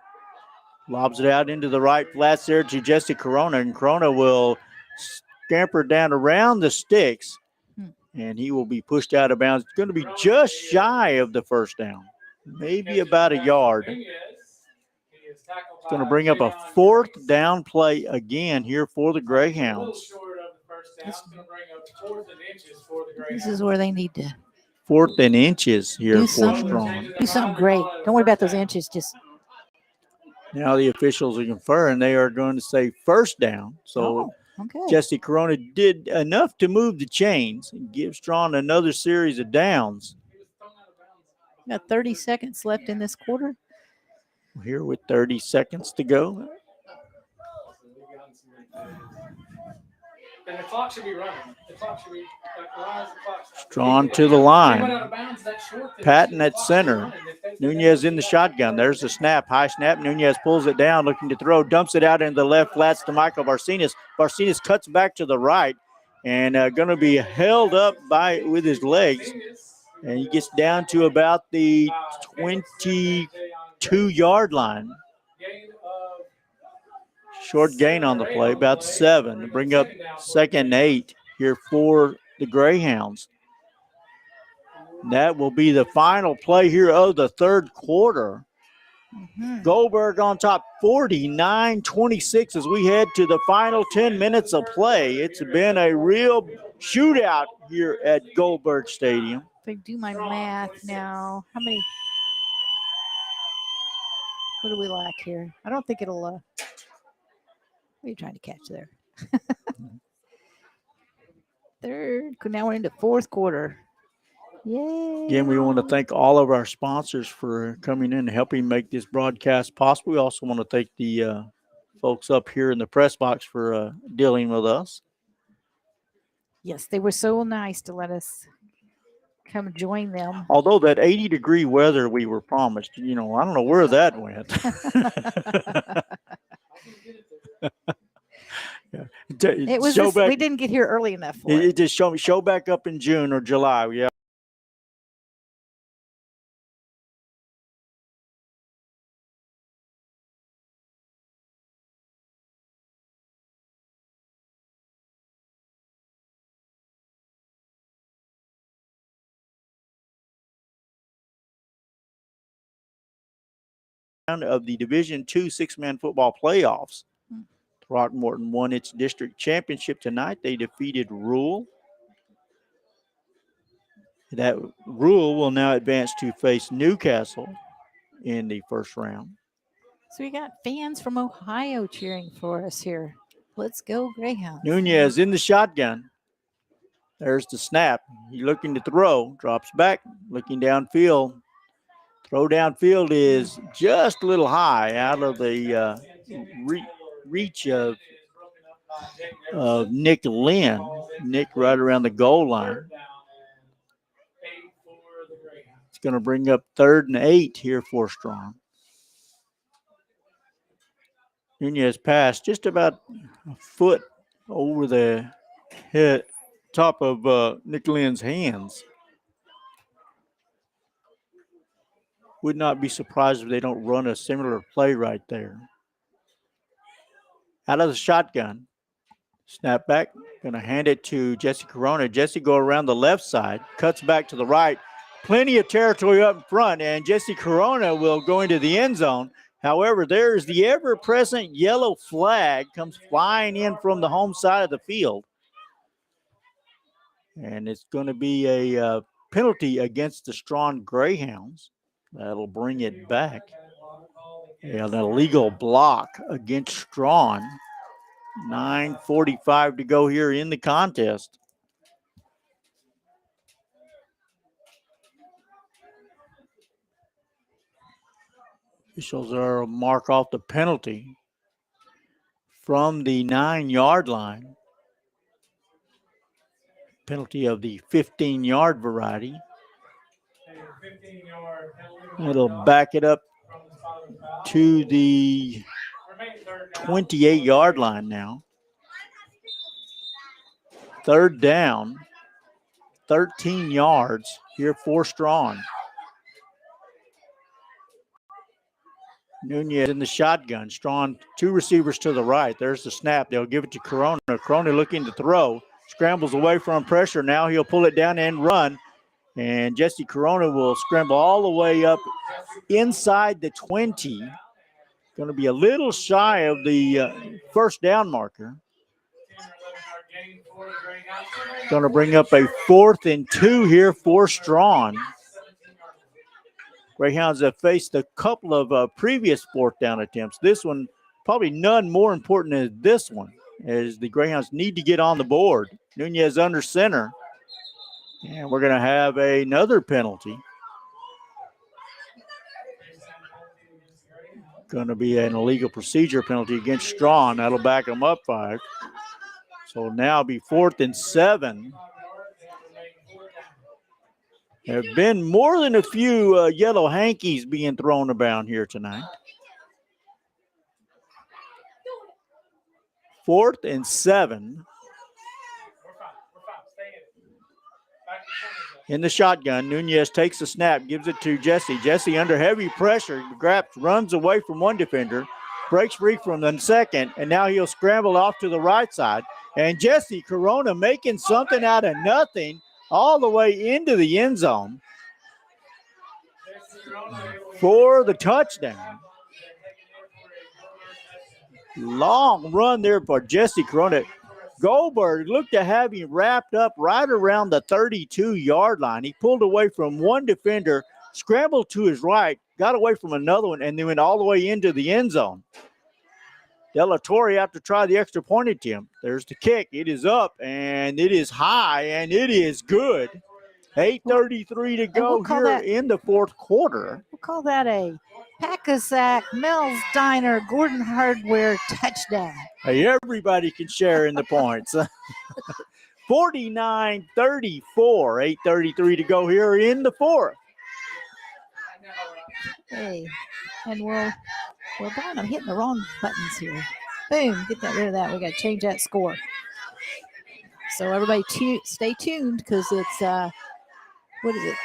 B: Lobs it out into the right flats there to Jesse Corona, and Corona will scamper down around the sticks, and he will be pushed out of bounds. It's going to be just shy of the first down, maybe about a yard. It's going to bring up a 4th down play again here for the Greyhounds.
A: This is where they need to
B: 4th and inches here
A: do
B: for
A: something.
B: Strawn.
A: Do something great. Don't worry about those inches. Just
B: Now the officials are conferring. They are going to say 1st down. So
A: okay.
B: Jesse Corona did enough to move the chains and give Strawn another series of downs.
A: Got 30 seconds left in this quarter.
B: Here with 30 seconds to go.
C: And the clock should be running. The clock should be
B: Strawn to the line. Patton at center. Nunez in the shotgun. There's the snap. High snap. Nunez pulls it down, looking to throw. Dumps it out into the left flats to Michael Barcenas. Barcenas cuts back to the right and going to be held up with his legs. And he gets down to about the 22-yard line. Short gain on the play, about 7 to bring up 2nd and 8 here for the Greyhounds. That will be the final play here of the 3rd quarter. Gold-Burg on top 49-26 as we head to the final 10 minutes of play. It's been a real shootout here at Gold-Burg Stadium.
A: If I do my math now, how What do we lack here? I don't think it'll. What are you trying to catch there? Third. Now we're into fourth quarter. Yay!
B: Again, we want to thank all of our sponsors for coming in and helping make this broadcast possible. We also want to thank the folks up here in the press box for dealing with us.
A: Yes, they were so nice to let us come join them.
B: Although that 80-degree weather we were promised, I don't know where that went. Yeah.
A: It was just, we didn't get here early enough for it.
B: It just show back up in June or July. Yeah. Of the Division II six-man football playoffs. Throckmorton won its district championship tonight. They defeated Rule. That Rule will now advance to face Newcastle in the first round.
A: So we got fans from Ohio cheering for us here. Let's go Greyhounds.
B: Nunez in the shotgun. There's the snap. He's looking to throw. Drops back, looking downfield. Throw downfield is just a little high, out of the reach of Nick Lynn. Nick right around the goal line. It's going to bring up 3rd and 8 here for Strawn. Nunez passed just about a foot over the head, top of Nick Lynn's hands. Would not be surprised if they don't run a similar play right there. Out of the shotgun. Snap back. Going to hand it to Jesse Corona. Jesse go around the left side. Cuts back to the right. Plenty of territory up in front. And Jesse Corona will go into the end zone. However, there's the ever-present yellow flag. Comes flying in from the home side of the field. And it's going to be a penalty against the Strawn Greyhounds. That'll bring it back. An illegal block against Strawn. 9:45 to go here in the contest. Officials are mark off the penalty from the 9-yard line. Penalty of the 15-yard variety. It'll back it up to the 28-yard line now. 3rd down, 13 yards here for Strawn. Nunez in the shotgun. Strawn, 2 receivers to the right. There's the snap. They'll give it to Corona. Corona looking to throw. Scrambles away from pressure. Now he'll pull it down and run. And Jesse Corona will scramble all the way up inside the 20. Going to be a little shy of the first down marker. Going to bring up a 4th and 2 here for Strawn. Greyhounds have faced a couple of previous 4th down attempts. This one, probably none more important than this one, as the Greyhounds need to get on the board. Nunez under center. And we're going to have another penalty. Going to be an illegal procedure penalty against Strawn. That'll back them up 5. So now it'll be 4th and 7. There have been more than a few yellow hankies being thrown around here tonight. 4th and 7. In the shotgun, Nunez takes the snap, gives it to Jesse. Jesse under heavy pressure, runs away from one defender, breaks free from the second, and now he'll scramble off to the right side. And Jesse Corona making something out of nothing all the way into the end zone for the touchdown. Long run there for Jesse Corona. Gold-Burg looked to have him wrapped up right around the 32-yard line. He pulled away from one defender, scrambled to his right, got away from another one, and then went all the way into the end zone. Della Torre have to try the extra point attempt. There's the kick. It is up, and it is high, and it is good. 8:33 to go
A: we'll call
B: here
A: that-
B: in the fourth quarter.
A: We'll call that a Pack-a-Sack, Mel's Diner, Gordon Hardware touchdown.
B: Hey, everybody can share in the points. 49-34, 8:33 to go here in the fourth.
A: Hey, and well, darn, I'm hitting the wrong buttons here. Boom, get rid of that. We got to change that score. So everybody stay tuned because it's, what is it,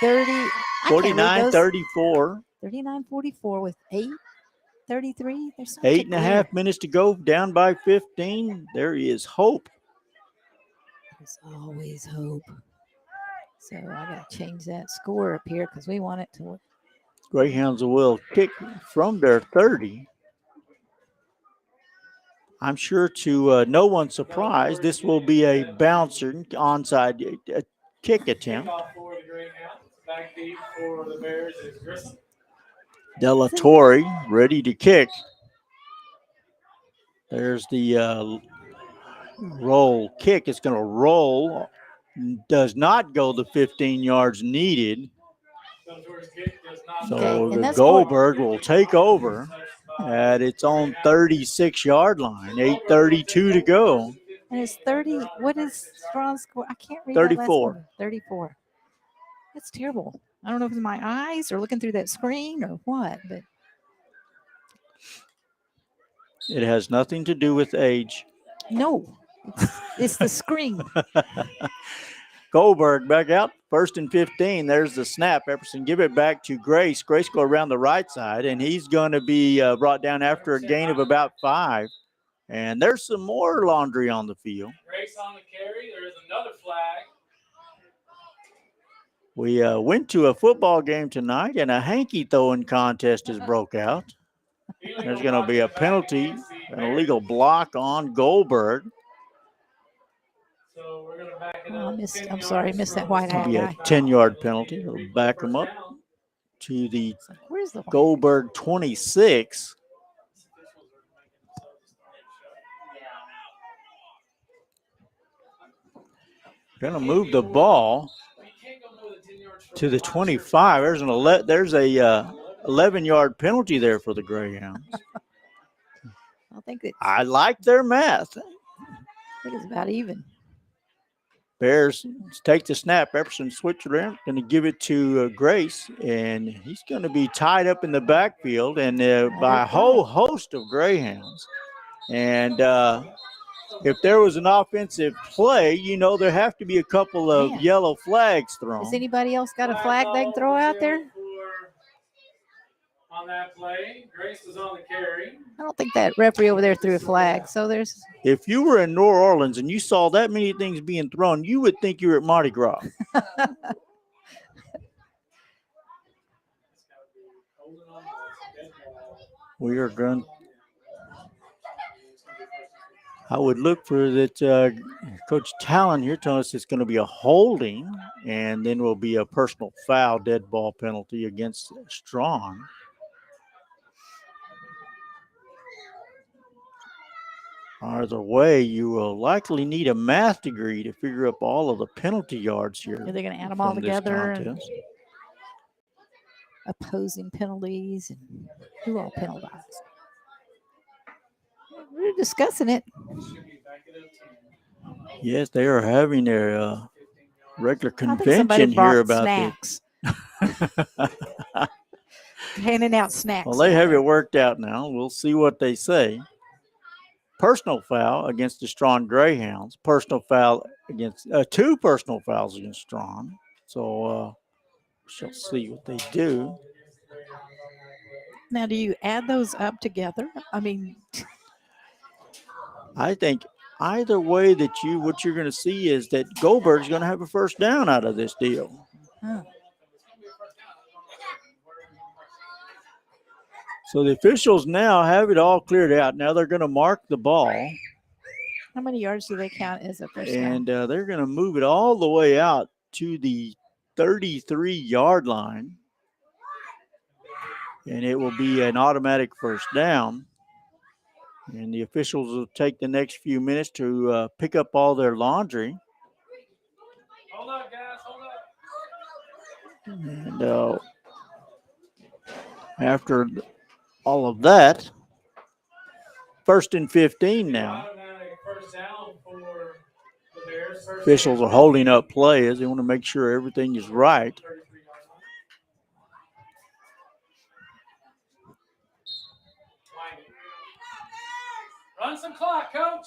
B: 49-34.
A: 39-44 with 8:33. There's
B: 8.5 minutes to go, down by 15. There is hope.
A: There's always hope. So I got to change that score up here because we want it to.
B: Greyhounds will kick from their 30. I'm sure to no one's surprise, this will be a bouncer onside kick attempt.
C: Back deep for the Bears is Grissom.
B: Della Torre ready to kick. There's the roll kick. It's going to roll. Does not go the 15 yards needed. So the Gold-Burg will take over at its own 36-yard line. 8:32 to go.
A: And it's 30. What is Strawn's score? I can't read
B: 34.
A: that last number. 34. That's terrible. I don't know if it's my eyes or looking through that screen or what, but
B: it has nothing to do with age.
A: no, it's the screen.
B: Gold-Burg back out, 1st and 15. There's the snap. Epperson give it back to Grace. Grace go around the right side, and he's going to be brought down after a gain of about 5. And there's some more laundry on the field.
C: Grace on the carry. There is another flag.
B: We went to a football game tonight, and a hanky throwing contest has broke out. There's going to be a penalty, an illegal block on Gold-Burg.
C: So we're going to back it
A: Oh,
C: up.
A: I'm sorry, I missed that white
B: It'll
A: hat
B: be a
A: guy.
B: 10-yard penalty. It'll back them up to the
A: Where's the white?
B: Gold-Burg 26. Going to move the ball to the 25. There's a 11-yard penalty there for the Greyhounds.
A: I think
B: I like their math.
A: it's about even.
B: Bears take the snap. Epperson switch around, going to give it to Grace, and he's going to be tied up in the backfield and by a whole host of Greyhounds. And if there was an offensive play, you know, there have to be a couple of yellow flags thrown.
A: Has anybody else got a flag they can throw out there?
C: On that play, Grace was on the carry.
A: I don't think that referee over there threw a flag. So there's.
B: If you were in New Orleans and you saw that many things being thrown, you would think you were at Mardi Gras. We are going. I would look for that. Coach Talon here telling us it's going to be a holding, and then will be a personal foul, dead ball penalty against Strawn. Either way, you will likely need a math degree to figure up all of the penalty yards here.
A: Are they going to add them all
B: from this
A: together? And
B: contest.
A: opposing penalties and who all penalized? We're discussing it.
B: Yes, they are having their regular
A: I think somebody
B: convention here
A: brought
B: about
A: snacks. Handing out snacks.
B: Well, they have it worked out now. We'll see what they say. Personal foul against the Strawn Greyhounds. Personal foul against 2 personal fouls against Strawn. So we shall see what they do.
A: Now, do you add those up together? I mean,
B: I think either way that what you're going to see is that Gold-Burg's going to have a first down out of this deal.
A: huh.
B: So the officials now have it all cleared out. Now they're going to mark the ball.
A: How many yards do they count as a first down?
B: And they're going to move it all the way out to the 33-yard line. And it will be an automatic first down. And the officials will take the next few minutes to pick up all their laundry.
C: Hold up, guys. Hold up.
B: And after all of that, 1st and 15 now.
C: Automatic first down for the Bears. First
B: Officials are holding up play as they want to make sure everything is right.
C: 33-yard line. Run some clock, coach.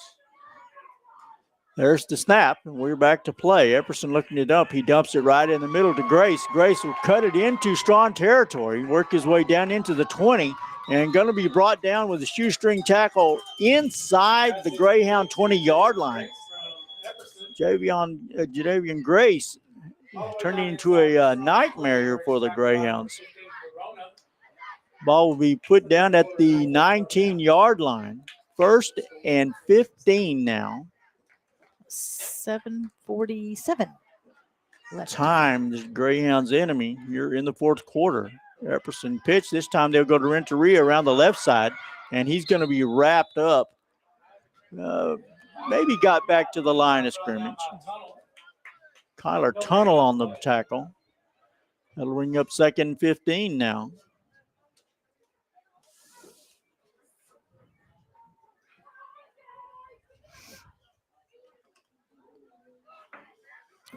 B: There's the snap, and we're back to play. Epperson looking it up. He dumps it right in the middle to Grace. Grace will cut it into Strawn territory, work his way down into the 20, and going to be brought down with a shoestring tackle inside the Greyhound 20-yard line. Jadavian Grace turning into a nightmare here for the Greyhounds. Ball will be put down at the 19-yard line. 1st and 15 now.
A: 7:47 left.
B: Time, the Greyhounds' enemy. You're in the 4th quarter. Epperson pitch. This time they'll go to Renteria around the left side, and he's going to be wrapped up. Maybe got back to the line of scrimmage. Kyler Tunnel on the tackle. That'll bring up 2nd and 15 now.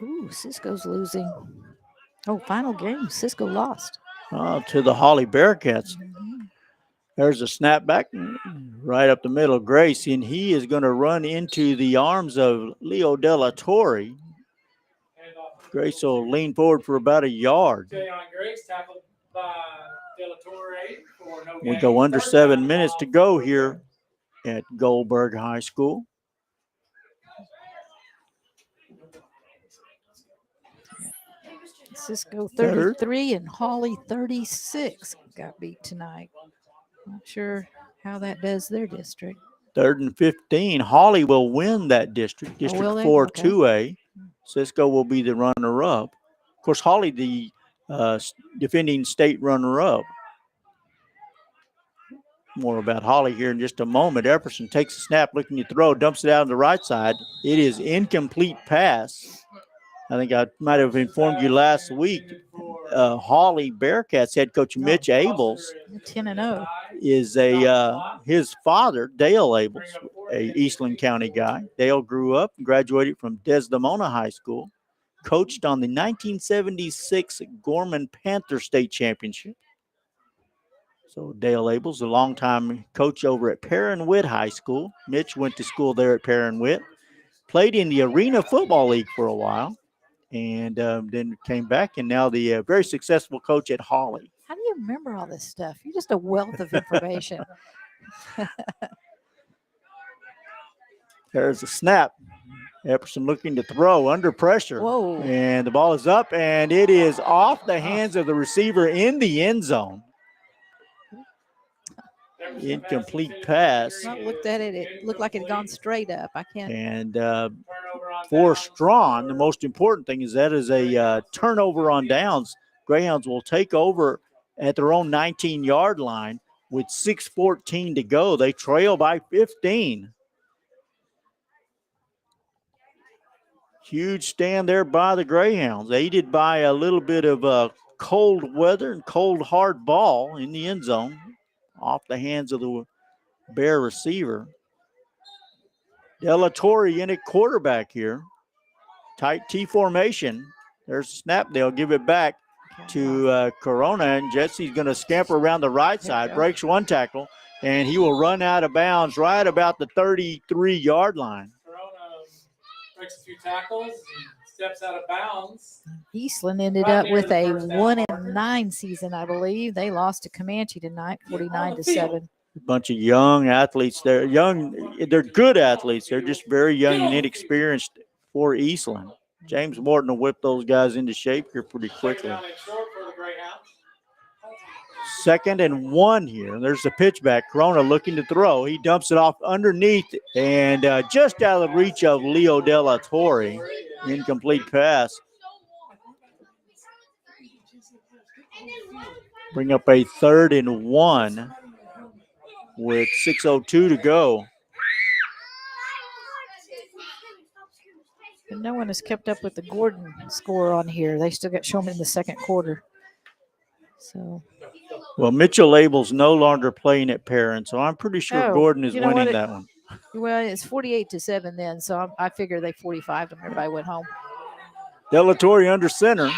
A: Ooh, Cisco's losing. Oh, final game. Cisco lost.
B: To the Holly Bearcats. There's a snap back right up the middle. Grace, and he is going to run into the arms of Leo Della Torre. Grace will lean forward for about a yard.
C: Grace tackled by Della Torre for no
B: We
C: gain.
B: go under
C: First
B: 7
C: down
B: minutes
C: ball
B: to go
C: for
B: here at Gold-Burg High School.
A: Cisco 33 and Holly 36 got beat tonight. Not sure how that does their district.
B: 3rd and 15. Holly will win that district.
A: will
B: District
A: they?
B: 4
A: Okay.
B: 2A. Cisco will be the runner-up. Of course, Holly, the defending state runner-up. More about Holly here in just a moment. Epperson takes a snap, looking to throw, dumps it out on the right side. It is incomplete pass. I think I might have informed you last week. Holly Bearcats head coach Mitch Abels
A: 10-0.
B: is his father, Dale Abels, a Eastland County guy. Dale grew up and graduated from Desdemona High School, coached on the 1976 Gorman Panther State Championship. So Dale Abels, a longtime coach over at Perrin-Witt High School. Mitch went to school there at Perrin-Witt, played in the Arena Football League for a while, and then came back, and now the very successful coach at Holly.
A: How do you remember all this stuff? You're just a wealth of information.
B: There's a snap. Epperson looking to throw under pressure.
A: Whoa.
B: And the ball is up, and it is off the hands of the receiver in the end zone. Incomplete pass.
A: I looked at it. It looked like it had gone straight up. I can't.
B: And for Strawn, the most important thing is that is a turnover on downs. Greyhounds will take over at their own 19-yard line with 6:14 to go. They trail by 15. Huge stand there by the Greyhounds, aided by a little bit of cold weather and cold hard ball in the end zone off the hands of the Bear receiver. Della Torre in at quarterback here. Tight T formation. There's a snap. They'll give it back to Corona, and Jesse's going to scamper around the right side, breaks one tackle, and he will run out of bounds right about the 33-yard line.
C: Breaks a few tackles, and steps out of bounds.
A: Eastland ended up with a 1-9 season, I believe. They lost to Comanche tonight, 49-7.
B: A bunch of young athletes. They're good athletes. They're just very young and inexperienced for Eastland. James Morton will whip those guys into shape here pretty quickly. 2nd and 1 here. There's the pitch back. Corona looking to throw. He dumps it off underneath and just out of the reach of Leo Della Torre. Incomplete pass. Bring up a 3rd and 1 with 6:02 to go.
A: And no one has kept up with the Gordon score on here. They still got shown in the second quarter. So.
B: Well, Mitchell Abel's no longer playing at Perrin, so I'm pretty sure
A: Oh,
B: Gordon is
A: you know what?
B: winning that one.
A: Well, it's 48-7 then, so I figure they 45 them. Everybody went home.
B: Delatorre under center.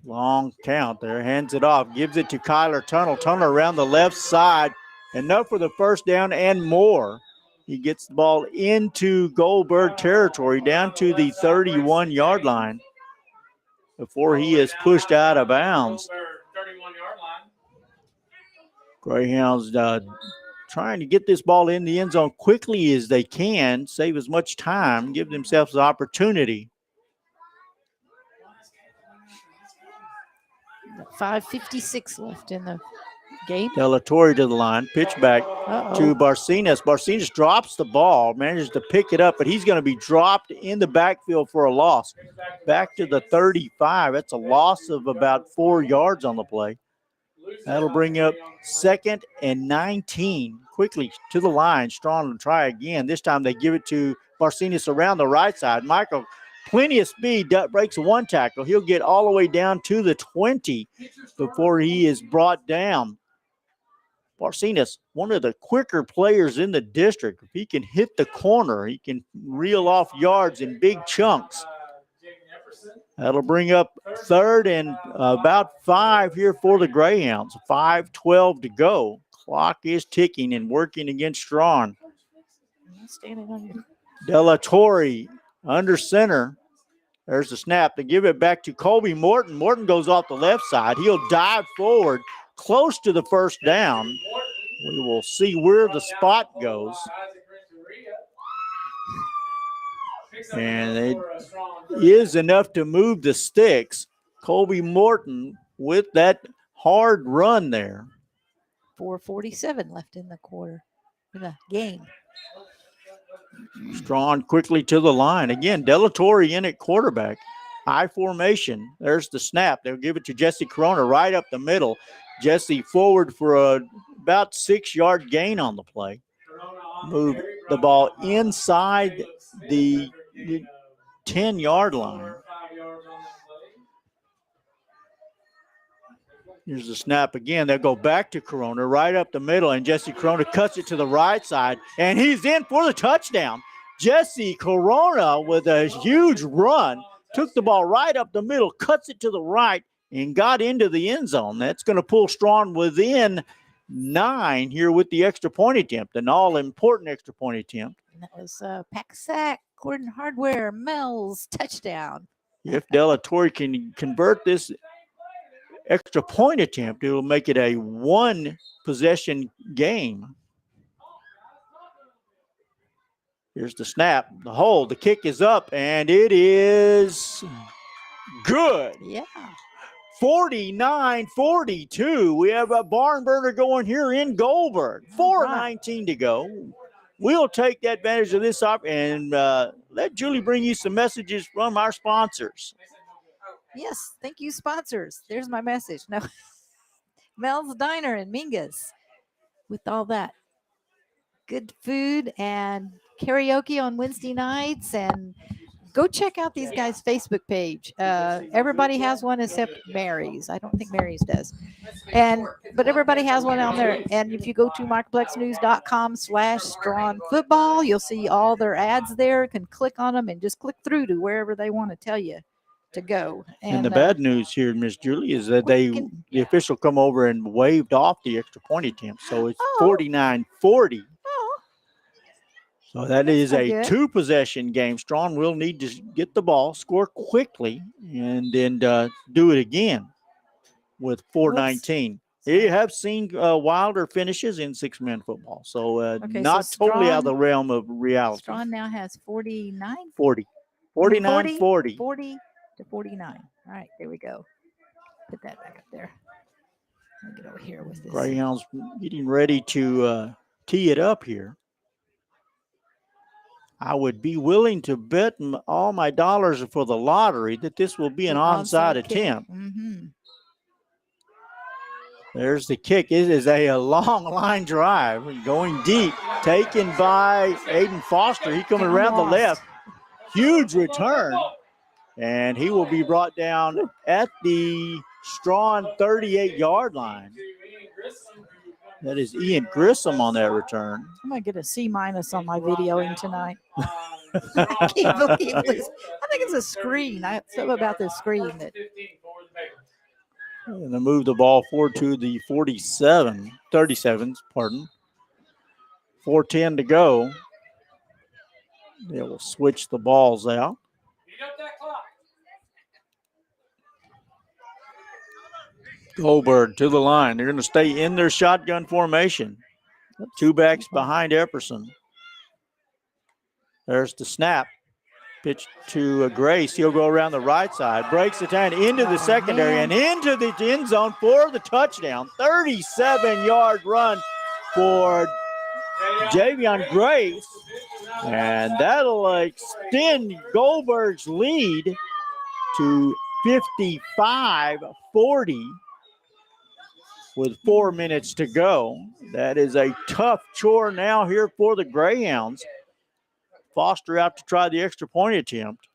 B: Long count there. Hands it off. Gives it to Kyler Tunnel. Tunnel around the left side. Enough for the first down and more. He gets the ball into Gold-Burg territory down to the 31-yard line before he is pushed out of bounds.
C: 31-yard line.
B: Greyhounds trying to get this ball in the end zone quickly as they can, save as much time, give themselves the opportunity.
A: 5:56 left in the game.
B: Delatorre to the line, pitch back
A: Uh-oh.
B: to Barcinas. Barcinas drops the ball, manages to pick it up, but he's going to be dropped in the backfield for a loss. Back to the 35. That's a loss of about 4 yards on the play. That'll bring up 2nd and 19. Quickly to the line. Strawn will try again. This time they give it to Barcinas around the right side. Michael, plenty of speed, breaks one tackle. He'll get all the way down to the 20 before he is brought down. Barcinas, one of the quicker players in the district. If he can hit the corner, he can reel off yards in big chunks. That'll bring up 3rd and about 5 here for the Greyhounds. 5:12 to go. Clock is ticking and working against Strawn. Delatorre under center. There's the snap. They give it back to Colby Morton. Morton goes off the left side. He'll dive forward close to the first down. We will see where the spot goes. And it is enough to move the sticks. Colby Morton with that hard run there.
A: 4:47 left in the quarter, in the game.
B: Strawn quickly to the line. Again, Delatorre in at quarterback. High formation. There's the snap. They'll give it to Jesse Corona right up the middle. Jesse forward for about 6-yard gain on the play. Move the ball inside the 10-yard line. Here's the snap again. They'll go back to Corona right up the middle, and Jesse Corona cuts it to the right side, and he's in for the touchdown. Jesse Corona with a huge run, took the ball right up the middle, cuts it to the right, and got into the end zone. That's going to pull Strawn within 9 here with the extra point attempt, an all-important extra point attempt.
A: And that was Pack Sack, Gordon Hardware, Mel's touchdown.
B: If Delatorre can convert this extra point attempt, it will make it a 1-possession game. Here's the snap, the hold, the kick is up, and it is good.
A: Yeah.
B: 49-42. We have a barn burner going here in Gold-Burg. 4:19 to go. We'll take advantage of this and let Julie bring you some messages from our sponsors.
A: Yes, thank you, sponsors. There's my message. No, Mel's Diner and Mingus with all that good food and karaoke on Wednesday nights. And go check out these guys' Facebook page. Everybody has one except Mary's. I don't think Mary's does. But everybody has one on there. And if you go to MicroplexNews.com/Strawn Football, you'll see all their ads there. You can click on them and just click through to wherever they want to tell you to go.
B: And the bad news here, Miss Julie, is that the official come over and waived off the extra point attempt. So it's 49-40. So that is a 2-possession game. Strawn will need to get the ball, score quickly, and then do it again with 4:19. You have seen wilder finishes in 6-man football. So not totally out of the realm of reality.
A: Strawn now has 40.
B: 49-40.
A: 40 to 49. All right, there we go. Put that back up there. Let me get over here with this.
B: Greyhounds getting ready to tee it up here. I would be willing to bet all my dollars for the lottery that this will be an onside attempt.
A: Mm-hmm.
B: There's the kick. It is a long line drive going deep, taken by Aiden Foster. He coming around the left. Huge return. And he will be brought down at the Strawn 38-yard line. That is Ian Grissom on that return.
A: I'm going to get a C- on my videoing tonight. I can't believe this. I think it's a screen. Something about this screen that
B: And they move the ball forward to the 37s, pardon. 4:10 to go. They will switch the balls out. Gold-Burg to the line. They're going to stay in their shotgun formation. Two backs behind Epperson. There's the snap. Pitch to Grace. He'll go around the right side. Breaks the time into the secondary and into the end zone for the touchdown. 37-yard run for Javion Grace. And that'll extend Gold-Burg's lead to 55-40 with 4 minutes to go. That is a tough chore now here for the Greyhounds. Foster out to try the extra point attempt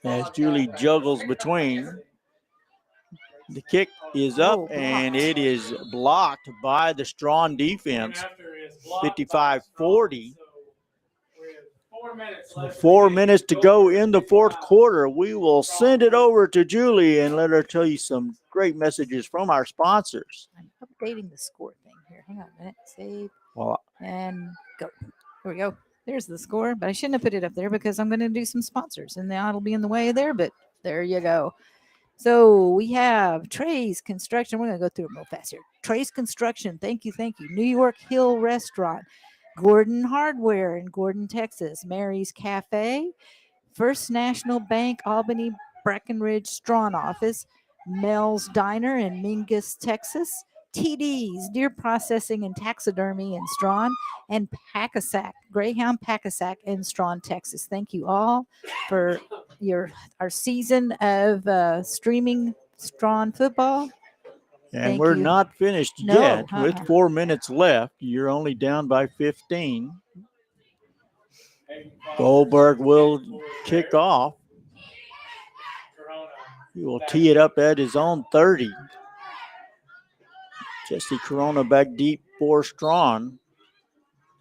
B: as Julie juggles between. The kick is up and it is blocked by the Strawn defense. 55-40. 4 minutes to go in the fourth quarter. We will send it over to Julie and let her tell you some great messages from our sponsors.
A: I'm updating the score thing here. Hang on a minute. Save
B: Well,
A: and go. Here we go. There's the score, but I shouldn't have put it up there because I'm going to do some sponsors and that'll be in the way there, but there you go. So we have Trey's Construction. We're going to go through them real fast here. Trey's Construction. Thank you. Thank you. New York Hill Restaurant. Gordon Hardware in Gordon, Texas. Mary's Cafe. First National Bank, Albany, Breckenridge, Strawn office. Mel's Diner in Mingus, Texas. TD's, Deer Processing and Taxidermy in Strawn, and Packasack, Greyhound Packasack in Strawn, Texas. Thank you all for our season of streaming Strawn football.
B: and
A: Thank
B: we're
A: you.
B: not finished
A: No,
B: yet. With 4 minutes left, you're only down by 15. Gold-Burg will kick off. He will tee it up at his own 30. Jesse Corona back deep for Strawn.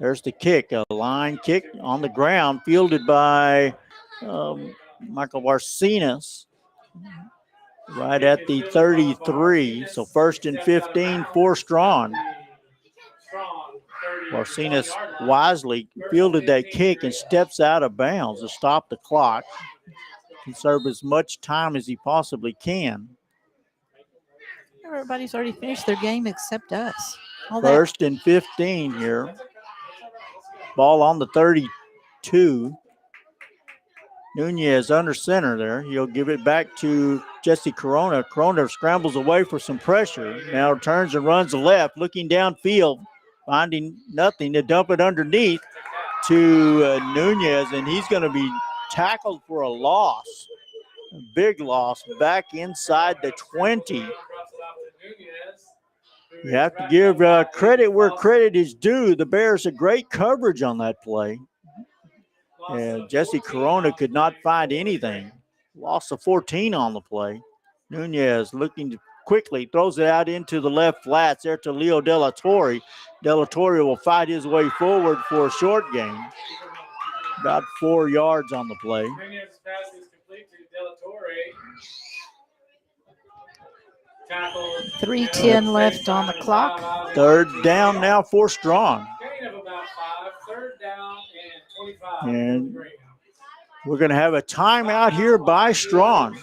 B: There's the kick, a line kick on the ground, fielded by Michael Barcenas right at the 33. So 1st and 15 for Strawn. Barcenas wisely fielded that kick and steps out of bounds to stop the clock. Conserve as much time as he possibly can.
A: Everybody's already finished their game except us. All that
B: 1st and 15 here. Ball on the 32. Nunez under center there. He'll give it back to Jesse Corona. Corona scrambles away for some pressure. Now turns and runs left, looking downfield, finding nothing to dump it underneath to Nunez, and he's going to be tackled for a loss. A big loss back inside the 20. You have to give credit where credit is due. The Bears had great coverage on that play. And Jesse Corona could not find anything. Loss of 14 on the play. Nunez looking to quickly throws it out into the left flats there to Leo De La Torre. De La Torre will fight his way forward for a short gain. About 4 yards on the play.
C: Nunez's pass is complete to De La Torre. Tackle.
A: 3:10 left on the clock.
B: 3rd down now for Strawn.
C: Gain of about 5. 3rd down and 25.
B: And we're going to have a timeout here by Strawn.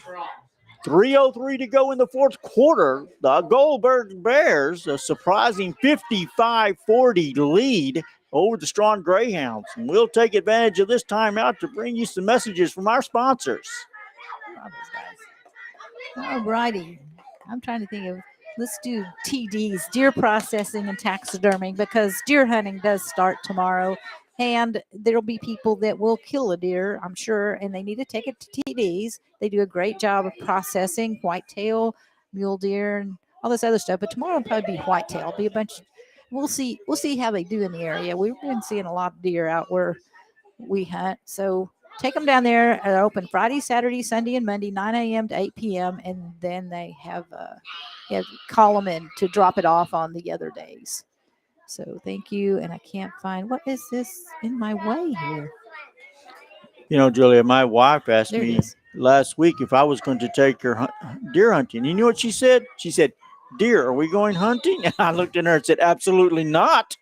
B: 3:03 to go in the fourth quarter. The Gold-Burg Bears, a surprising 55-40 lead over the Strawn Greyhounds. And we'll take advantage of this timeout to bring you some messages from our sponsors.
A: All righty. I'm trying to think of, let's do TD's, Deer Processing and Taxidermy, because deer hunting does start tomorrow. And there'll be people that will kill a deer, I'm sure, and they need to take it to TDs. They do a great job of processing whitetail, mule deer, and all this other stuff. But tomorrow will probably be whitetail. Be a bunch. We'll see. We'll see how they do in the area. We've been seeing a lot of deer out where we hunt. So take them down there. They're open Friday, Saturday, Sunday, and Monday, 9 a.m. to 8 p.m. And then they have call them in to drop it off on the other days. So thank you. And I can't find, what is this in my way here?
B: You know, Julia, my wife asked
A: There it
B: me
A: is.
B: last week if I was going to take her deer hunting. You know what she said? She said, "Deer, are we going hunting?" And I looked at her and said, "Absolutely not."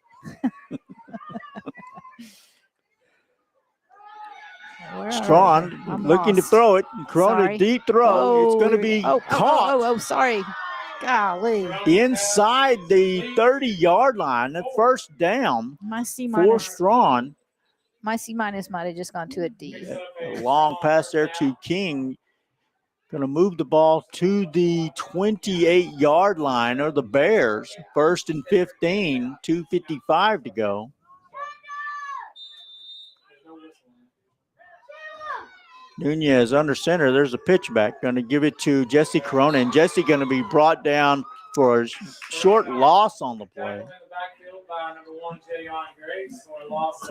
A: Where are
B: Strawn
A: we? I'm
B: looking to
A: lost.
B: throw it. Corona
A: Sorry.
B: deep throw. It's going to be caught
A: Oh, sorry. Golly.
B: inside the 30-yard line. The first down
A: My C
B: for
A: minus.
B: Strawn.
A: My C minus might have just gone to a D.
B: A long pass there to King. Going to move the ball to the 28-yard line of the Bears. 1st and 15, 2:55 to go. Nunez under center. There's a pitch back. Going to give it to Jesse Corona. And Jesse going to be brought down for a short loss on the play.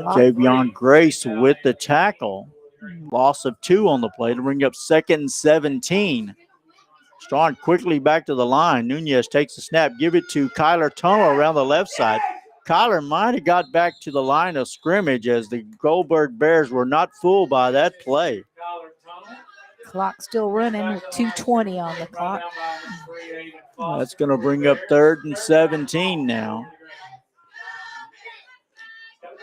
B: Javion Grace with the tackle. Loss of 2 on the play to bring up 2nd and 17. Strawn quickly back to the line. Nunez takes the snap. Give it to Kyler Tunnel around the left side. Kyler might have got back to the line of scrimmage as the Gold-Burg Bears were not fooled by that play.
A: Clock still running with 2:20 on the clock.
B: That's going to bring up 3rd and 17 now.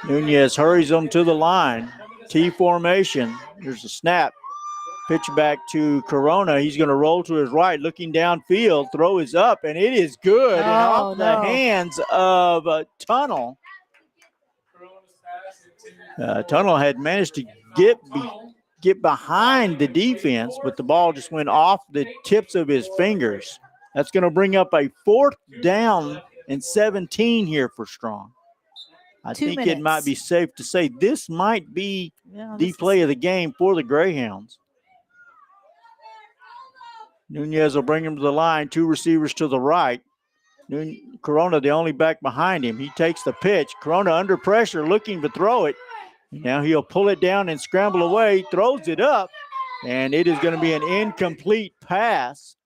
B: Nunez hurries them to the line. T formation. There's a snap. Pitch back to Corona. He's going to roll to his right, looking downfield. Throw is up, and it is good. And off the hands of Tunnel. Tunnel had managed to get behind the defense, but the ball just went off the tips of his fingers. That's going to bring up a 4th down and 17 here for Strawn. I think it might be safe to say this might be the play of the game for the Greyhounds. Nunez will bring him to the line, 2 receivers to the right. Corona, the only back behind him. He takes the pitch. Corona under pressure, looking to throw it. Now he'll pull it down and scramble away, throws it up, and it is going to be an incomplete pass.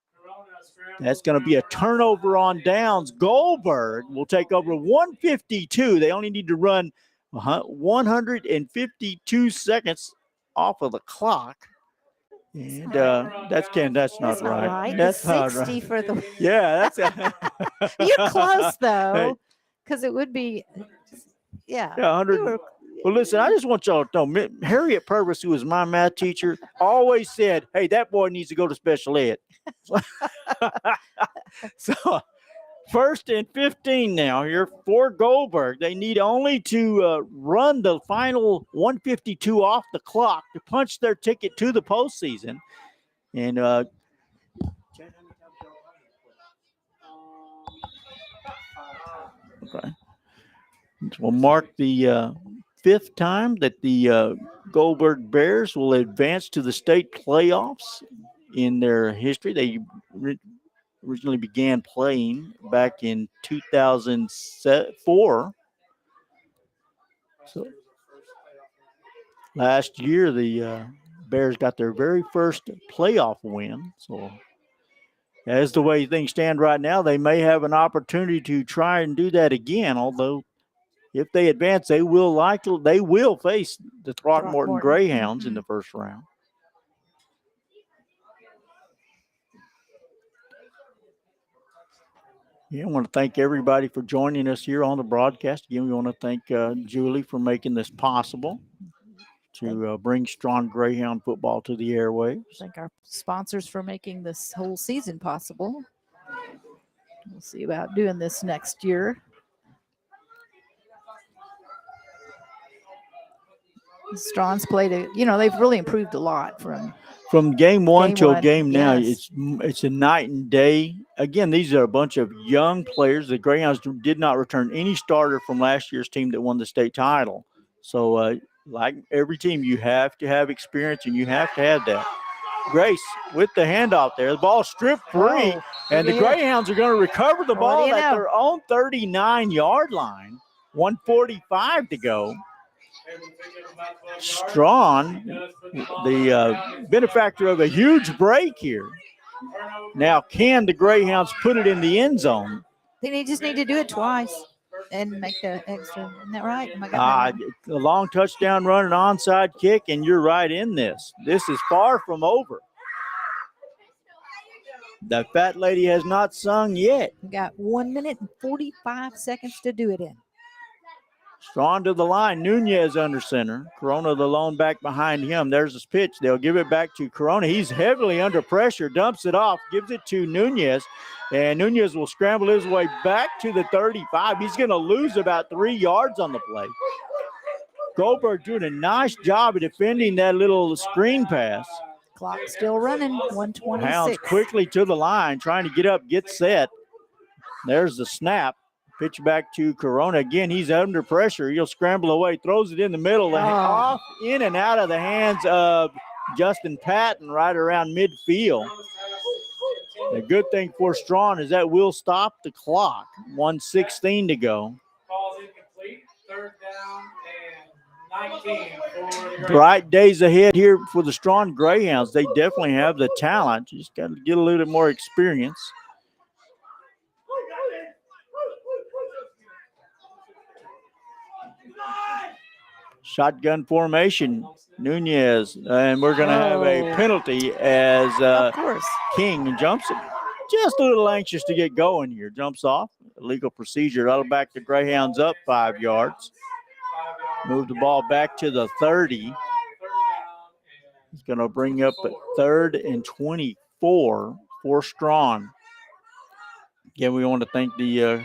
B: That's going to be a turnover on downs. Gold-Burg will take over 152. They only need to run 152 seconds off of the clock. And that's not right. That's not
A: 60
B: right.
A: for the.
B: Yeah, that's
A: You're close though, because it would be. Yeah.
B: 100. Well, listen, I just want y'all to know, Harriet Purvis, who was my math teacher, always said, "Hey, that boy needs to go to special ed." So, 1st and 15 now here for Gold-Burg. They need only to run the final 152 off the clock to punch their ticket to the postseason. And okay, we'll mark the 5th time that the Gold-Burg Bears will advance to the state playoffs in their history. They originally began playing back in 2004. So last year, the Bears got their very first playoff win. So as the way things stand right now, they may have an opportunity to try and do that again, although if they advance, they will face the Throckmorton Greyhounds in the first round. Yeah, I want to thank everybody for joining us here on the broadcast. Again, we want to thank Julie for making this possible to bring Strawn Greyhound football to the airwaves.
A: Thank our sponsors for making this whole season possible. We'll see about doing this next year. Strawn's played they've really improved a lot
B: from game one till game now.
A: Yes.
B: It's a night and day. Again, these are a bunch of young players. The Greyhounds did not return any starter from last year's team that won the state title. So, like every team, you have to have experience and you have to have that. Grace with the handoff there. The ball stripped free,
A: Oh,
B: and the
A: look at here.
B: Greyhounds are going to recover the
A: What do
B: ball
A: you
B: at
A: know?
B: their own 39-yard line. 1:45 to go. Strawn, the benefactor of a huge break here. Now, can the Greyhounds put it in the end zone?
A: They just need to do it twice and make the extra. Isn't that right? Am I getting that right?
B: A long touchdown run, an onside kick, and you're right in this. This is far from over. The fat lady has not sung yet.
A: We got 1 minute and 45 seconds to do it in.
B: Strawn to the line. Nunez under center. Corona the lone back behind him. There's his pitch. They'll give it back to Corona. He's heavily under pressure. Dumps it off. Gives it to Nunez. And Nunez will scramble his way back to the 35. He's going to lose about 3 yards on the play. Gold-Burg doing a nice job of defending that little screen pass.
A: Clock still running. 126.
B: Hounds quickly to the line, trying to get up, get set. There's the snap. Pitch back to Corona. Again, he's under pressure. He'll scramble away, throws it in the middle, and off, in and out of the hands of Justin Patton right around midfield. The good thing for Strawn is that will stop the clock. 1:16 to go.
C: Ball's incomplete. Third down and 19 for the
B: Bright days ahead here for the Strawn Greyhounds. They definitely have the talent. You just got to get a little bit more experience. Shotgun formation, Nunez, and we're going to have a penalty as
A: Of course.
B: King jumps it. Just a little anxious to get going here. Jumps off. Illegal procedure. That'll back the Greyhounds up 5 yards. Move the ball back to the 30. He's going to bring up a 3rd and 24 for Strawn. Again, we want to thank the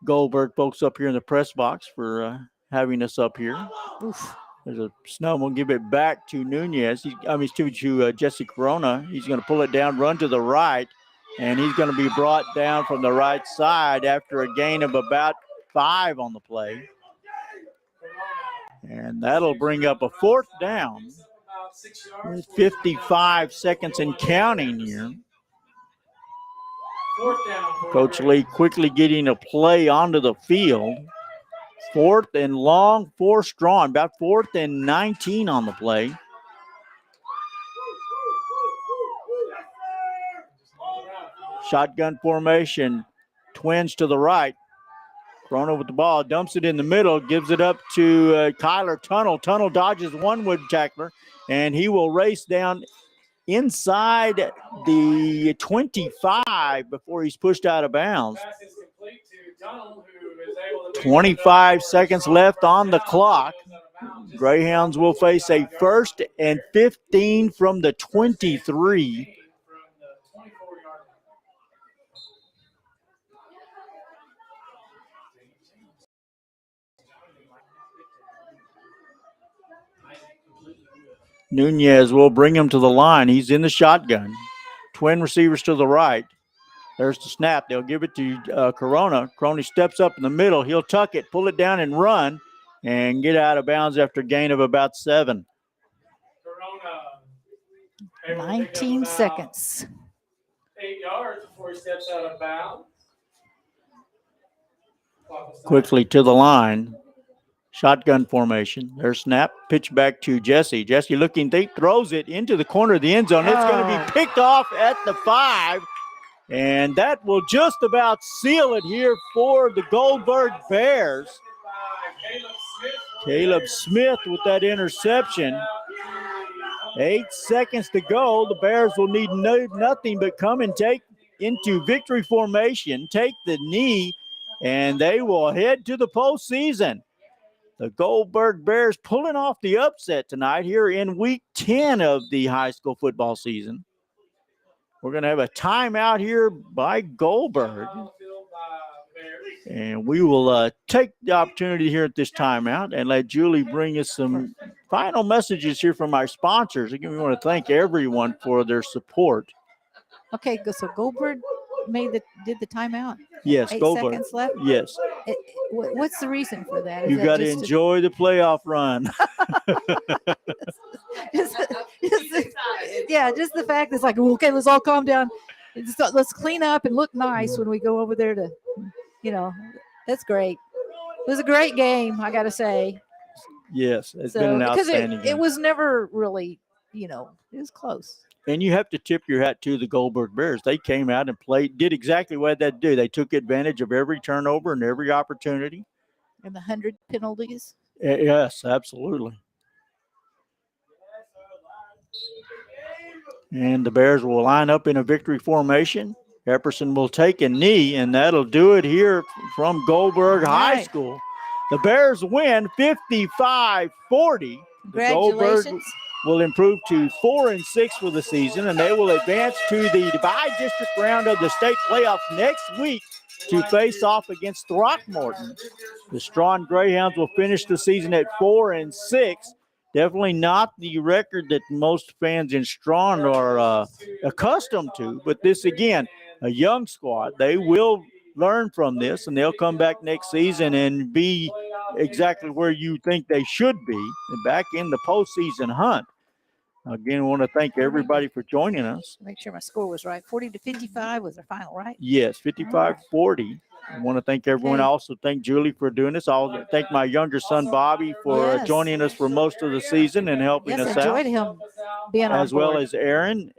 B: Gold-Burg folks up here in the press box for having us up here.
A: Oof.
B: There's a snub. We'll give it back to Nunez. To Jesse Corona. He's going to pull it down, run to the right, and he's going to be brought down from the right side after a gain of about 5 on the play. And that'll bring up a 4th down. 55 seconds and counting here. Coach Lee quickly getting a play onto the field. 4th and long for Strawn. About 4th and 19 on the play. Shotgun formation. Twins to the right. Corona with the ball. Dumps it in the middle. Gives it up to Kyler Tunnel. Tunnel dodges one wood tackler. And he will race down inside the 25 before he's pushed out of bounds. 25 seconds left on the clock. Greyhounds will face a 1st and 15 from the 23. Nunez will bring him to the line. He's in the shotgun. Twin receivers to the right. There's the snap. They'll give it to Corona. Corona steps up in the middle. He'll tuck it, pull it down, and run, and get out of bounds after a gain of about 7.
A: 19 seconds.
C: 8 yards before he steps out of bounds.
B: Quickly to the line. Shotgun formation. There's snap. Pitch back to Jesse. Jesse looking deep. Throws it into the corner of the end zone. It's going to be picked off at the 5. And that will just about seal it here for the Gold-Burg Bears. Caleb Smith with that interception. 8 seconds to go. The Bears will need nothing but come and take into victory formation, take the knee, and they will head to the postseason. The Gold-Burg Bears pulling off the upset tonight here in week 10 of the high school football season. We're going to have a timeout here by Gold-Burg. And we will take the opportunity here at this timeout and let Julie bring us some final messages here from our sponsors. Again, we want to thank everyone for their support.
A: Okay, so Gold-Burg did the timeout?
B: Yes,
A: 8
B: Gold-Burg.
A: seconds left.
B: Yes,
A: What's the reason for that? Is
B: you
A: that
B: got to
A: just
B: enjoy the playoff run.
A: just the fact it's like, well, okay, let's all calm down. Let's clean up and look nice when we go over there to, that's great. It was a great game, I got to say.
B: Yes, it's been an
A: because
B: outstanding
A: it
B: game.
A: was never really, it was close.
B: And you have to tip your hat to the Gold-Burg Bears. They came out and did exactly what they do. They took advantage of every turnover and every opportunity.
A: And the 100 penalties.
B: Yes, absolutely. And the Bears will line up in a victory formation. Epperson will take a knee, and that'll do it here from Gold-Burg High
A: Right.
B: School. The Bears win 55-40. Gold-Burg
A: Congratulations.
B: will improve to 4-6 for the season, and they will advance to the bi-district round of the state playoffs next week to face off against Throckmorton. The Strawn Greyhounds will finish the season at 4-6. Definitely not the record that most fans in Strawn are accustomed to, but this, again, a young squad. They will learn from this, and they'll come back next season and be exactly where you think they should be, back in the postseason hunt. Again, I want to thank everybody for joining us.
A: Make sure my score was right. 40-55 was our final, right?
B: Yes, 55-40. I want to thank everyone.
A: Okay.
B: I also thank Julie for doing this. I'll thank my younger son, Bobby, for
A: Yes.
B: joining us for most of the season and helping
A: Yes,
B: us out.
A: enjoyed him being on
B: As well
A: board.
B: as Aaron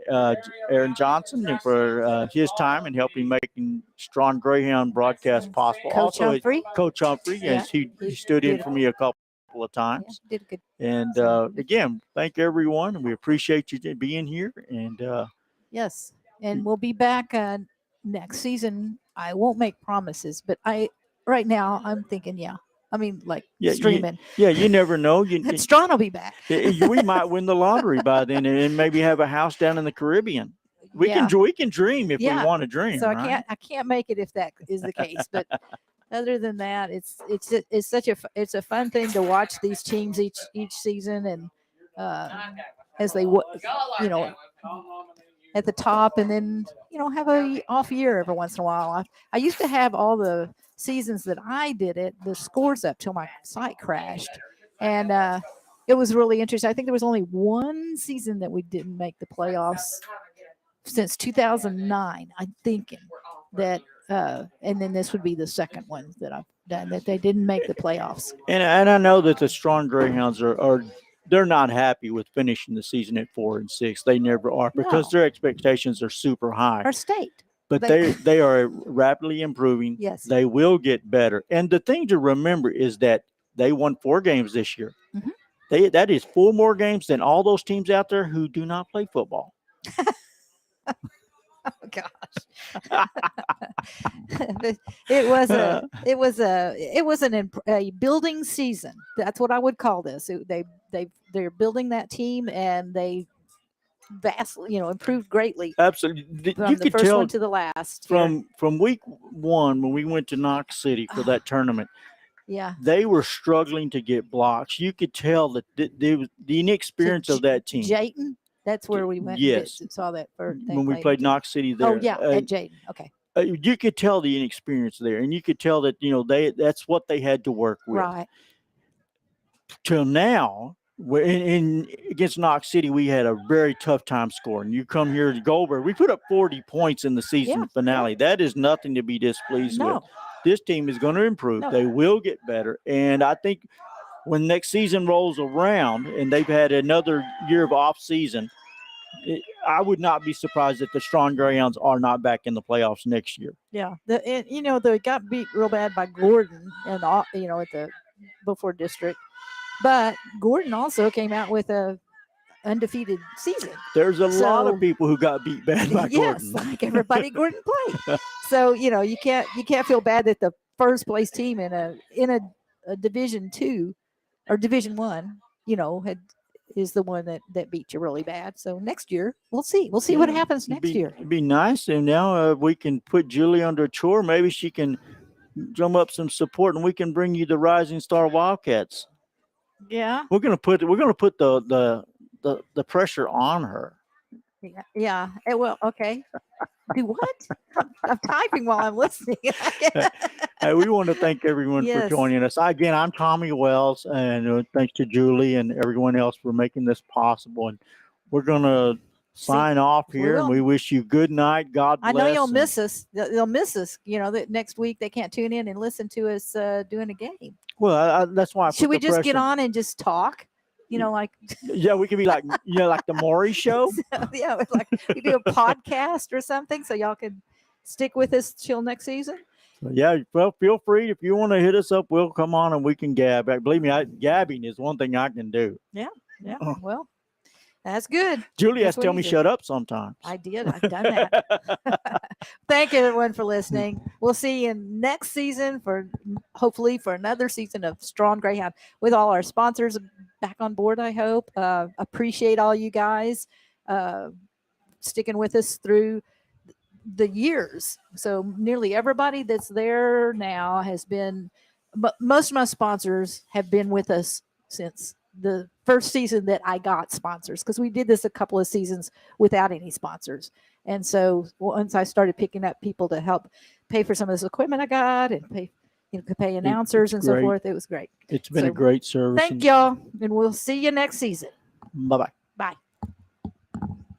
B: Johnson, and for his time and helping making Strawn Greyhound broadcast possible.
A: Coach
B: also,
A: Humphrey.
B: Coach Humphrey,
A: Yeah,
B: yes, he
A: he
B: stood in
A: did.
B: for me a couple of
A: Yeah,
B: times.
A: did good.
B: And again, thank everyone, and we appreciate you being here. And
A: Yes, and we'll be back next season. I won't make promises, but right now I'm thinking,
B: Yeah,
A: streaming.
B: you never know.
A: Strawn will be back.
B: We might win the lottery by then, and maybe have a house down in the Caribbean. We can dream if we
A: Yeah.
B: want to dream.
A: So
B: right?
A: I can't make it if that is the case. But other than that, it's such a fun thing to watch these teams each season, and as they at the top, and then have a off year every once in a while. I used to have all the seasons that I did the scores up till my site crashed, and it was really interesting. I think there was only one season that we didn't make the playoffs since 2009. I'm thinking that, and then this would be the second one that I've done that they didn't make the playoffs.
B: And I know that the Strawn Greyhounds they're not happy with finishing the season at 4-6. They never are, because their expectations are super high.
A: Our state.
B: But they are rapidly improving.
A: Yes.
B: They will get better. And the thing to remember is that they won 4 games this year.
A: Mm-hmm.
B: That is 4 more games than all those teams out there who do not play football.
A: Oh gosh. it was a building season. That's what I would call this. They're building that team, and they vastly, improved greatly.
B: Absolutely.
A: From
B: You
A: the
B: could
A: first
B: tell
A: one to the last.
B: from week 1 when we went to Knox City for that tournament.
A: Yeah.
B: They were struggling to get blocks. You could tell that the inexperience of that team.
A: Jayton, that's where we went.
B: Yes.
A: And saw that first.
B: When we played Knox City there.
A: Oh yeah, at Jayton. Okay.
B: You could tell the inexperience there, and you could tell that that's what they had to work with.
A: Right.
B: Till now, in against Knox City, we had a very tough time scoring. You come here to Gold-Burg, we put up 40 points in the season finale. That is nothing to be displeased with. This team is going to improve. They will get better, and I think when next season rolls around and they've had another year of off season, I would not be surprised if the Strawn Greyhounds are not back in the playoffs next year.
A: Yeah, they got beat real bad by Gordon, and at the before district, but Gordon also came out with a undefeated season.
B: There's a lot of people who got beat bad by Gordon.
A: Yes, like everybody Gordon played. So you can't feel bad that the first place team in a Division II or Division I, is the one that beat you really bad. So next year we'll see what happens next year.
B: It'd be nice, and now we can put Julie under a chore. Maybe she can drum up some support, and we can bring you the Rising Star Wildcats.
A: Yeah,
B: we're gonna put the pressure on her.
A: yeah. Well, okay. Do what? I'm typing while I'm listening.
B: Hey, we want to thank everyone for
A: Yes.
B: joining us. Again, I'm Tommy Wells, and thanks to Julie and everyone else for making this possible. And we're going to sign off
A: we
B: here, and
A: will.
B: we wish you good night. God bless.
A: I know you'll
B: and-
A: miss us. They'll miss us. You know that next week they can't tune in and listen to us doing a game.
B: Well, that's why I
A: Should
B: put
A: we
B: the
A: just get
B: pressure-
A: on and just talk? You know, like
B: Yeah, we could be like, like the Maury Show.
A: yeah, it's like we do a podcast or something, so y'all can stick with us till next season.
B: Yeah, well, feel free if you want to hit us up. We'll come on and we can gab. Believe me, gabbing is one thing I can do.
A: Yeah, well, that's good.
B: Julie has
A: That's
B: to
A: what
B: tell
A: you
B: me
A: do.
B: shut up sometimes.
A: I did. I've done that. Thank you, everyone, for listening. We'll see you next season for hopefully for another season of Strawn Greyhound with all our sponsors back on board. I hope. Appreciate all you guys sticking with us through the years. So nearly everybody that's there now has been. But most of my sponsors have been with us since the first season that I got sponsors, because we did this a couple of seasons without any sponsors. And so once I started picking up people to help pay for some of this equipment I got and pay announcers and so
B: great.
A: forth, it was great.
B: It's been
A: So,
B: a great service.
A: Thank y'all, and we'll see you next season.
B: Bye bye.